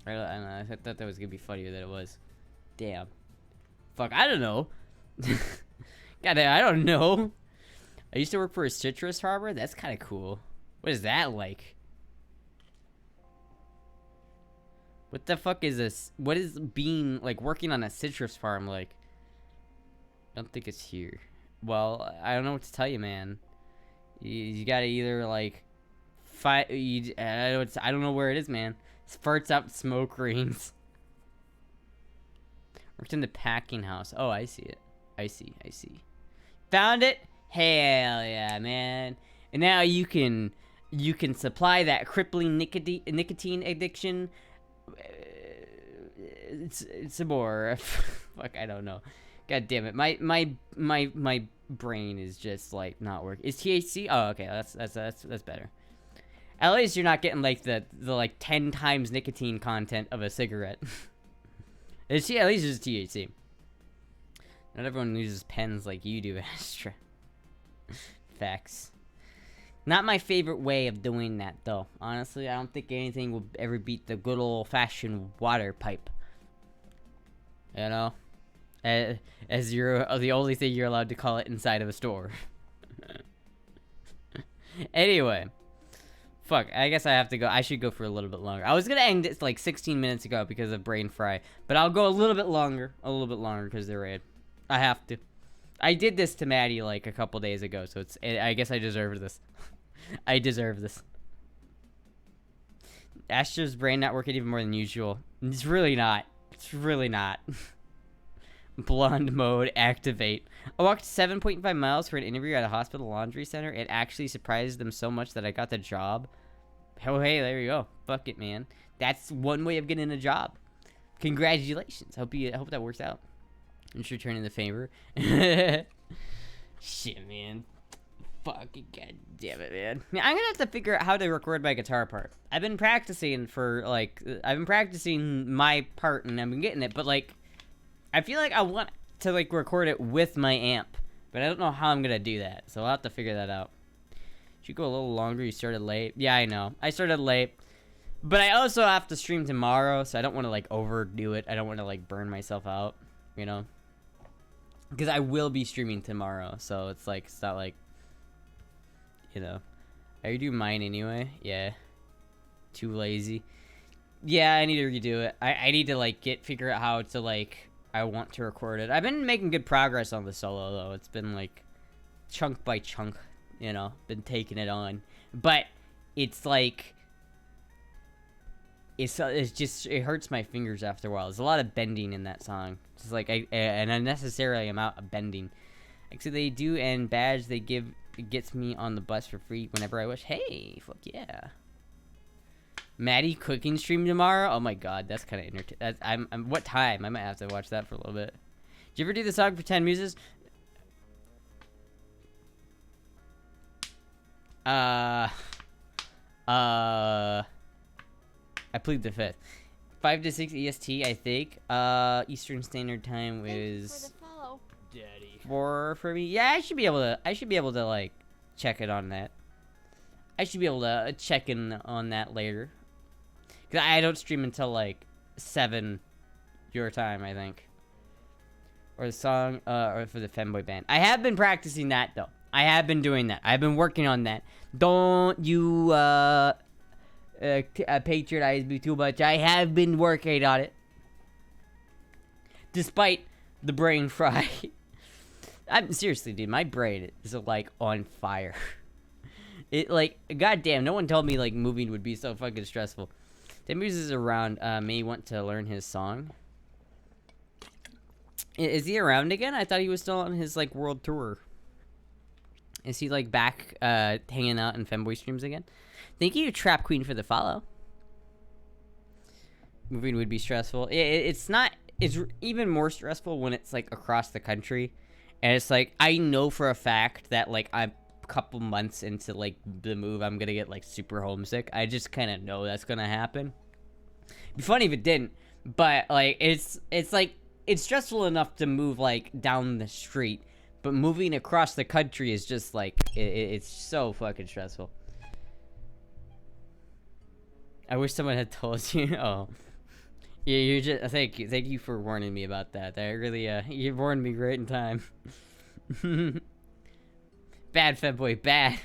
I don't know. I thought that was gonna be funnier than it was. Damn. Fuck, I don't know. God, I don't know. I used to work for a citrus harbor. That's kind of cool. What is that like? What the fuck is this? What is being, like, working on a citrus farm like? I don't think it's here. Well, I don't know what to tell you, man. You gotta either, like, fight. I don't know where it is, man. Farts out smoke rings. Worked in the packing house. Oh, I see it. I see. Found it? Hell yeah, man. And now you can supply that crippling nicotine addiction. It's some more. Fuck, I don't know. God damn it. My brain is just, like, not working. Is THC? Oh, okay. That's better. At least you're not getting, like, the like 10 times nicotine content of a cigarette. At least it's THC. Not everyone uses pens like you do, Astra. Facts. Not my favorite way of doing that, though. Honestly, I don't think anything will ever beat the good old-fashioned water pipe. You know? As you're the only thing you're allowed to call it inside of a store. Anyway. Fuck, I guess I have to go. I should go for a little bit longer. I was gonna end it like 16 minutes ago because of brain fry, but I'll go a little bit longer. Because they're raid. I have to. I did this to Maddie like a couple days ago, so I guess I deserve this. I deserve this. Astra's brain not working even more than usual. It's really not. Blonde mode activate. I walked 7.5 miles for an interview at a hospital laundry center. It actually surprised them so much that I got the job. Oh, hey, there you go. Fuck it, man. That's one way of getting a job. Congratulations. Hope that works out. Thanks for returning the favor. Shit, man. Fucking god damn it, man. I'm gonna have to figure out how to record my guitar part. I've been practicing my part and I've been getting it, but, like, I feel like I want to, like, record it with my amp, but I don't know how I'm gonna do that, so I'll have to figure that out. Should go a little longer. You started late. Yeah, I know. I started late, but I also have to stream tomorrow, so I don't want to, like, overdo it. I don't want to, like, burn myself out, you know? Because I will be streaming tomorrow, so it's, like, it's not like, you know. I redo mine anyway. Yeah. Too lazy. Yeah, I need to redo it. I need to, like, figure out how to, like, I want to record it. I've been making good progress on the solo, though. It's been, like, chunk by chunk, you know, been taking it on. But it's, like, it hurts my fingers after a while. There's a lot of bending in that song. It's like an unnecessary amount of bending. Actually, they do, and badge they give, it gets me on the bus for free whenever I wish. Hey, fuck yeah. Maddie cooking stream tomorrow? Oh my god, that's kind of entertaining. What time? I might have to watch that for a little bit. Did you ever do the song for 10 Muses? I plead the fifth. 5 to 6 EST, I think. Eastern Standard Time is Daddy. 4 for me. Yeah, I should be able to like check it on that. I should be able to check in on that later. Cause I don't stream until like 7 your time, I think. Or the song, or for the Femboy band. I have been practicing that though. I have been doing that. I've been working on that. Don't you patronize me too much. I have been working on it. Despite the brain fry. I'm seriously, dude, my brain is like on fire. It like, goddamn, no one told me like moving would be so fucking stressful. Timbers is around, may want to learn his song. Is he around again? I thought he was still on his like world tour. Is he like back hanging out in Femboy streams again? Thank you, Trap Queen, for the follow. Moving would be stressful. It's not. It's even more stressful when it's like across the country, and it's like I know for a fact that like I'm a couple months into like the move, I'm gonna get like super homesick. I just kind of know that's gonna happen. It'd be funny if it didn't, but like it's like it's stressful enough to move like down the street, but moving across the country is just like it's so fucking stressful. I wish someone had told you. Oh, yeah, you're just thank you for warning me about that. That really you warned me right in time. Bad Femboy, bad.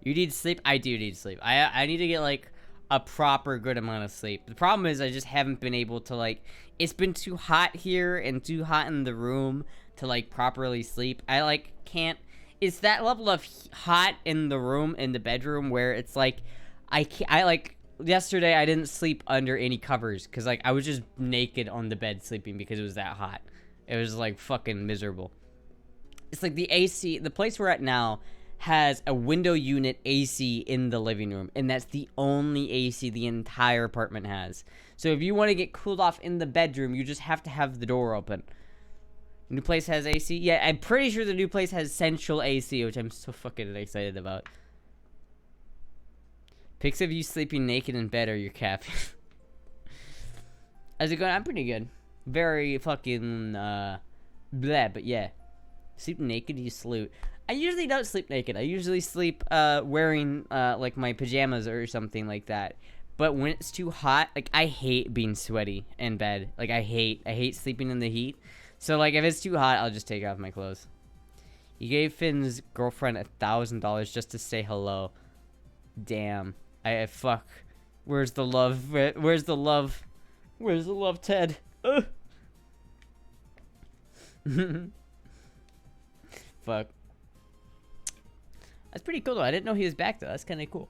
You need sleep. I do need sleep. I need to get like a proper good amount of sleep. The problem is I just haven't been able to like. It's been too hot here and too hot in the room to like properly sleep. I like can't. It's that level of hot in the room, in the bedroom, where it's like I can't. I like. Yesterday I didn't sleep under any covers because like I was just naked on the bed sleeping because it was that hot. It was like fucking miserable. It's like the AC, the place we're at now has a window unit AC in the living room, and that's the only AC the entire apartment has. So if you want to get cooled off in the bedroom, you just have to have the door open. New place has AC? Yeah, I'm pretty sure the new place has central AC, which I'm so fucking excited about. Pics of you sleeping naked in bed or your capping. How's it going? I'm pretty good. Very fucking, bleh, but yeah. Sleep naked, you salute. I usually don't sleep naked. I usually sleep, wearing, like, my pajamas or something like that. But when it's too hot, like, I hate being sweaty in bed. Like, I hate sleeping in the heat. So, like, if it's too hot, I'll just take off my clothes. You gave Finn's girlfriend $1,000 just to say hello. Damn. Fuck. Where's the love? Where's the love? Where's the love, Ted? Fuck. That's pretty cool though. I didn't know he was back though. That's kind of cool.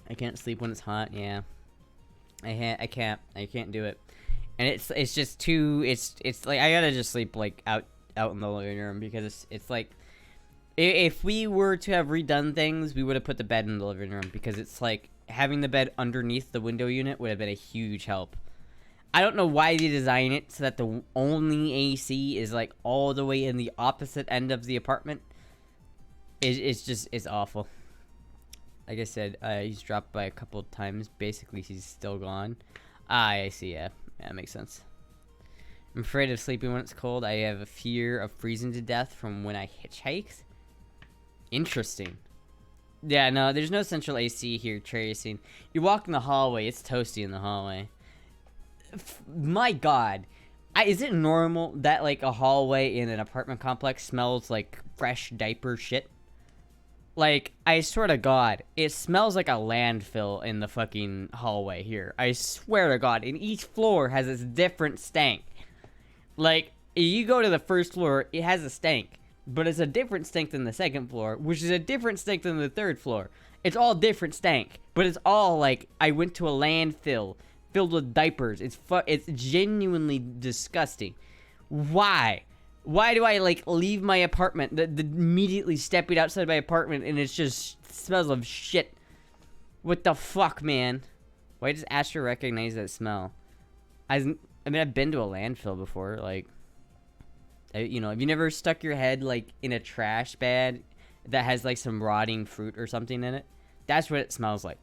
I can't sleep when it's hot. Yeah. I can't do it. And it's just too. It's like I gotta just sleep like out in the living room because it's like. If we were to have redone things, we would have put the bed in the living room because it's like having the bed underneath the window unit would have been a huge help. I don't know why they design it so that the only AC is like all the way in the opposite end of the apartment. It's awful. Like I said, he's dropped by a couple of times. Basically, he's still gone. I see, yeah. Yeah, that makes sense. I'm afraid of sleeping when it's cold. I have a fear of freezing to death from when I hitchhiked. Interesting. Yeah, no, there's no central AC here, tracing. You walk in the hallway, it's toasty in the hallway. My god. Is it normal that, like, a hallway in an apartment complex smells like fresh diaper shit? Like, I swear to god, it smells like a landfill in the fucking hallway here. I swear to god, and each floor has its different stank. Like, you go to the first floor, it has a stank. But it's a different stank than the second floor, which is a different stank than the third floor. It's all different stank, but it's all like I went to a landfill filled with diapers. It's genuinely disgusting. Why? Why do I like leave my apartment, immediately stepping outside my apartment, and it's just smells of shit? What the fuck, man? Why does Astra recognize that smell? I mean, I've been to a landfill before, like. You know, have you never stuck your head, like, in a trash bag that has like some rotting fruit or something in it. That's what it smells like.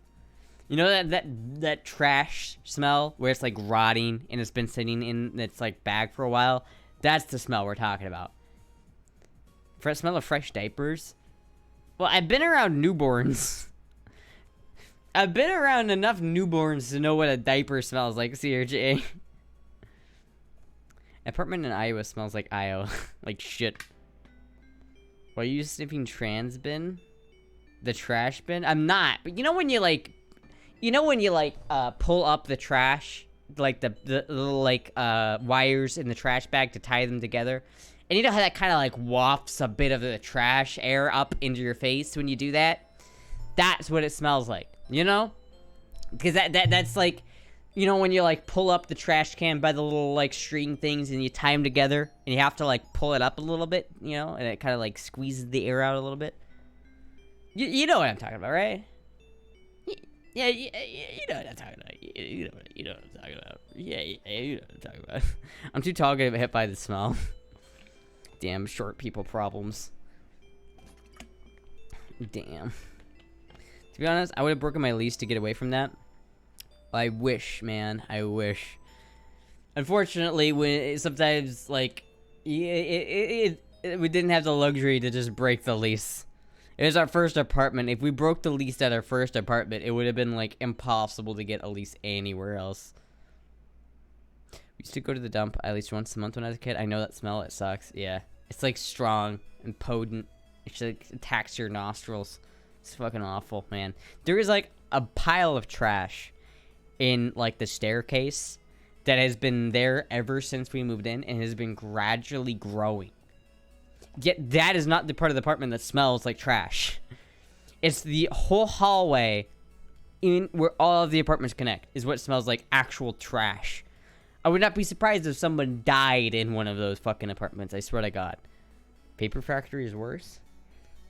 You know that trash smell where it's like rotting and it's been sitting in its like bag for a while? That's the smell we're talking about. For a smell of fresh diapers? Well, I've been around newborns. I've been around enough newborns to know what a diaper smells like, CRJ. Apartment in Iowa smells like Iowa. Like shit. Why are you sniffing trans bin? The trash bin? I'm not. But you know when you like... pull up the trash? Like the little like wires in the trash bag to tie them together? And you know how that kind of like wafts a bit of the trash air up into your face when you do that? That's what it smells like. You know? Because that's like... You know when you like pull up the trash can by the little like string things and you tie them together and you have to like pull it up a little bit, you know, and it kind of like squeezes the air out a little bit. You know what I'm talking about, right? Yeah, you know what I'm talking about. You know what I'm talking about. Yeah, you know what I'm talking about. I'm too tall to get hit by the smell. Damn short people problems. Damn. To be honest, I would have broken my lease to get away from that. I wish, man. I wish. Unfortunately, when sometimes like we didn't have the luxury to just break the lease. It was our first apartment. If we broke the lease at our first apartment, it would have been like impossible to get a lease anywhere else. We used to go to the dump at least once a month when I was a kid. I know that smell. It sucks. Yeah, it's like strong and potent. It like attacks your nostrils. It's fucking awful, man. There is like a pile of trash in like the staircase that has been there ever since we moved in and has been gradually growing. Yet that is not the part of the apartment that smells like trash. It's the whole hallway in where all of the apartments connect is what smells like actual trash. I would not be surprised if someone died in one of those fucking apartments. I swear to God. Paper factory is worse.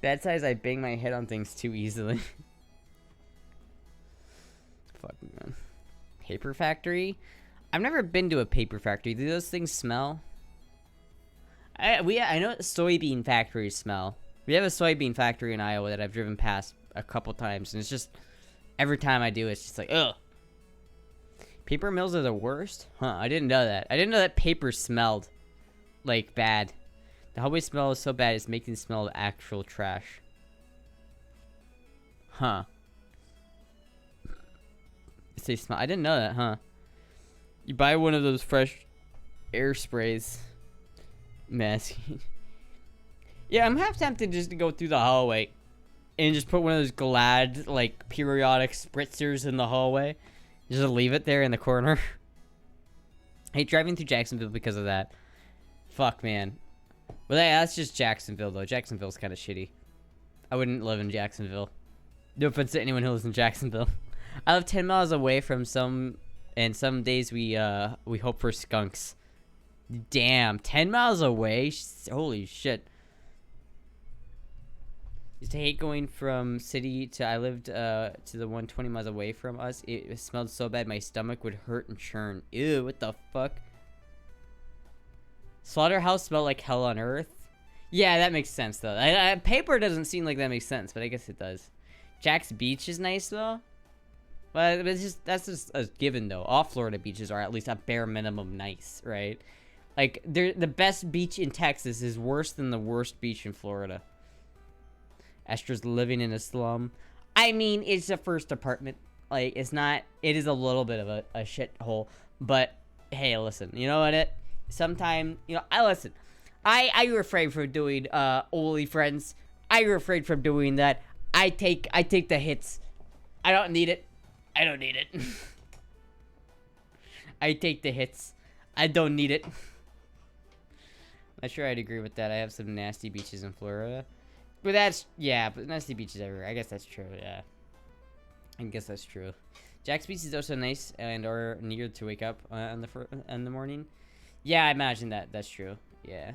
Bad size, I bang my head on things too easily. Fucking man. Paper factory? I've never been to a paper factory. Do those things smell? I know soybean factories smell. We have a soybean factory in Iowa that I've driven past a couple times, and it's just every time I do, it's just like, ugh. Paper mills are the worst? Huh, I didn't know that. I didn't know that paper smelled like bad. The hallway smell is so bad it's making the smell of actual trash. Huh. They smell. I didn't know that, huh? You buy one of those fresh air sprays. Messy. Yeah, I'm half tempted just to go through the hallway and just put one of those Glad, like, periodic spritzers in the hallway. Just leave it there in the corner. I hate driving through Jacksonville because of that. Fuck, man. Well, that's just Jacksonville, though. Jacksonville's kind of shitty. I wouldn't live in Jacksonville. No offense to anyone who lives in Jacksonville. I live 10 miles away from some days we hope for skunks. Damn, 10 miles away? Holy shit. Used to hate going from city to, I lived to the one 20 miles away from us. It smelled so bad my stomach would hurt and churn. Ew, what the fuck? Slaughterhouse smelled like hell on earth? Yeah, that makes sense though. Paper doesn't seem like that makes sense, but I guess it does. Jack's Beach is nice though. But that's just a given though. All Florida beaches are at least a bare minimum nice, right? Like the best beach in Texas is worse than the worst beach in Florida. Astra's living in a slum. I mean, it's a first apartment. Like it's not. It is a little bit of a shithole. But hey, listen. You know what? Sometime I refrain from doing Oli friends. I refrain from doing that. I take the hits. I don't need it. I don't need it. I take the hits. I don't need it. Not sure I'd agree with that. I have some nasty beaches in Florida. But but nasty beaches everywhere. I guess that's true, yeah. I guess that's true. Jack's Beach is also nice and or near to wake up in the morning. Yeah, I imagine that's true. Yeah.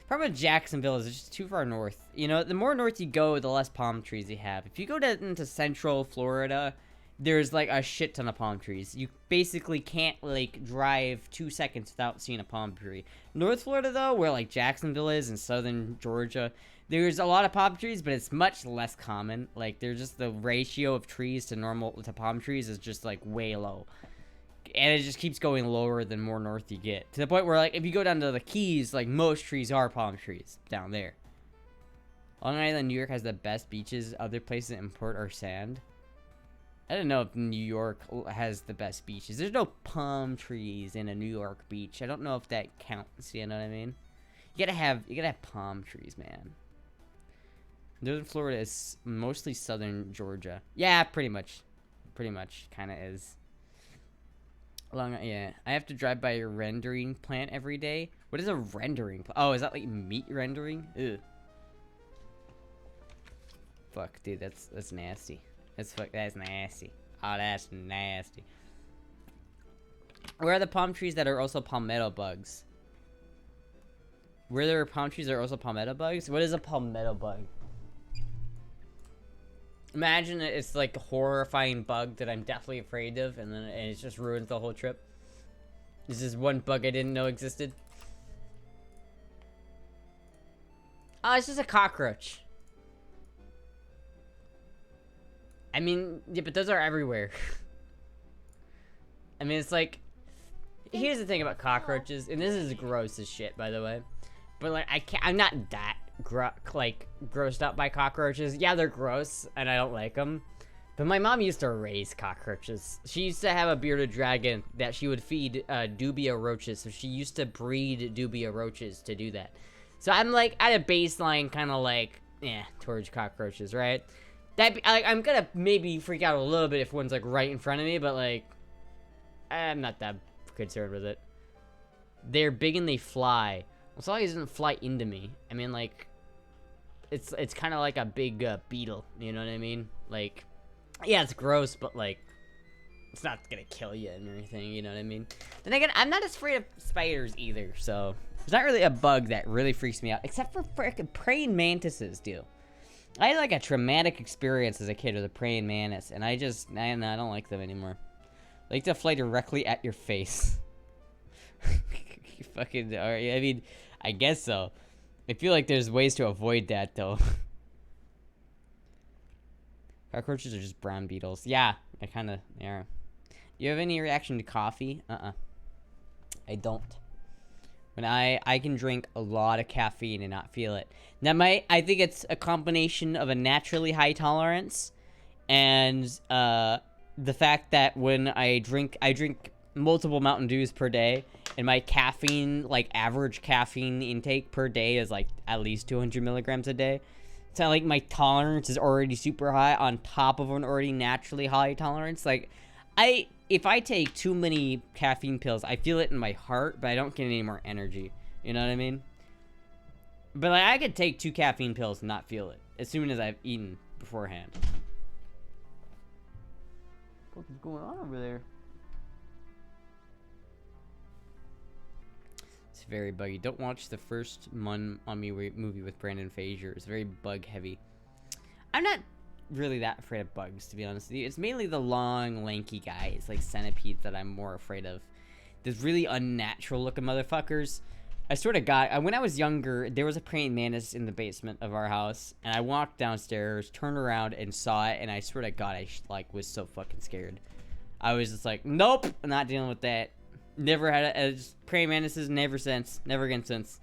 Problem with Jacksonville is it's just too far north. You know, the more north you go, the less palm trees you have. If you go into central Florida, there's like a shit ton of palm trees. You basically can't like drive 2 seconds without seeing a palm tree. North Florida though, where like Jacksonville is in southern Georgia, There's a lot of palm trees, but it's much less common. Like, there's just the ratio of trees to palm trees is just, like, way low. And it just keeps going lower the more north you get. To the point where, like, if you go down to the Keys, like, most trees are palm trees down there. Long Island, New York has the best beaches. Other places that import our sand. I don't know if New York has the best beaches. There's no palm trees in a New York beach. I don't know if that counts, you know what I mean? You gotta have palm trees, man. Northern Florida is mostly southern Georgia. Yeah, pretty much. Pretty much kind of is. Yeah. I have to drive by a rendering plant every day. What is a rendering plant? Oh, is that like meat rendering? Ew. Fuck, dude, that's nasty. That's nasty. Oh, that's nasty. Where are the palm trees that are also palmetto bugs? Where there are palm trees that are also palmetto bugs? What is a palmetto bug? Imagine it's like a horrifying bug that I'm deathly afraid of, and it's just ruined the whole trip. This is one bug I didn't know existed. Oh, it's just a cockroach. I mean, yeah, but those are everywhere. I mean, it's like... Here's the thing about cockroaches, and this is gross as shit, by the way. But, like, I'm not that, grossed out by cockroaches. Yeah, they're gross, and I don't like them. But my mom used to raise cockroaches. She used to have a bearded dragon that she would feed dubia roaches. So she used to breed dubia roaches to do that. So I'm, like, at a baseline kind of, like, towards cockroaches, right? I'm gonna maybe freak out a little bit if one's, like, right in front of me, but, like, I'm not that concerned with it. They're big and they fly. As long as it doesn't fly into me. I mean, like, it's kind of like a big beetle, you know what I mean? Like, yeah, it's gross, but, like, it's not gonna kill you and anything, you know what I mean? Then again, I'm not as afraid of spiders either, so there's not really a bug that really freaks me out, except for frickin' praying mantises, do. I had, like, a traumatic experience as a kid with a praying mantis, and I don't like them anymore. They like to fly directly at your face. You fucking, I mean, I guess so. I feel like there's ways to avoid that, though. Cockroaches are just brown beetles. Yeah, they kind of are. You have any reaction to coffee? I don't. When I can drink a lot of caffeine and not feel it. Now, I think it's a combination of a naturally high tolerance and the fact that when I drink multiple Mountain Dews per day, and my caffeine, like, average caffeine intake per day is, like, at least 200 milligrams a day. So, like, my tolerance is already super high on top of an already naturally high tolerance. Like, if I take too many caffeine pills, I feel it in my heart, but I don't get any more energy. You know what I mean? But, like, I could take 2 caffeine pills and not feel it as soon as I've eaten beforehand. What is going on over there? It's very buggy. Don't watch the first Mummy movie with Brandon Fraser. It's very bug heavy. I'm not really that afraid of bugs, to be honest with you. It's mainly the long, lanky guys, like centipedes, that I'm more afraid of. Those really unnatural looking motherfuckers. I swear to God, when I was younger, there was a praying mantis in the basement of our house, and I walked downstairs, turned around, and saw it, and I swear to God, I was so fucking scared. I was just like, nope, I'm not dealing with that. Never had a praying mantises, never again since.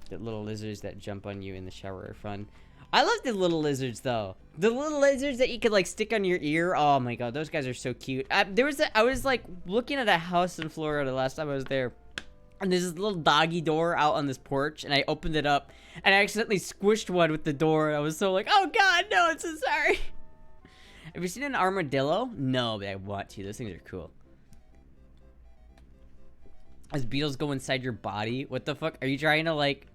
The little lizards that jump on you in the shower are fun. I love the little lizards, though. The little lizards that you could, like, stick on your ear. Oh, my God. Those guys are so cute. I was, like, looking at a house in Florida last time I was there. And there's this little doggy door out on this porch. And I opened it up. And I accidentally squished one with the door. And I was so like, oh, God, no, I'm so sorry. Have you seen an armadillo? No, but I want to. Those things are cool. As beetles go inside your body? What the fuck? Are you trying to, like...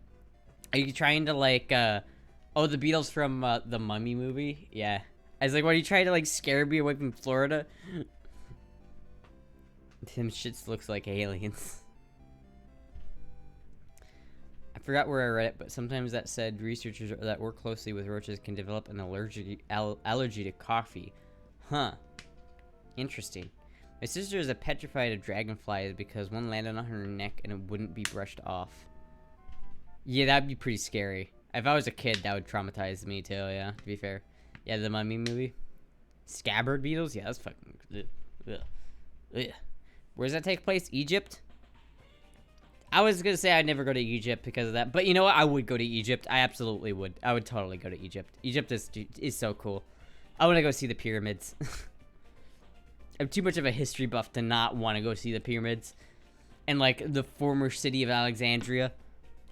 Oh, the Beatles from the Mummy movie? Yeah. I was like, what, are you trying to, like, scare me away from Florida? Them shits looks like aliens. I forgot where I read it, but sometimes that said researchers that work closely with roaches can develop an allergy to coffee. Huh. Interesting. My sister is petrified of dragonflies because one landed on her neck and it wouldn't be brushed off. Yeah, that'd be pretty scary. If I was a kid, that would traumatize me too, yeah, to be fair. Yeah, the Mummy movie. Scabbard beetles? Yeah, that's fucking... Ugh. Ugh. Where does that take place? Egypt? I was gonna say I'd never go to Egypt because of that, but you know what? I would go to Egypt. I absolutely would. I would totally go to Egypt. Egypt is so cool. I want to go see the pyramids. I'm too much of a history buff to not want to go see the pyramids. And like the former city of Alexandria.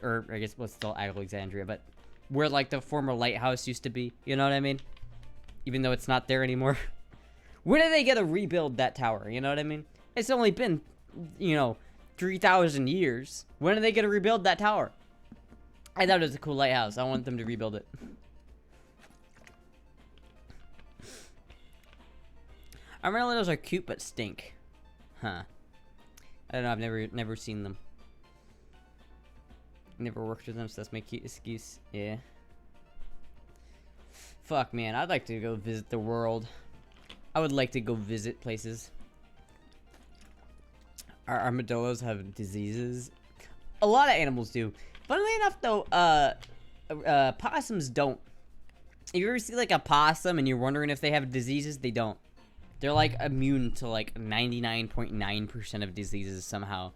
Or I guess well, it's still Alexandria, but where like the former lighthouse used to be. You know what I mean? Even though it's not there anymore. When are they gonna rebuild that tower? You know what I mean? It's only been, 3,000 years. When are they gonna rebuild that tower? I thought it was a cool lighthouse. I want them to rebuild it. Armadillos are cute but stink. Huh. I don't know, I've never seen them. Never worked with them, so that's my cute excuse. Yeah. Fuck, man, I'd like to go visit the world. I would like to go visit places. Our armadillos have diseases. A lot of animals do. Funnily enough, though, possums don't. If you ever see, like, a possum and you're wondering if they have diseases, they don't. They're, like, immune to, like, 99.9% of diseases somehow.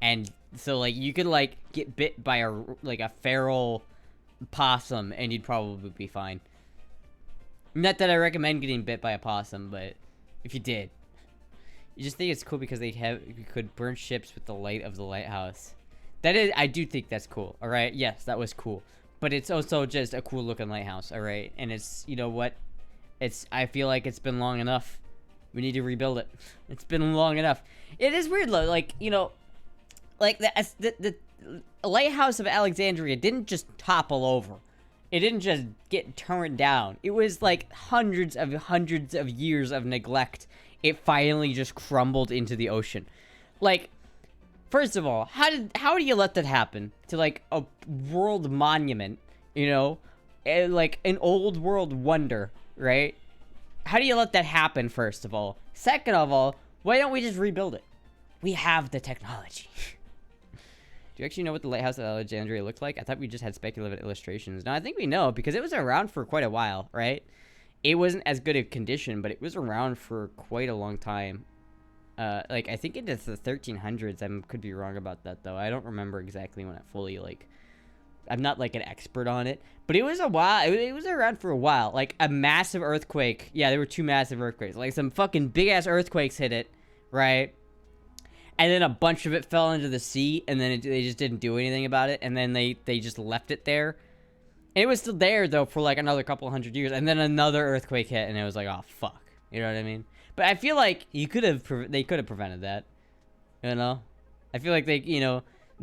And so, like, you could, like, get bit by a feral possum and you'd probably be fine. Not that I recommend getting bit by a possum, but if you did. You just think it's cool because you could burn ships with the light of the lighthouse. I do think that's cool, alright? Yes, that was cool. But it's also just a cool looking lighthouse, alright? And it's, you know what? I feel like it's been long enough. We need to rebuild it. It's been long enough. It is weird though, like, like the lighthouse of Alexandria didn't just topple over. It didn't just get torn down. It was like hundreds of years of neglect. It finally just crumbled into the ocean. Like, first of all, how do you let that happen to like a world monument, like an old world wonder, right? How do you let that happen, first of all? Second of all, why don't we just rebuild it? We have the technology. Do you actually know what the lighthouse of Alexandria looked like? I thought we just had speculative illustrations. No, I think we know because it was around for quite a while, right? It wasn't as good a condition, but it was around for quite a long time. Like, I think it's the 1300s. I could be wrong about that, though. I don't remember exactly when it fully, like... I'm not, like, an expert on it. But it was a while. It was around for a while. Like, a massive earthquake. Yeah, there were 2 massive earthquakes. Like, some fucking big-ass earthquakes hit it, right? And then a bunch of it fell into the sea, and then they just didn't do anything about it. And then they just left it there. And it was still there, though, for, like, another couple hundred years. And then another earthquake hit, and it was like, oh, fuck. You know what I mean? But I feel like they could have prevented that. You know? I feel like they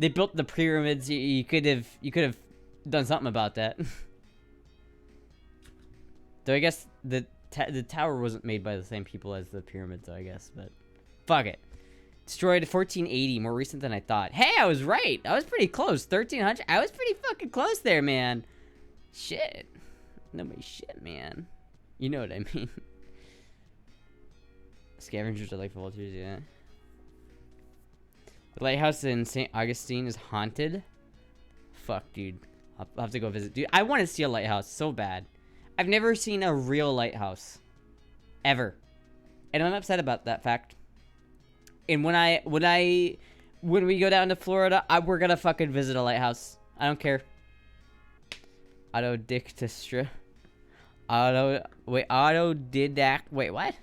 built the pyramids. You could have done something about that. Though I guess the tower wasn't made by the same people as the pyramids, I guess. But fuck it. Destroyed 1480, more recent than I thought. Hey, I was right. I was pretty close. 1300. I was pretty fucking close there, man. Shit. Nobody shit, man. You know what I mean. Scavengers are like vultures, yeah. The lighthouse in St. Augustine is haunted. Fuck, dude. I'll have to go visit. Dude, I want to see a lighthouse so bad. I've never seen a real lighthouse. Ever. And I'm upset about that fact. And when we go down to Florida, we're gonna fucking visit a lighthouse. I don't care. Autodictastra. Autodidact. Wait, what?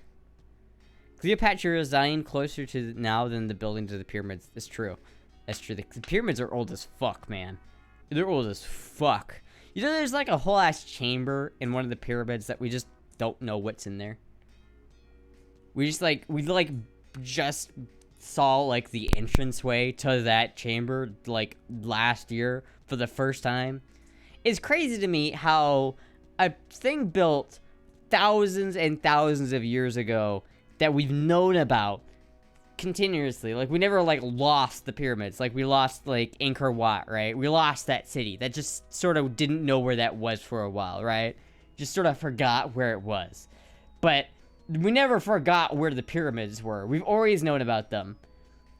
Cleopatra resigned closer to now than the building to the pyramids. That's true. That's true. The pyramids are old as fuck, man. They're old as fuck. You know, there's like a whole ass chamber in one of the pyramids that we just don't know what's in there. We just saw like the entranceway to that chamber like last year for the first time. It's crazy to me how a thing built thousands and thousands of years ago that we've known about continuously. Like, we never, like, lost the pyramids. Like, we lost, like, Angkor Wat, right? We lost that city. That just sort of didn't know where that was for a while, right? Just sort of forgot where it was. But We never forgot where the pyramids were. We've always known about them.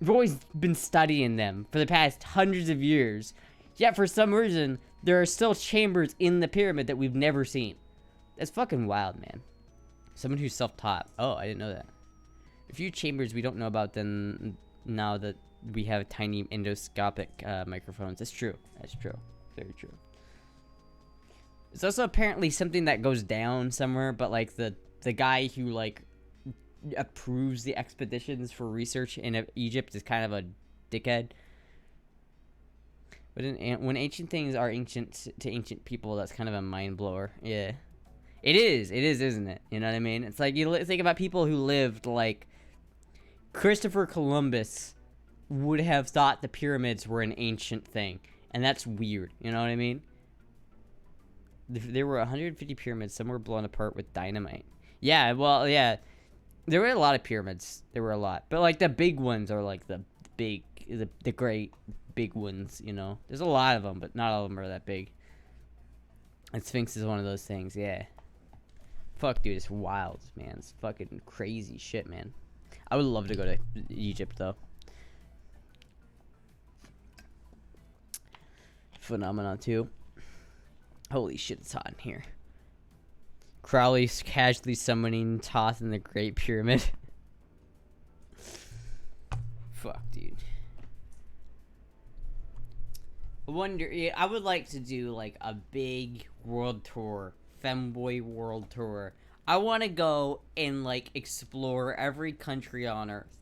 We've always been studying them for the past hundreds of years. Yet for some reason, there are still chambers in the pyramid that we've never seen. That's fucking wild, man. Someone who's self-taught. Oh, I didn't know that. A few chambers we don't know about then now that we have tiny endoscopic microphones. That's true. That's true. Very true. It's also apparently something that goes down somewhere, but like the guy who like approves the expeditions for research in Egypt is kind of a dickhead. But when ancient things are ancient to ancient people, that's kind of a mind blower. Yeah, it is, isn't it? You know what I mean? It's like you think about people who lived like Christopher Columbus would have thought the pyramids were an ancient thing, and that's weird. You know what I mean? There were 150 pyramids. Some were blown apart with dynamite. Yeah, well, yeah. There were a lot of pyramids. There were a lot. But, like, the big ones are, like, the great big ones, you know? There's a lot of them, but not all of them are that big. And Sphinx is one of those things, yeah. Fuck, dude, it's wild, man. It's fucking crazy shit, man. I would love to go to Egypt, though. Phenomenon, too. Holy shit, it's hot in here. Crowley's casually summoning Thoth in the Great Pyramid. Fuck, dude. I would like to do like a big world tour, Femboy world tour. I want to go and like explore every country on Earth.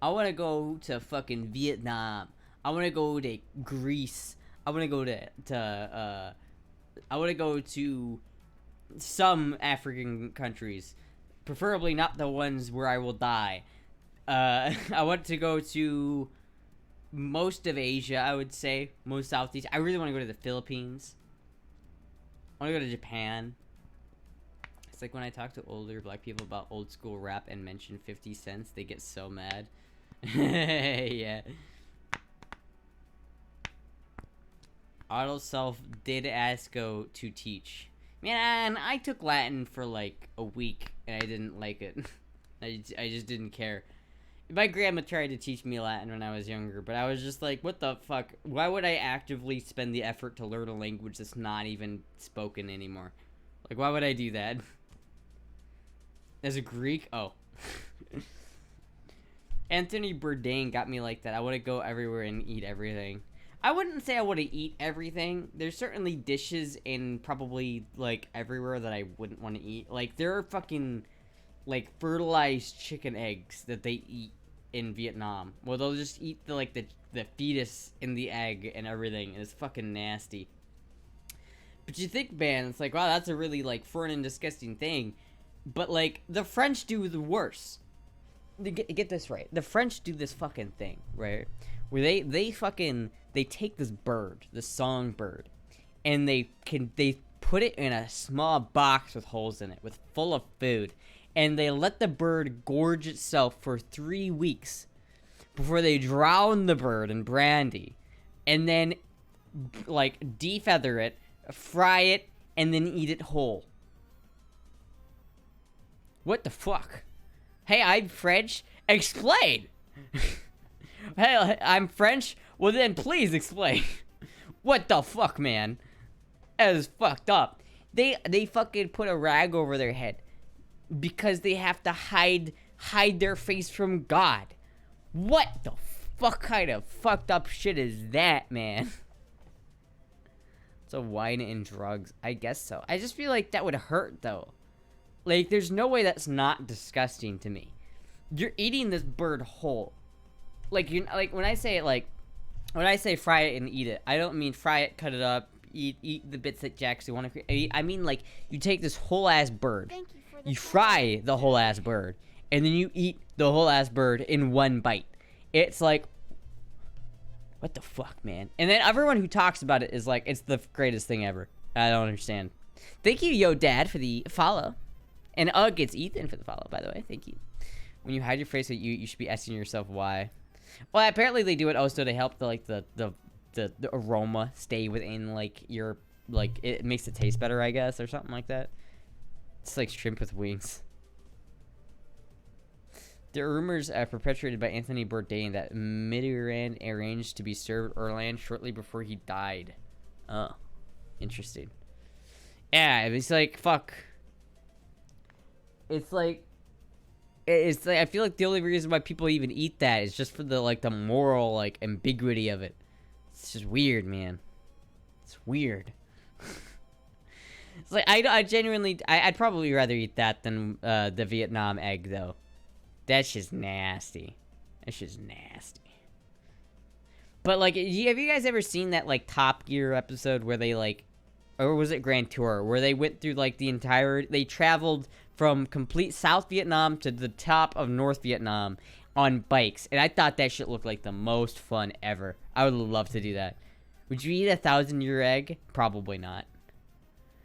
I want to go to fucking Vietnam. I want to go to Greece. I want to go to some African countries, preferably not the ones where I will die. I want to go to most of Asia, I would say, most Southeast. I really want to go to the Philippines. I want to go to Japan. It's like when I talk to older black people about old school rap and mention 50 cents, they get so mad. Yeah. Auto self did ASCO to teach. Man, I took Latin for like a week and I didn't like it. I just didn't care. My grandma tried to teach me Latin when I was younger, but I was just like, what the fuck? Why would I actively spend the effort to learn a language that's not even spoken anymore? Like, why would I do that? As a Greek? Oh. Anthony Bourdain got me like that. I want to go everywhere and eat everything. I wouldn't say I want to eat everything. There's certainly dishes in probably, like, everywhere that I wouldn't want to eat. Like, there are fucking, like, fertilized chicken eggs that they eat in Vietnam. Well, they'll just eat, the fetus in the egg and everything. And it's fucking nasty. But you think, man, it's like, wow, that's a really, like, foreign and disgusting thing. But, like, the French do the worst. Get this right. The French do this fucking thing, right? Where they take this bird, the songbird, and they put it in a small box with holes in it, full of food, and they let the bird gorge itself for 3 weeks before they drown the bird in brandy, and then like defeather it, fry it, and then eat it whole. What the fuck? Hey, I'm French. Explain. Hey, I'm French. Well, then please explain. What the fuck, man? That is fucked up. They fucking put a rag over their head because they have to hide their face from God. What the fuck kind of fucked up shit is that, man? So wine and drugs, I guess so. I just feel like that would hurt though. Like, there's no way that's not disgusting to me. You're eating this bird whole. Like, when I say fry it and eat it, I don't mean fry it, cut it up, eat the bits that you actually want to eat. I mean, like, you take this whole ass bird, you fry the whole ass bird, and then you eat the whole ass bird in one bite. It's like, what the fuck, man? And then everyone who talks about it is like, it's the greatest thing ever. I don't understand. Thank you, Yo Dad, for the follow. And it's Ethan for the follow, by the way. Thank you. When you hide your face, you should be asking yourself why. Well, apparently they do it also to help the aroma stay within like your it makes it taste better, I guess, or something like that. It's like shrimp with wings. There are rumors perpetuated by Anthony Bourdain that Mitterrand arranged to be served Orléans shortly before he died. Oh, interesting. Yeah, it's like, fuck. It's like I feel like the only reason why people even eat that is just for the like the moral like ambiguity of it. It's just weird, man. It's weird. It's like I genuinely I'd probably rather eat that than the Vietnam egg though. That's just nasty. That's just nasty. But like, have you guys ever seen that like Top Gear episode where they like, or was it Grand Tour, where they went through like they traveled from complete South Vietnam to the top of North Vietnam on bikes, and I thought that shit looked like the most fun ever. I would love to do that. Would you eat a 1,000-year egg? Probably not.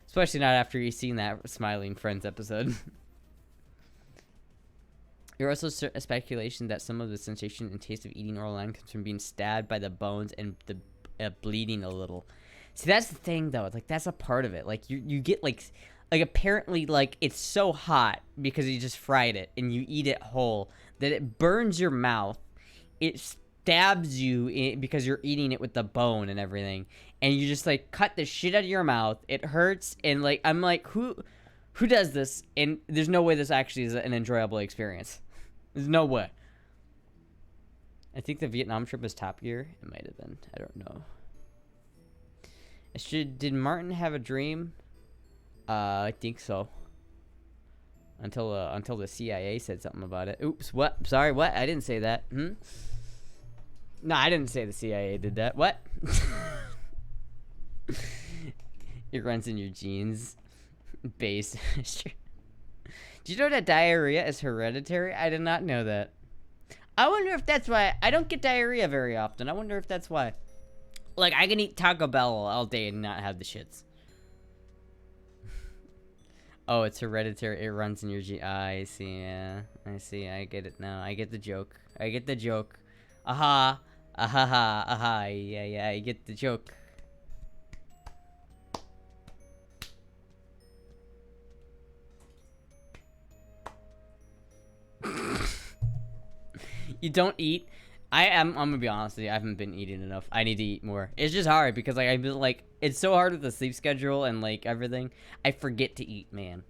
Especially not after you've seen that Smiling Friends episode. There's also a speculation that some of the sensation and taste of eating Orléans comes from being stabbed by the bones and the bleeding a little. See, that's the thing, though. Like, that's a part of it. Like, you get, like apparently, like, it's so hot because you just fried it and you eat it whole that it burns your mouth. It stabs you because you're eating it with the bone and everything. And you just, like, cut the shit out of your mouth. It hurts. And, like, I'm like, who does this? And there's no way this actually is an enjoyable experience. There's no way. I think the Vietnam trip was Top Gear. It might have been. I don't know. Did Martin have a dream? I think so. Until the CIA said something about it. Oops, what? Sorry, what? I didn't say that. No, I didn't say the CIA did that. What? It runs in your genes. Base. Do you know that diarrhea is hereditary? I did not know that. I wonder if that's why. I don't get diarrhea very often. I wonder if that's why. Like, I can eat Taco Bell all day and not have the shits. Oh, it's hereditary. It runs in your genes. I see, yeah. I see. I get it now. I get the joke. I get the joke. Aha. Aha. Aha. Yeah. I get the joke. You don't eat. I'm gonna be honest with you. I haven't been eating enough. I need to eat more. It's just hard because like I've been like it's so hard with the sleep schedule and like everything. I forget to eat, man.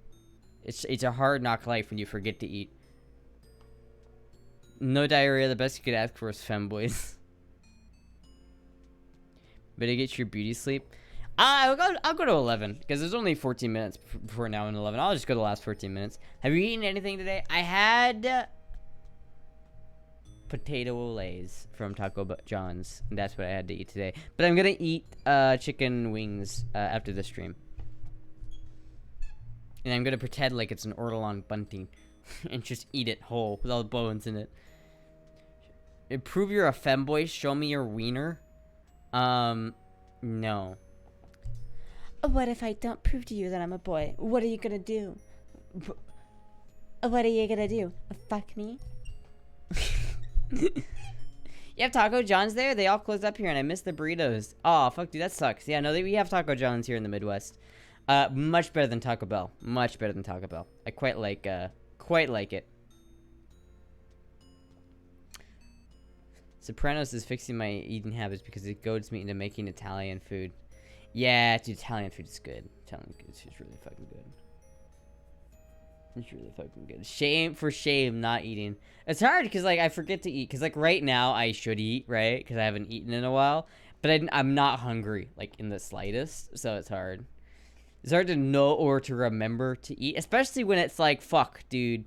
It's a hard knock life when you forget to eat. No diarrhea. The best you could ask for is femboys. Better get your beauty sleep. I'll go to 11 because there's only 14 minutes before now and 11. I'll just go to the last 14 minutes. Have you eaten anything today? I had potato lays from Taco John's. And that's what I had to eat today. But I'm gonna eat chicken wings after the stream. And I'm gonna pretend like it's an ortolan bunting and just eat it whole with all the bones in it. Prove you're a femboy. Show me your wiener. No. What if I don't prove to you that I'm a boy? What are you gonna do? What are you gonna do? Fuck me? You have Taco John's there? They all closed up here and I missed the burritos. Oh, fuck, dude, that sucks. Yeah, no, we have Taco John's here in the Midwest. Much better than Taco Bell. Much better than Taco Bell. I quite like it. Sopranos is fixing my eating habits because it goads me into making Italian food. Yeah, dude, Italian food is good. Italian food is really fucking good. It's really fucking good. Shame for shame not eating. It's hard because like I forget to eat because like right now I should eat, right? Because I haven't eaten in a while. But I'm not hungry like in the slightest, so it's hard. It's hard to know or to remember to eat, especially when it's like, fuck, dude.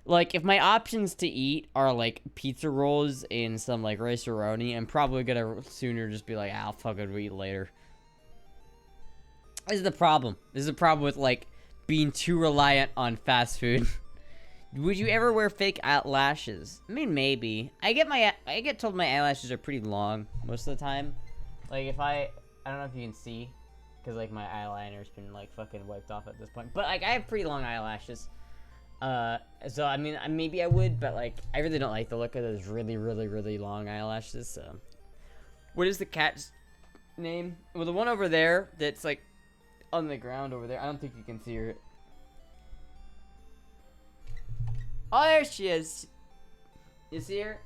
Like, if my options to eat are, like, pizza rolls and some, like, rice-a-roni, I'm probably gonna sooner just be like, I'll fucking eat later. This is the problem. This is the problem with, like, being too reliant on fast food. Would you ever wear fake eyelashes? I mean, maybe. I get told my eyelashes are pretty long most of the time. Like, if I don't know if you can see, because, like, my eyeliner's been, like, fucking wiped off at this point. But, like, I have pretty long eyelashes. So, I mean, maybe I would, but, like, I really don't like the look of those really, really, really long eyelashes, so. What is the cat's name? Well, the one over there that's, like, on the ground over there. I don't think you can see her. Oh, there she is. You see her?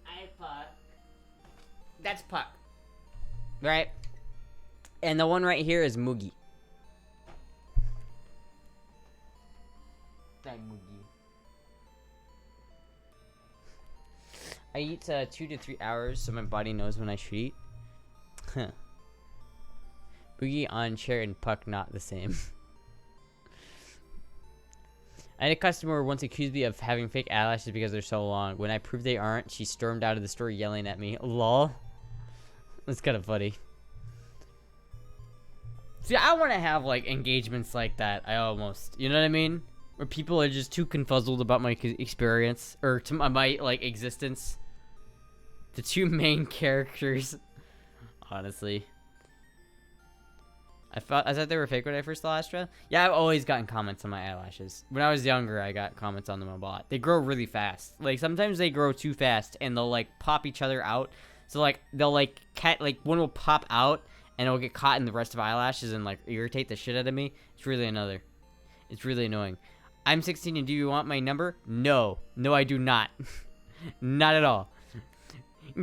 Hi, Puck. That's Puck. Right? And the one right here is Moogie. Hi, Moogie. I eat 2 to 3 hours so my body knows when I should eat. Huh. Boogie on chair and Puck not the same. I had a customer once accused me of having fake eyelashes because they're so long. When I proved they aren't, she stormed out of the store yelling at me. Lol. That's kind of funny. See, I want to have like engagements like that. You know what I mean? Where people are just too confuzzled about my experience or to my like existence. The two main characters, honestly. I thought they were fake when I first saw Astra. Yeah, I've always gotten comments on my eyelashes. When I was younger, I got comments on them a lot. They grow really fast. Like sometimes they grow too fast and they'll like pop each other out. So like they'll like one will pop out and it'll get caught in the rest of eyelashes and like irritate the shit out of me. It's really annoying. I'm 16 and do you want my number? No, I do not. Not at all.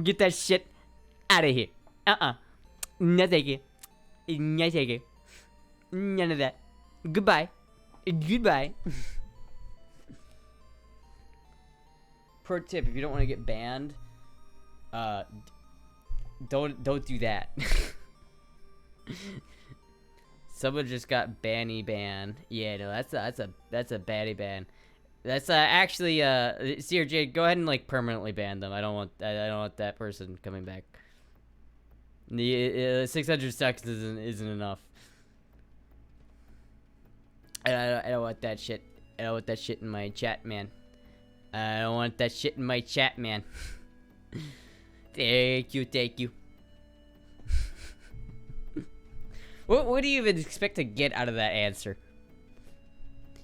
Get that shit out of here. No thank you. No thank you. None of that. Goodbye. Pro tip: if you don't want to get banned, don't do that. Someone just got banny ban. Yeah, no, that's a baddie ban. That's actually CRJ, go ahead and like permanently ban them. I don't want that person coming back. The 600 seconds isn't enough. I don't want that shit. I don't want that shit in my chat, man. I don't want that shit in my chat, man. Thank you. What do you even expect to get out of that answer?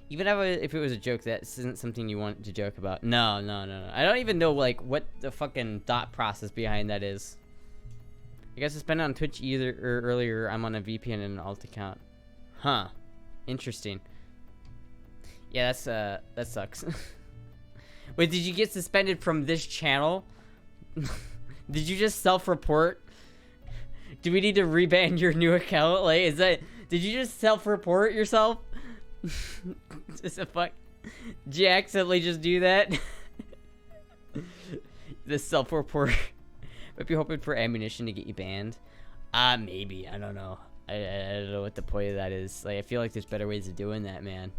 Even if it was a joke, that isn't something you want to joke about. No. I don't even know like what the fucking thought process behind that is. I guess I spent it on Twitch earlier. I'm on a VPN and an alt account. Huh. Interesting. Yeah, that sucks. Wait, did you get suspended from this channel? Did you just self-report? Do we need to reban your new account? Like, did you just self-report yourself? Just a fuck. Did you accidentally just do that? The self-report. Might be hoping for ammunition to get you banned. Maybe. I don't know. I don't know what the point of that is. Like, I feel like there's better ways of doing that, man.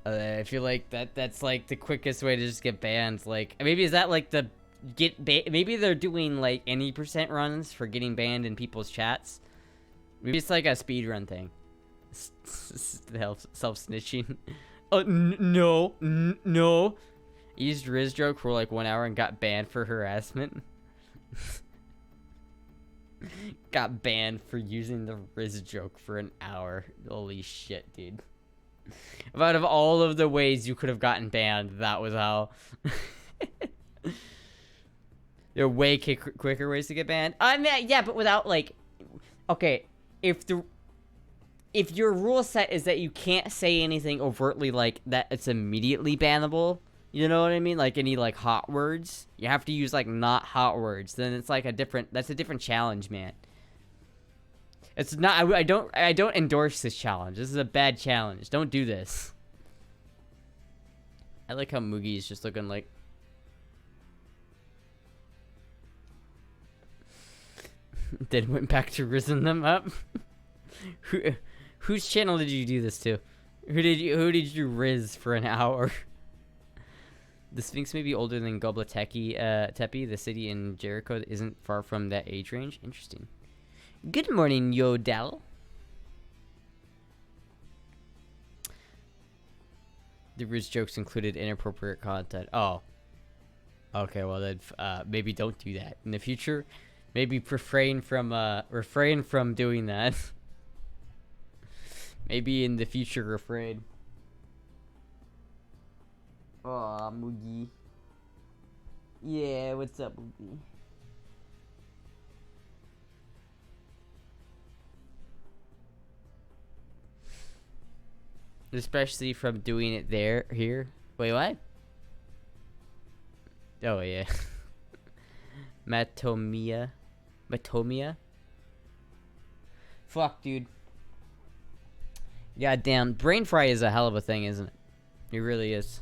I feel like that's like the quickest way to just get banned. Like, maybe is that like the maybe they're doing like any % runs for getting banned in people's chats. Maybe it's like a speedrun thing. Self-snitching. Oh, no. I used Riz joke for like 1 hour and got banned for harassment. Got banned for using the Riz joke for an hour. Holy shit, dude. Out of all of the ways you could have gotten banned, that was how. There are way quicker ways to get banned. I mean, yeah, but without like, okay, if your rule set is that you can't say anything overtly like that, it's immediately bannable. You know what I mean? Like any like hot words, you have to use like not hot words. Then it's like that's a different challenge, man. It's not. I don't endorse this challenge. This is a bad challenge. Don't do this. I like how Moogie is just looking like. Then went back to risen them up. Whose channel did you do this to? Who did you riz for an hour? The Sphinx may be older than Tepe, the city in Jericho that isn't far from that age range. Interesting. Good morning, Yodel. The Riz jokes included inappropriate content. Oh. Okay, well then, maybe don't do that in the future. Maybe refrain from doing that. Maybe in the future, refrain. Aw, Moogie. Yeah, what's up, Moogie? Especially from doing it here. Wait, what? Oh yeah. Matomia. Fuck, dude. God damn, brain fry is a hell of a thing, isn't it? It really is.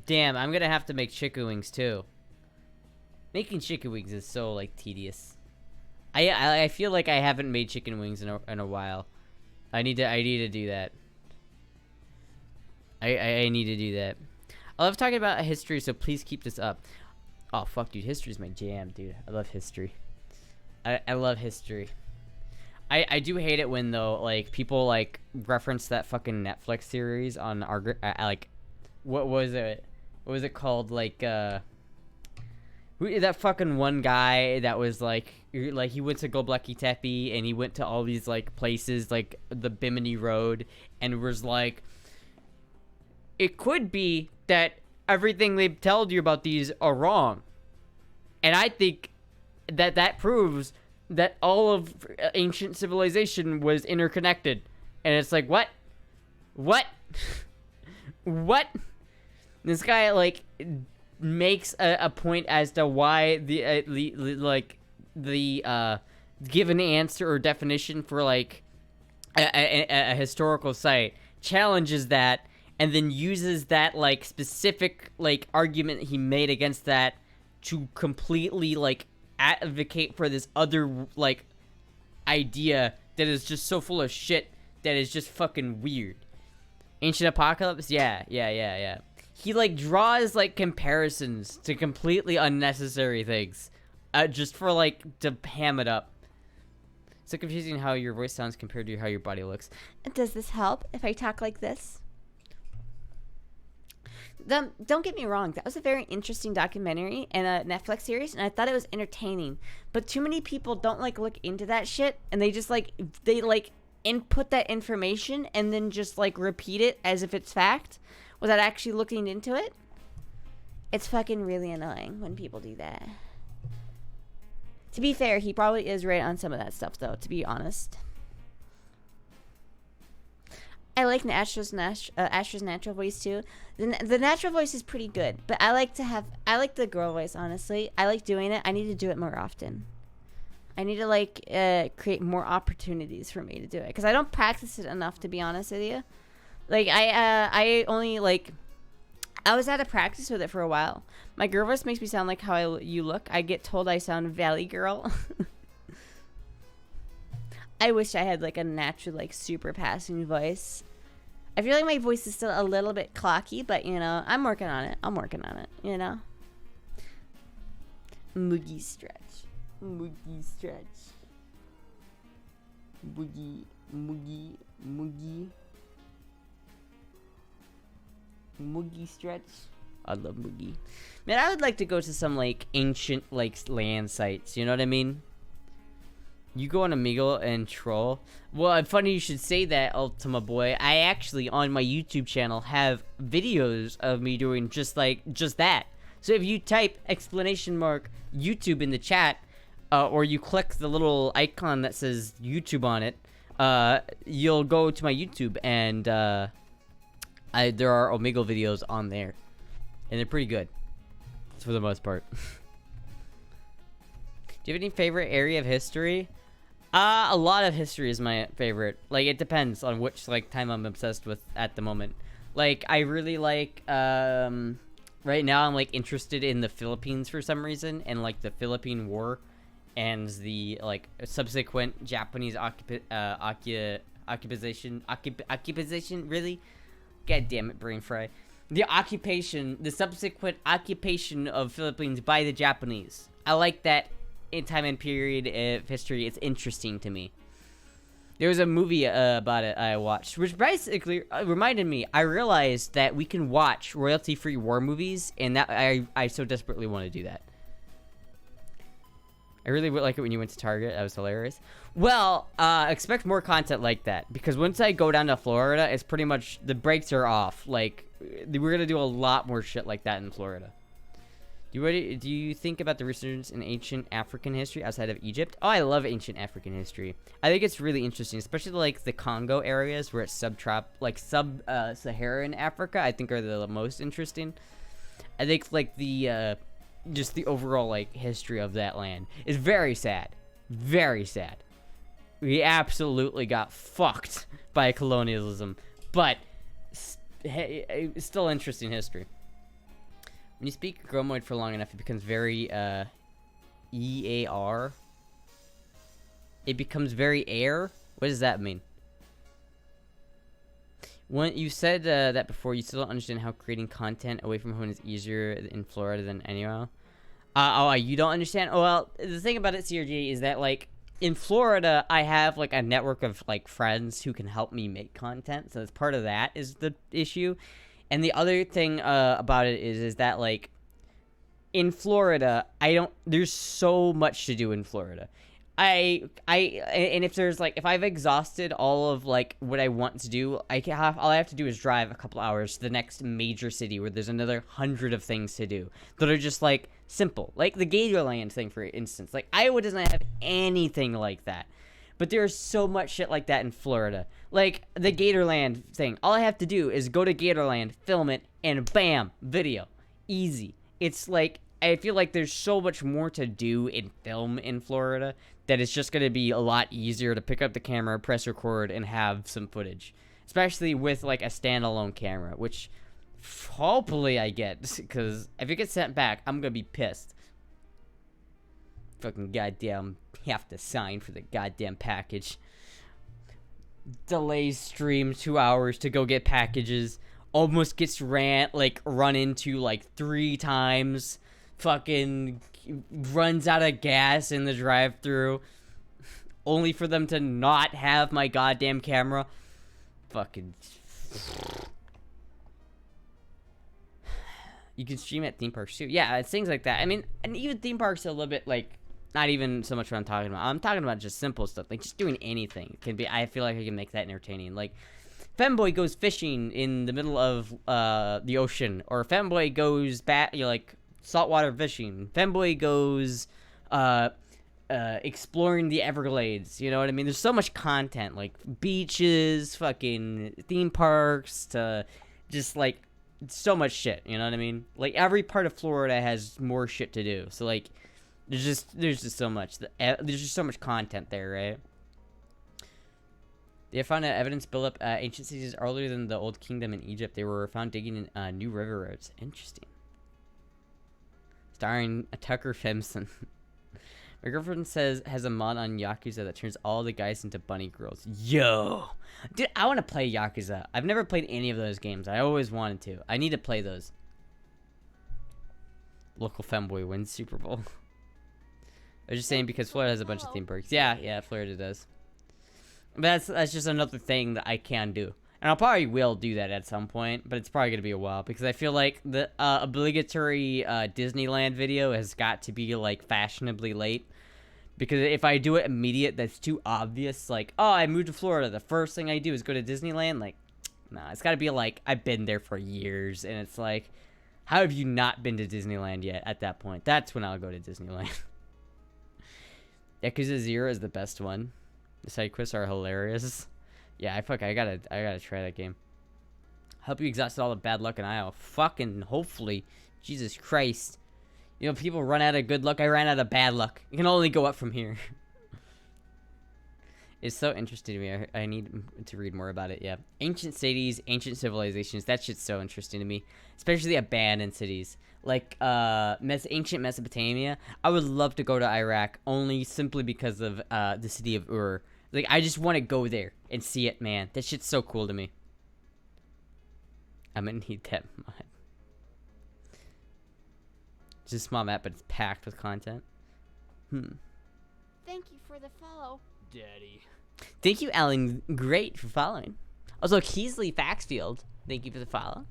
Damn, I'm gonna have to make chicken wings too. Making chicken wings is so like tedious. I feel like I haven't made chicken wings in a while. I need to do that. I need to do that. I love talking about history, so please keep this up. Oh fuck, dude, history's my jam, dude. I love history. I love history. I do hate it when though, like, people like reference that fucking Netflix series on our like, what was it called, like that fucking one guy that was like he went to Göbekli Tepe and he went to all these like places like the Bimini Road and was like, it could be that everything they've told you about these are wrong, and I think that proves that all of ancient civilization was interconnected. And it's like, what? What? This guy, like, makes a point as to why the given answer or definition for, like, a historical site challenges that, and then uses that, like, specific, like, argument he made against that to completely, like, advocate for this other like idea that is just so full of shit that is just fucking weird. Ancient Apocalypse, yeah. He like draws like comparisons to completely unnecessary things, just for like to ham it up. So confusing how your voice sounds compared to how your body looks. Does this help if I talk like this? Don't get me wrong, that was a very interesting documentary and a Netflix series, and I thought it was entertaining. But too many people don't like look into that shit, and they just like input that information and then just like repeat it as if it's fact without actually looking into it. It's fucking really annoying when people do that. To be fair, he probably is right on some of that stuff though, to be honest. I like Astra's natural voice too. The natural voice is pretty good, but I like the girl voice, honestly. I like doing it. I need to do it more often. I need to like create more opportunities for me to do it, because I don't practice it enough, to be honest with you. Like I only like, I was out of practice with it for a while. My girl voice makes me sound like how you look. I get told I sound Valley Girl. I wish I had like a natural, like super passing voice. I feel like my voice is still a little bit clocky, but you know, I'm working on it, you know. Moogie stretch. Moogie stretch. Moogie. Moogie stretch. I love Moogie. Man, I would like to go to some like ancient like land sites, you know what I mean? You go on Omegle and troll. Well, funny you should say that, Ultima Boy. I actually, on my YouTube channel, have videos of me doing just that. So if you type !YouTube in the chat, or you click the little icon that says YouTube on it, you'll go to my YouTube, and there are Omegle videos on there. And they're pretty good, for the most part. Do you have any favorite area of history? A lot of history is my favorite. Like, it depends on which, like, time I'm obsessed with at the moment. Like, I really like, right now I'm, like, interested in the Philippines for some reason, and, like, the Philippine War, and the, like, subsequent Japanese occupation, really? God damn it, brain fry. The subsequent occupation of Philippines by the Japanese. I like that. In time and period of history, it's interesting to me. There was a movie about it I watched, which basically reminded me. I realized that we can watch royalty-free war movies, and that I so desperately want to do that. I really would like it when you went to Target. That was hilarious. Well, expect more content like that, because once I go down to Florida, it's pretty much the brakes are off. Like, we're gonna do a lot more shit like that in Florida. Do you think about the resurgence in ancient African history outside of Egypt? Oh, I love ancient African history. I think it's really interesting, especially like the Congo areas where it's sub-Saharan Africa. I think are the most interesting. I think like the just the overall like history of that land is very sad. Very sad. We absolutely got fucked by colonialism, but it's still interesting history. When you speak Gromoid for long enough, it becomes very EAR. It becomes very air. What does that mean? When you said that before, you still don't understand how creating content away from home is easier in Florida than anywhere. You don't understand? Oh, well, the thing about it, CRG, is that like in Florida, I have like a network of like friends who can help me make content. So it's part of that is the issue. And the other thing about it is that like in Florida, there's so much to do in Florida. And if there's like, if I've exhausted all of like what I want to do, all I have to do is drive a couple hours to the next major city where there's another 100 of things to do that are just like simple, like the Gatorland thing, for instance. Like Iowa doesn't have anything like that, but there's so much shit like that in Florida. Like the Gatorland thing, all I have to do is go to Gatorland, film it, and bam, video, easy. It's like, I feel like there's so much more to do in film in Florida that it's just going to be a lot easier to pick up the camera, press record, and have some footage. Especially with, like, a standalone camera, which hopefully I get, because if it gets sent back, I'm going to be pissed. Fucking goddamn, have to sign for the goddamn package. Delays stream 2 hours to go get packages. Almost gets run into, like, 3 times. Fucking runs out of gas in the drive-thru, only for them to not have my goddamn camera. Fucking. You can stream at theme parks too. Yeah, it's things like that. I mean, and even theme parks are a little bit like, not even so much what I'm talking about. I'm talking about just simple stuff, like just doing anything. Can be. I feel like I can make that entertaining. Like, Femboy goes fishing in the middle of the ocean, or Femboy goes like saltwater fishing. Femboy goes exploring the Everglades. You know what I mean? There's so much content, like beaches, fucking theme parks, to just like so much shit. You know what I mean? Like every part of Florida has more shit to do. So like there's just so much. There's just so much content there, right? They found evidence built up ancient cities earlier than the Old Kingdom in Egypt. They were found digging in new river roads. Interesting. Starring Tucker Fempson. My girlfriend has a mod on Yakuza that turns all the guys into bunny girls. Yo! Dude, I want to play Yakuza. I've never played any of those games. I always wanted to. I need to play those. Local Femboy wins Super Bowl. I was just saying because Florida has a bunch of theme parks. Yeah, Florida does. But that's just another thing that I can do. And I'll probably will do that at some point, but it's probably going to be a while, because I feel like the obligatory Disneyland video has got to be, like, fashionably late. Because if I do it immediate, that's too obvious. Like, oh, I moved to Florida. The first thing I do is go to Disneyland. Like, nah, it's got to be like, I've been there for years. And it's like, how have you not been to Disneyland yet at that point? That's when I'll go to Disneyland. Yakuza 0 is the best one. The side quests are hilarious. Yeah, I gotta try that game. Hope you exhausted all the bad luck in Iowa. Fucking hopefully. Jesus Christ. You know, people run out of good luck. I ran out of bad luck. You can only go up from here. It's so interesting to me. I need to read more about it, yeah. Ancient cities, ancient civilizations. That shit's so interesting to me. Especially abandoned cities. Like, ancient Mesopotamia. I would love to go to Iraq, only simply because of, the city of Ur. Like, I just want to go there and see it, man. That shit's so cool to me. I'm gonna need that mod. It's a small map, but it's packed with content. Thank you for the follow. Daddy. Thank you, Alan. Great for following. Also, Keesley Faxfield. Thank you for the follow.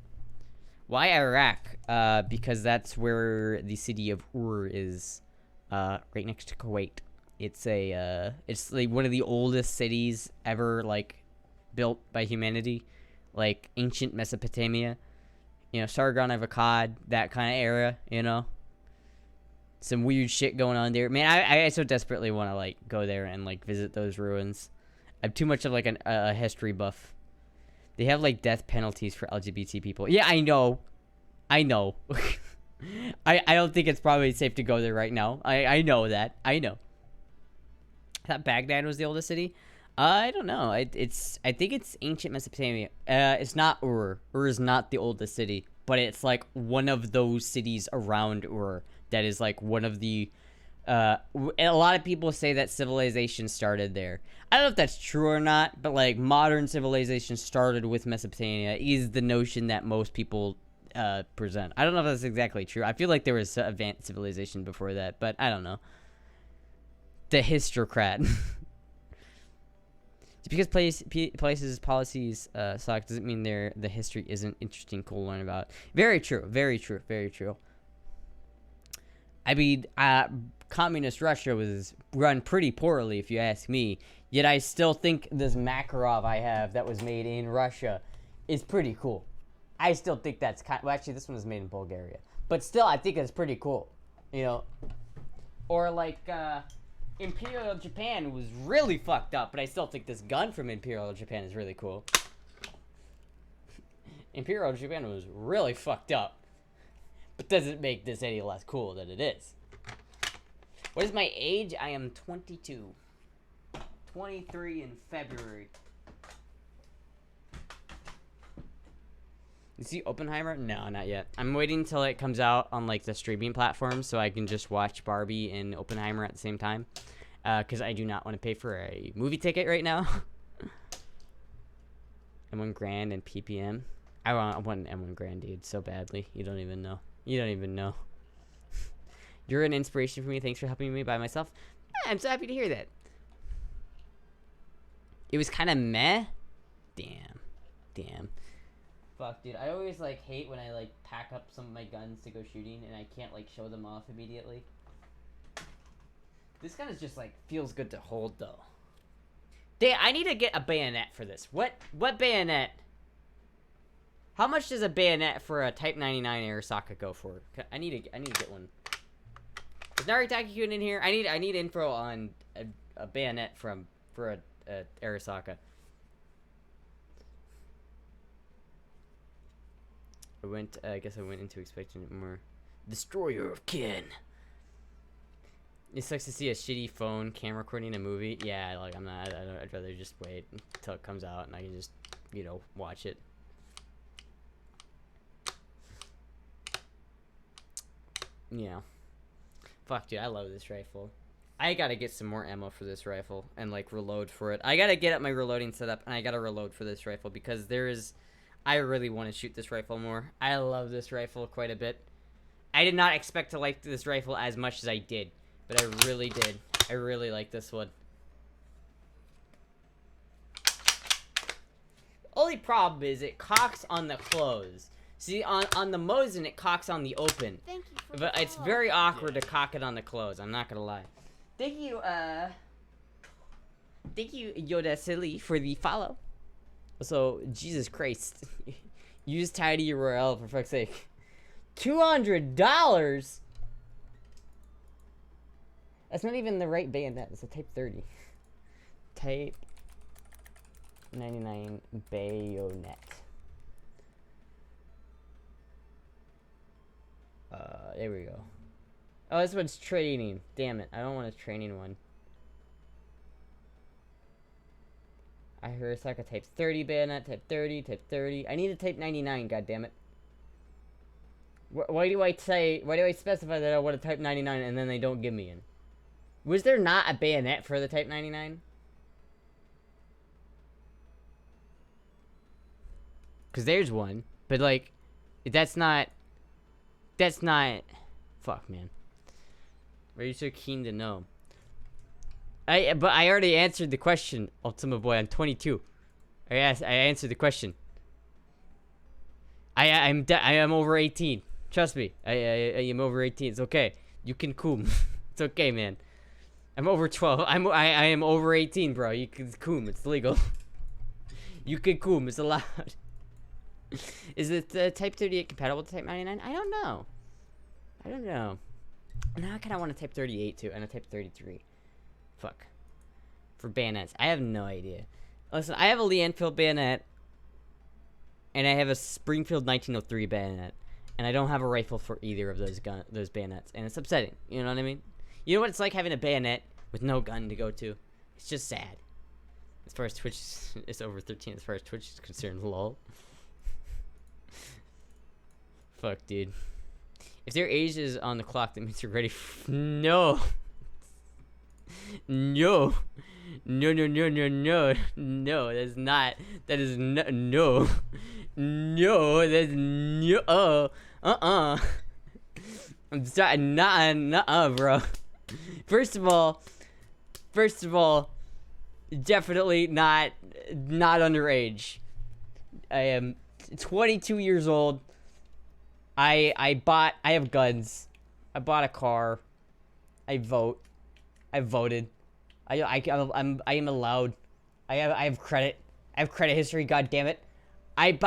Why Iraq? Because that's where the city of Ur is, right next to Kuwait. It's it's like one of the oldest cities ever, like, built by humanity. Like, ancient Mesopotamia. You know, Sargon of Akkad, that kind of era, you know? Some weird shit going on there. Man, I so desperately want to, like, go there and, like, visit those ruins. I'm too much of, like, a history buff. They have, like, death penalties for LGBT people. Yeah, I know. I know. I don't think it's probably safe to go there right now. I know that. I know. I thought Baghdad was the oldest city. I don't know. I think it's ancient Mesopotamia. It's not Ur. Ur is not the oldest city, but it's like one of those cities around Ur that is like one of the. A lot of people say that civilization started there. I don't know if that's true or not, but like modern civilization started with Mesopotamia is the notion that most people present. I don't know if that's exactly true. I feel like there was advanced civilization before that, but I don't know. The histocrat. Because places, policies suck doesn't mean the history isn't interesting, cool to learn about. Very true, very true, very true. I mean, communist Russia was run pretty poorly, if you ask me. Yet I still think this Makarov I have that was made in Russia is pretty cool. I still think that's well, actually, this one was made in Bulgaria. But still, I think it's pretty cool. You know? Or like, Imperial Japan was really fucked up, but I still think this gun from Imperial Japan is really cool. Imperial Japan was really fucked up, but doesn't make this any less cool than it is. What is my age? I am 22. 23 in February. You see Oppenheimer? No, not yet. I'm waiting until it comes out on like the streaming platform so I can just watch Barbie and Oppenheimer at the same time. Because I do not want to pay for a movie ticket right now. M1 Grand and PPM. I want an M1 Grand, dude, so badly. You don't even know. You don't even know. You're an inspiration for me. Thanks for helping me by myself. Yeah, I'm so happy to hear that. It was kind of meh. Damn. Fuck, dude. I always, like, hate when I, like, pack up some of my guns to go shooting and I can't, like, show them off immediately. This gun is just, like, feels good to hold, though. Damn, I need to get a bayonet for this. What bayonet? How much does a bayonet for a Type 99 Arisaka go for? I need to get one. Is Naritaki-kun in here? I need info on a bayonet for a Arisaka. I guess I went into expecting it more. Destroyer of Kin. It sucks to see a shitty phone camera recording a movie. Yeah, like I'd rather just wait until it comes out and I can just, you know, watch it. Yeah. Fuck, dude, I love this rifle. I gotta get some more ammo for this rifle and, like, reload for it. I gotta get up my reloading setup and I gotta reload for this rifle because I really want to shoot this rifle more. I love this rifle quite a bit. I did not expect to like this rifle as much as I did, but I really did. I really like this one. Only problem is it cocks on the close. See, on the Mosin, it cocks on the open. Thank you for but it's very awkward to cock it on the close. I'm not gonna lie. Thank you, Yoda Silly, for the follow. So, Jesus Christ. Use Tidy Royale, for fuck's sake. $200? That's not even the right bayonet. It's a Type 30. Type 99 bayonet. There we go. Oh, this one's training. Damn it. I don't want a training one. I heard it's like a Type 30 bayonet, Type 30, Type 30. I need a Type 99, goddammit. Why do I specify that I want a Type 99 and then they don't give me one? Was there not a bayonet for the Type 99? Because there's one. But, like, that's not... Fuck, man. Are you so keen to know? But I already answered the question, Ultima Boy. I'm 22. I answered the question. I am over 18. Trust me. I am over 18. It's okay. You can coom. It's okay, man. I'm over 12. I am over 18, bro. You can coom. It's legal. You can coom. It's allowed. Is it Type 38 compatible with Type 99? I don't know. Now I kind of want a Type 38 too, and a Type 33. Fuck. For bayonets. I have no idea. Listen, I have a Lee Enfield bayonet. And I have a Springfield 1903 bayonet. and I don't have a rifle for either of those bayonets, and it's upsetting. You know what I mean? You know what it's like having a bayonet with no gun to go to? It's just sad. As far as Twitch is over 13, as far as Twitch is concerned, lol. Fuck, dude. If their age is on the clock, that means you're ready. No. No. No, no, no, no, no. No, that's not. That is no. No. No, that's no. I'm sorry. Nah, bro. First of all, definitely not underage. I am 22 years old. I have guns. I bought a car. I vote. I voted. I am allowed. I have credit. I have credit history. God damn it.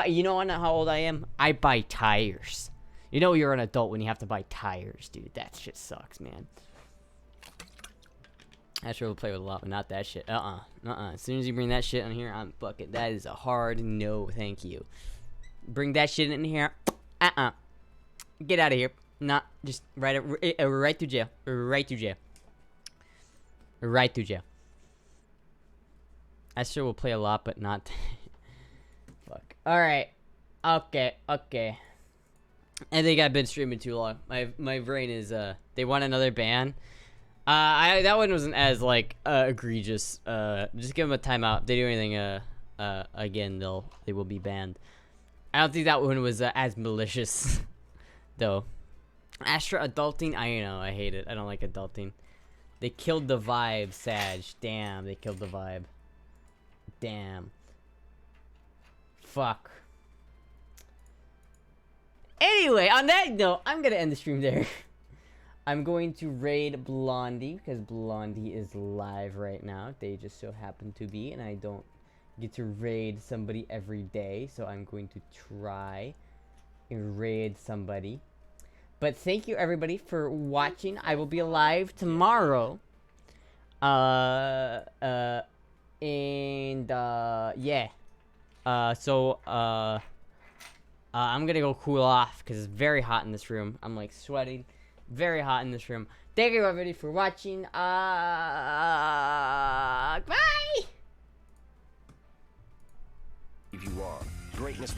You know how old I am? I buy tires. You know you're an adult when you have to buy tires, dude. That shit sucks, man. Astra will play with a lot, but not that shit. As soon as you bring that shit in here, I'm fucking. That is a hard no, thank you. Bring that shit in here. Get out of here. Not just right to jail. Right to jail. Right to jail. Astra will play a lot, but not. Fuck. All right. Okay. I think I've been streaming too long. My brain is They want another ban. That one wasn't as like egregious. Just give them a timeout. If they do anything again, they will be banned. I don't think that one was as malicious though. Astra adulting, I know, I hate it. I don't like adulting. They killed the vibe, Sag. Damn, they killed the vibe. Damn. Fuck. Anyway, on that note, I'm gonna end the stream there. I'm going to raid Blondie because Blondie is live right now. They just so happen to be, and I don't get to raid somebody every day, so I'm going to try and raid somebody. But thank you everybody for watching. I will be live tomorrow. Yeah. I'm gonna go cool off because it's very hot in this room. I'm like sweating. Very hot in this room. Thank you everybody for watching. Bye. If you are greatness.